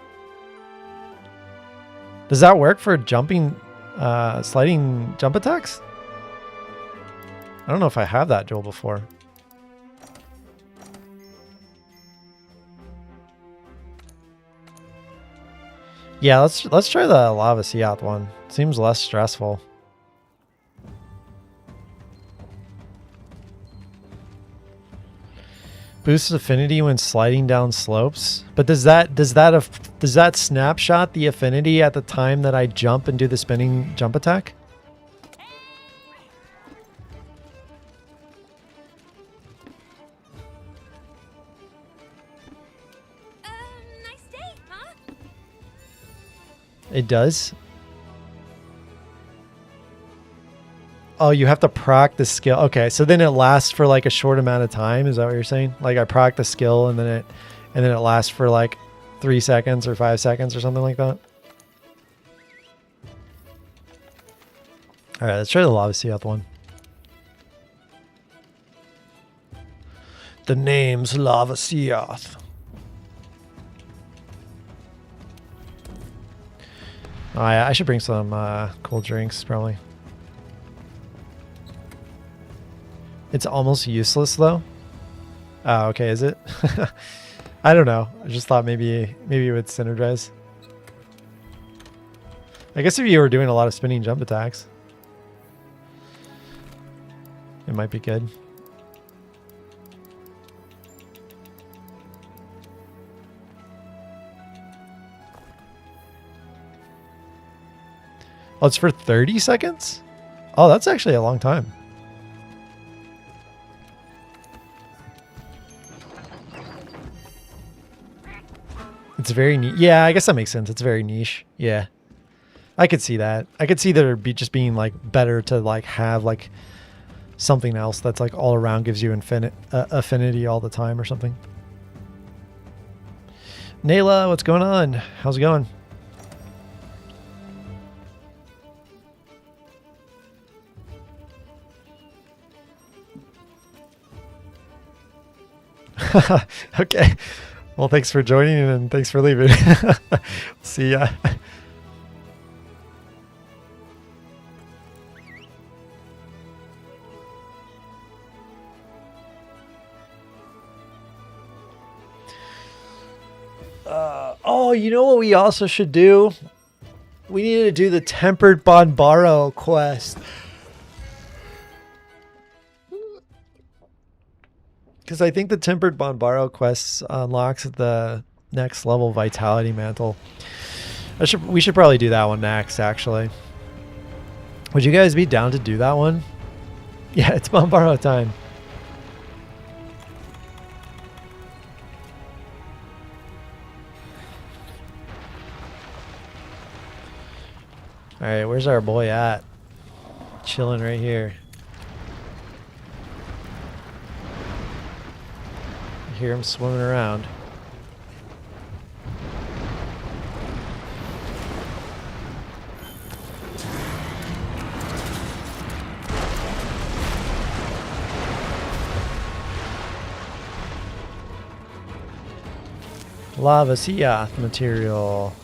Does that work for jumping, sliding jump attacks? I don't know if I have that jewel before. Yeah, let's try the lava Seath one. Seems less stressful. Boosts affinity when sliding down slopes. But does that snapshot the affinity at the time that I jump and do the spinning jump attack? Nice day, huh? It does. Oh, you have to proc the skill. Okay, so then it lasts for like a short amount of time. Is that what you're saying? Like I proc the skill and then it lasts for like 3 seconds or 5 seconds or something like that. All right, let's try the lava Seath one. The name's lava Seath. Oh, I should bring some cool drinks probably. It's almost useless though. Oh, okay, is it? I don't know. I just thought maybe it would synergize. I guess if you were doing a lot of spinning jump attacks, it might be good. Oh, it's for 30 seconds? Oh, that's actually a long time. It's very niche. Yeah, I guess that makes sense. It's very niche. Yeah. I could see that. I could see there just being like better to like have like something else that's like all around gives you affinity all the time or something. Nayla, what's going on? How's it going? Okay. Well, thanks for joining and thanks for leaving. See ya. Oh, you know what we also should do? We need to do the Tempered Bonbaro quest. Because I think the Tempered Bonbaro quest unlocks the next level Vitality Mantle. We should probably do that one next, actually. Would you guys be down to do that one? Yeah, it's Bonbaro time. Alright, where's our boy at? Chilling right here. I hear him swimming around. Lava Seath material.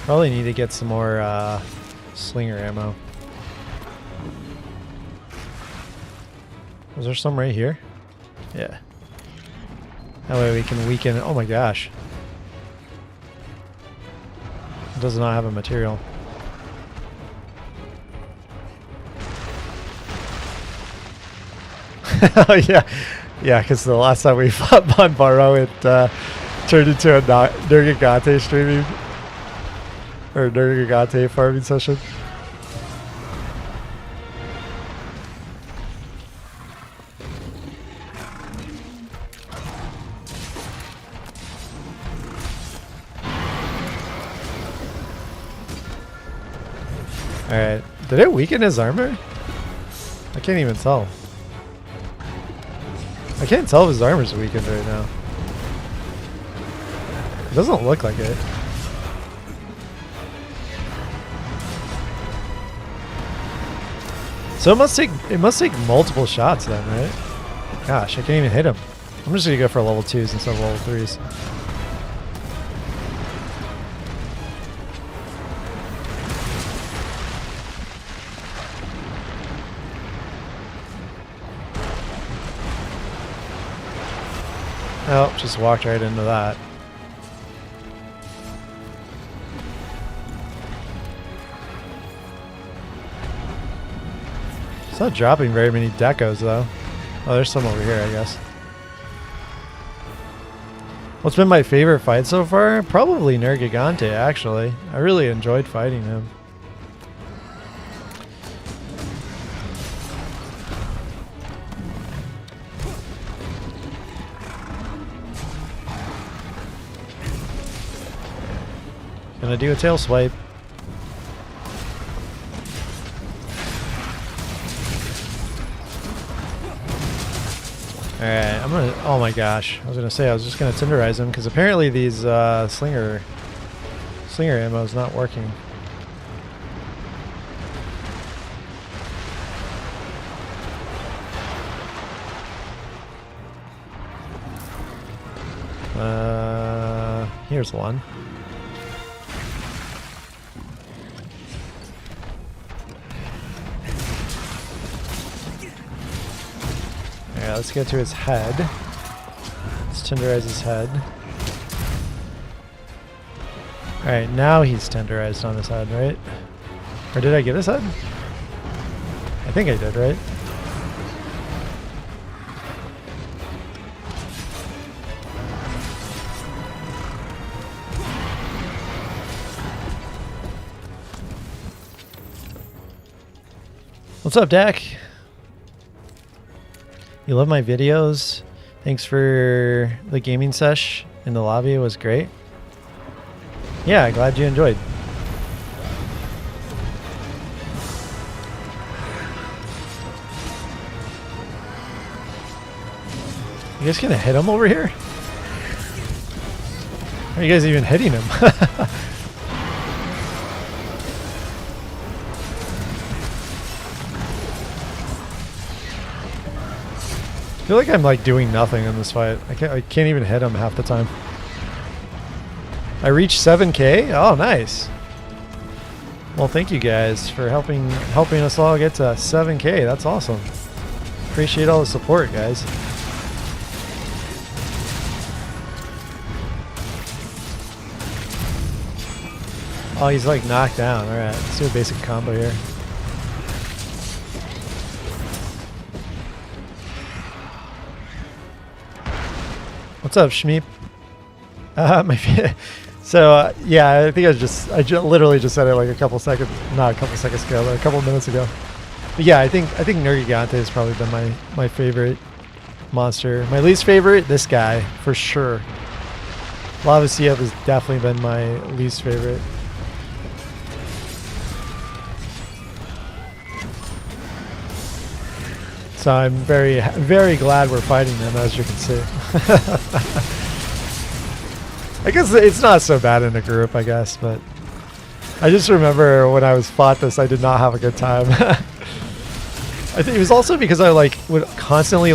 Probably need to get some more slinger ammo. Was there some right here? Yeah. That way we can weaken it. Oh my gosh. It does not have a material. Oh yeah. Yeah, because the last time we fought Banbaro, it turned into a Nergigante streaming. Or Nergigante farming session. Alright. Did it weaken his armor? I can't even tell. I can't tell if his armor's weakened right now. It doesn't look like it. So it must take multiple shots then, right? Gosh, I can't even hit him. I'm just gonna go for level 2s instead of level 3s. Oh, just walked right into that. It's not dropping very many decos though. Oh, there's some over here, I guess. What's been my favorite fight so far? Probably Nergigante, actually. I really enjoyed fighting him. Gonna do a tail swipe. Alright, I'm gonna... Oh my gosh. I was gonna say I was just gonna tenderize him because apparently these slinger ammo is not working. Here's one. Alright, let's get to his head. Let's tenderize his head. Alright, now he's tenderized on his head, right? Or did I get his head? I think I did, right? What's up, Dak? You love my videos? Thanks for the gaming sesh in the lobby. It was great. Yeah, glad you enjoyed. You guys gonna hit him over here? How are you guys even hitting him? I feel like I'm like doing nothing in this fight. I can't even hit him half the time. I reached 7K? Oh, nice. Well, thank you guys for helping us all get to 7K. That's awesome. Appreciate all the support, guys. Oh, he's like knocked down. All right, let's do a basic combo here. What's up, Shmeep? Yeah, I think I literally just said it like not a couple seconds ago, but a couple minutes ago. But yeah, I think Nergigante has probably been my favorite monster. My least favorite, this guy for sure. Lava CF has definitely been my least favorite. So I'm very, very glad we're fighting them, as you can see. I guess it's not so bad in a group, I guess, but I just remember when I fought this, I did not have a good time. I think it was also because I would constantly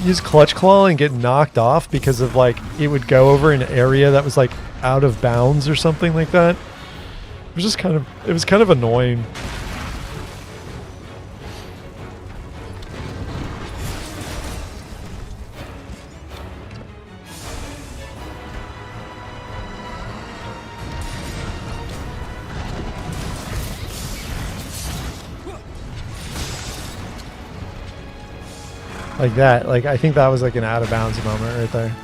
use Clutch Claw and get knocked off because of it would go over an area that was out of bounds or something like that. It was just kind of annoying. Like that. Like, I think that was like an out of bounds moment right there.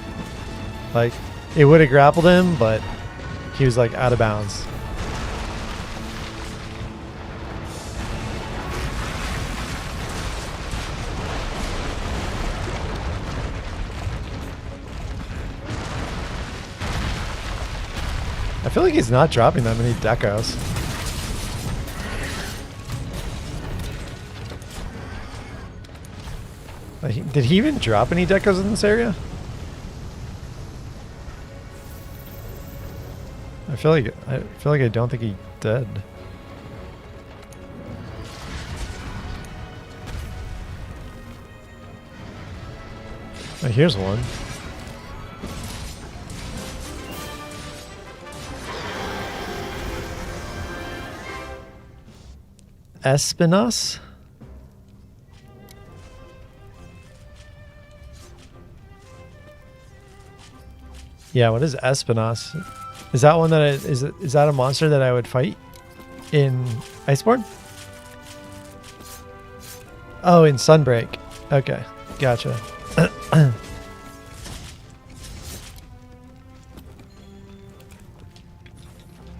Like, it would have grappled him, but he was like out of bounds. I feel like he's not dropping that many decos. Like, did he even drop any decos in this area? I feel like I don't think he did. Oh, here's one. Espinas? Yeah, what is Espinas? Is that one that is that a monster that I would fight in Iceborne? Oh, in Sunbreak. Okay, gotcha.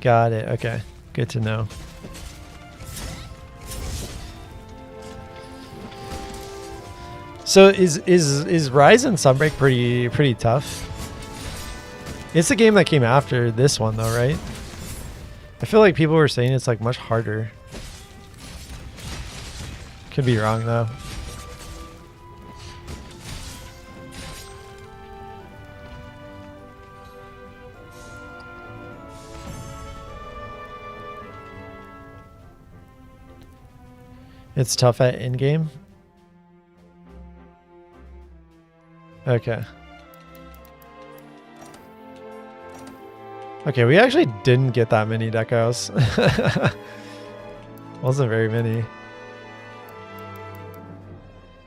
Got it. Okay, good to know. So is Rise and Sunbreak pretty tough? It's a game that came after this one though, right? I feel like people were saying it's like much harder. Could be wrong though. It's tough at in-game? Okay. Okay, we actually didn't get that many decos. Wasn't very many.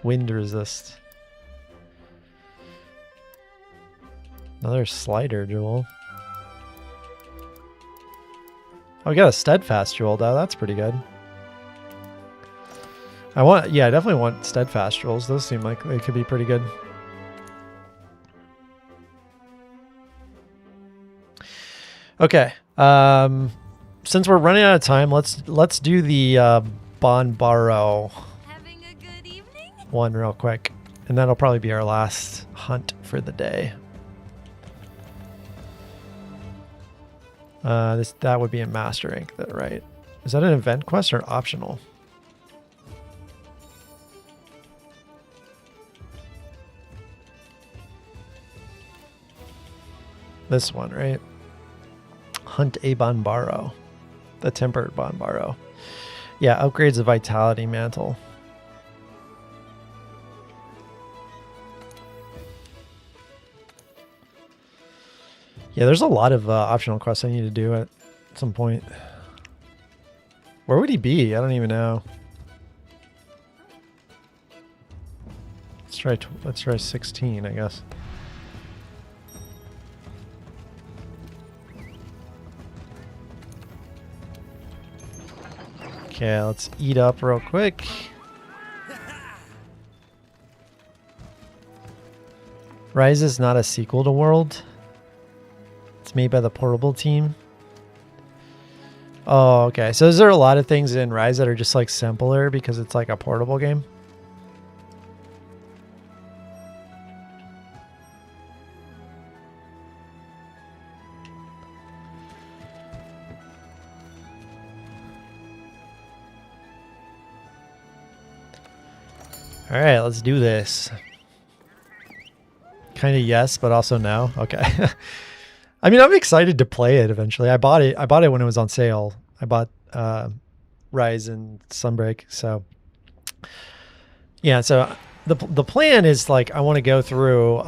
Wind resist. Another slider jewel. Oh, we got a steadfast jewel though. That's pretty good. I definitely want steadfast jewels. Those seem like they could be pretty good. Okay. Since we're running out of time, let's do the Bonbaro Having a good evening? one real quick, and that'll probably be our last hunt for the day. That would be a master rank, right? Is that an event quest or optional? This one, right? Hunt a Bonbaro. The tempered Bonbaro. Yeah, upgrades the vitality mantle. Yeah, there's a lot of optional quests I need to do at some point. Where would he be? I don't even know. Let's try 16, I guess. Okay, let's eat up real quick. Rise is not a sequel to World. It's made by the Portable team. Oh, okay. So is there a lot of things in Rise that are just like simpler because it's like a portable game? All right, let's do this. Kind of yes, but also no. Okay. I mean, I'm excited to play it eventually. I bought it when it was on sale. I bought Rise and Sunbreak. So yeah, so the plan is like I want to go through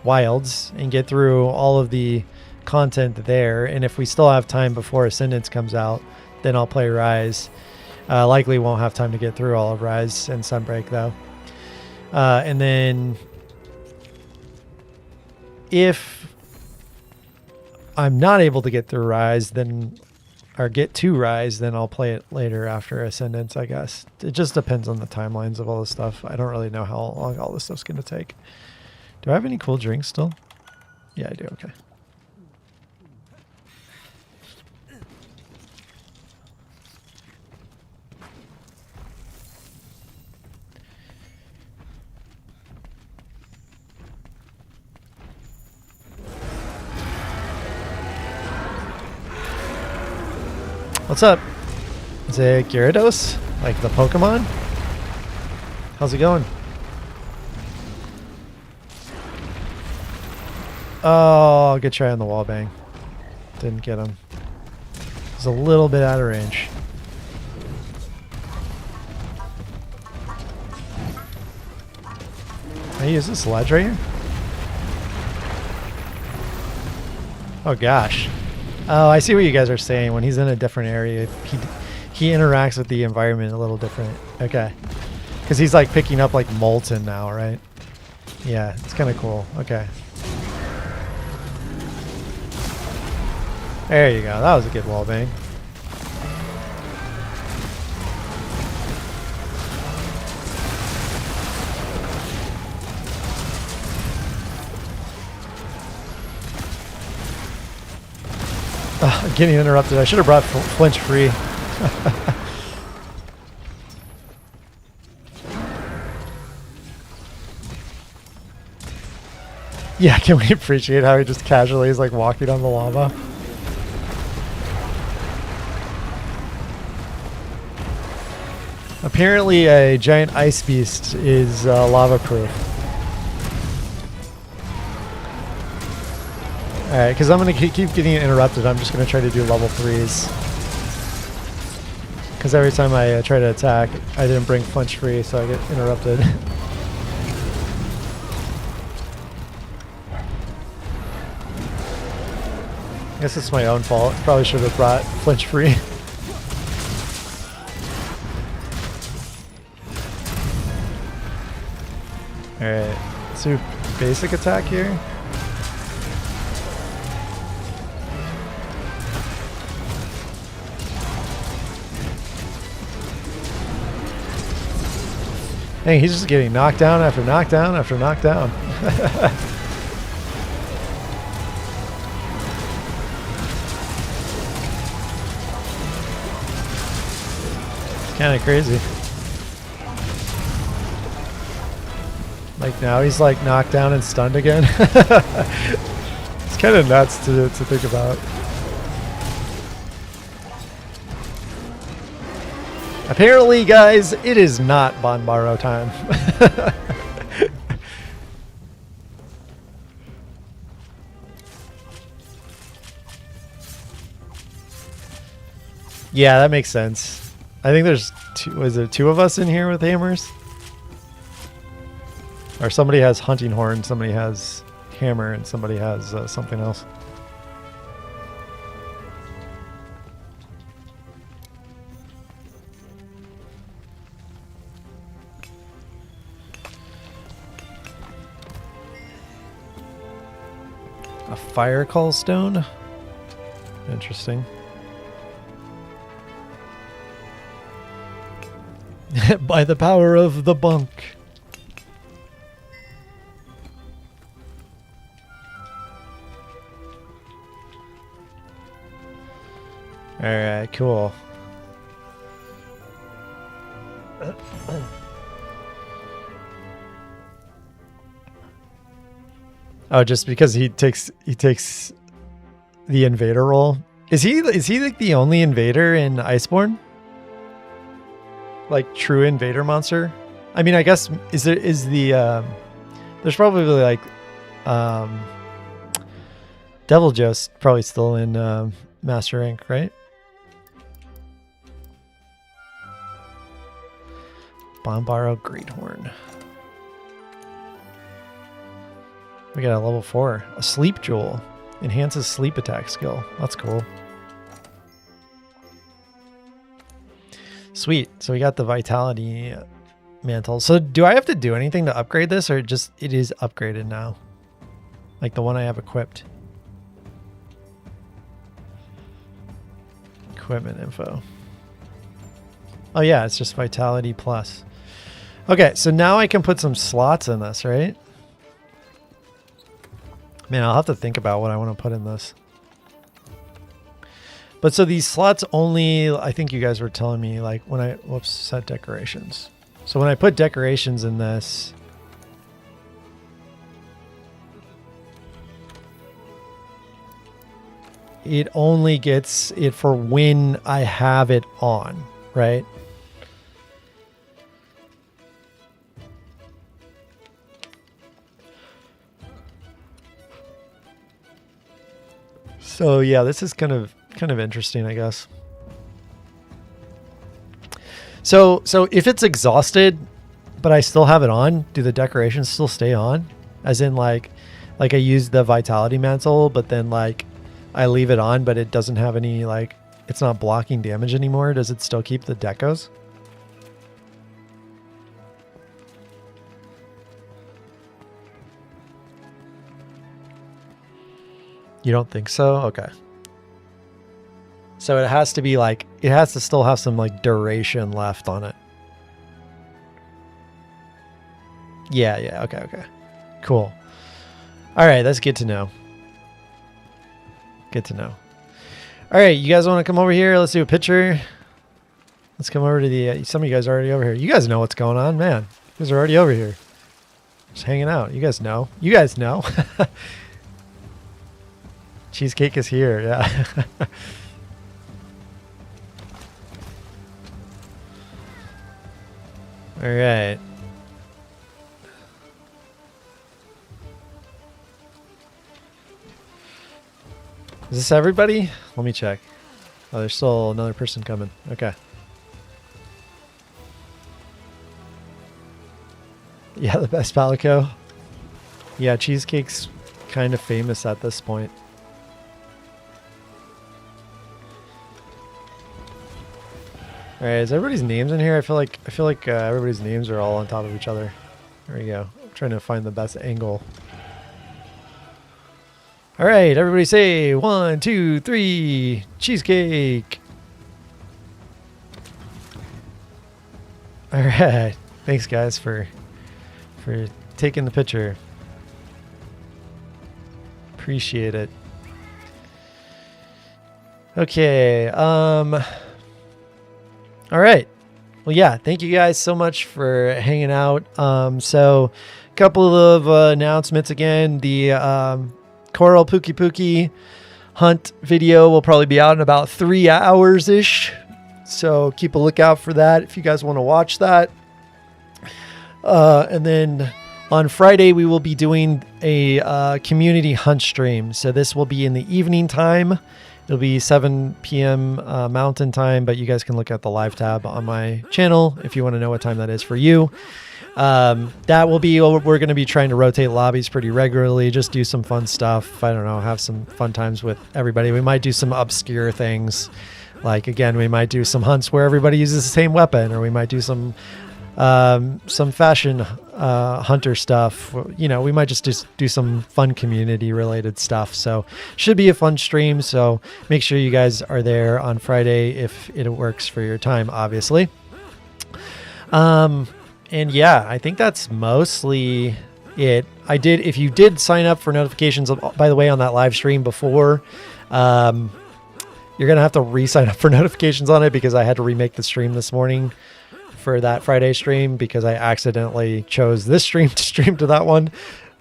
Wilds and get through all of the content there, and if we still have time before Ascendance comes out, then I'll play Rise. Likely won't have time to get through all of Rise and Sunbreak though. And then if I'm not able to get through Rise, then or get to Rise, then I'll play it later after Ascendance, I guess. It just depends on the timelines of all this stuff. I don't really know how long all this stuff's going to take. Do I have any cool drinks still? Yeah, I do. Okay. What's up? Is it Gyarados? Like the Pokemon? How's it going? Oh, good try on the wall bang. Didn't get him. He's a little bit out of range. Can I use this ledge right here? Oh gosh. Oh, I see what you guys are saying. When he's in a different area, he interacts with the environment a little different. Okay. Because he's like picking up like Molten now, right? Yeah, it's kind of cool. Okay. There you go. That was a good wall bang. I'm getting interrupted. I should have brought flinch free. Yeah, can we appreciate how he just casually is like walking on the lava? Apparently a giant ice beast is lava proof. Alright, because I'm going to keep getting interrupted, I'm just going to try to do level 3s. Because every time I try to attack, I didn't bring flinch free, so I get interrupted. I guess it's my own fault. Probably should have brought flinch free. Alright, let's do basic attack here. Hey, he's just getting knocked down after knockdown after knockdown. It's kind of crazy. Like now he's like knocked down and stunned again. It's kind of nuts to think about. Apparently, guys, it is not Banbaro time. Yeah, that makes sense. I think there's two of us in here with hammers? Or somebody has hunting horn, somebody has hammer, and somebody has something else. A fire call stone? Interesting. By the power of the bunk. Alright, cool. Oh, just because he takes the invader role. Is he like the only invader in Iceborne? Like true invader monster? I mean, I guess there's probably like Devil Joe's probably still in Master Rank, right? Bombaro Greathorn. We got a level 4. A sleep jewel. Enhances sleep attack skill. That's cool. Sweet. So we got the vitality mantle. So do I have to do anything to upgrade this, or just it is upgraded now? Like the one I have equipped. equipment info. Oh yeah, it's just vitality plus. Okay, so now I can put some slots in this, right? Man, I'll have to think about what I want to put in this. But so these slots only, I think you guys were telling me, like when I, whoops, set decorations. So when I put decorations in this, it only gets it for when I have it on, right? So yeah, this is kind of interesting, I guess. So if it's exhausted, but I still have it on, do the decorations still stay on? As in like I use the vitality mantle, but then like I leave it on, but it doesn't have any, like, it's not blocking damage anymore. Does it still keep the decos? You don't think so? Okay. So it has to be like, it has to still have some like duration left on it. Yeah. Okay. Cool. All right. That's good to know. Good to know. All right. You guys want to come over here? Let's do a picture. Let's come over to the, some of you guys are already over here. You guys know what's going on, man. You guys are already over here. Just hanging out. You guys know. You guys know. Cheesecake is here. Yeah. All right. Is this everybody? Let me check. Oh, there's still another person coming. Okay. Yeah, the best Palico. Yeah, Cheesecake's kind of famous at this point. All right, is everybody's names in here? I feel like everybody's names are all on top of each other. There we go. I'm trying to find the best angle. All right, everybody say 1, 2, 3, Cheesecake. All right, thanks guys for taking the picture. Appreciate it. Okay, all right. Well, yeah, thank you guys so much for hanging out. So a couple of announcements again. The Coral Pookie Pookie hunt video will probably be out in about 3 hours-ish. So keep a lookout for that if you guys want to watch that. And then on Friday, we will be doing a community hunt stream. So this will be in the evening time. It'll be 7 p.m. Mountain time, but you guys can look at the live tab on my channel if you want to know what time that is for you. That will be, we're going to be trying to rotate lobbies pretty regularly, just do some fun stuff. I don't know, have some fun times with everybody. We might do some obscure things. Like, again, we might do some hunts where everybody uses the same weapon, or we might do some fashion hunter stuff. You know, we might just do some fun community related stuff. So should be a fun stream. So make sure you guys are there on Friday if it works for your time, obviously. And yeah, I think that's mostly it. If you did sign up for notifications, by the way, on that live stream before, you're going to have to re-sign up for notifications on it because I had to remake the stream this morning for that Friday stream because I accidentally chose this stream to stream to that one.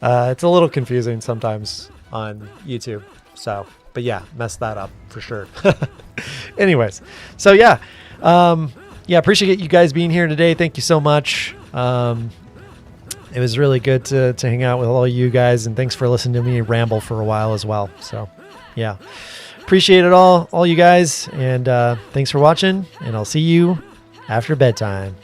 It's a little confusing sometimes on YouTube. So, but yeah, messed that up for sure. Anyways, so yeah. Yeah, appreciate you guys being here today. Thank you so much. It was really good to hang out with all you guys, and thanks for listening to me ramble for a while as well. So, yeah, appreciate it all you guys, and thanks for watching, and I'll see you after bedtime.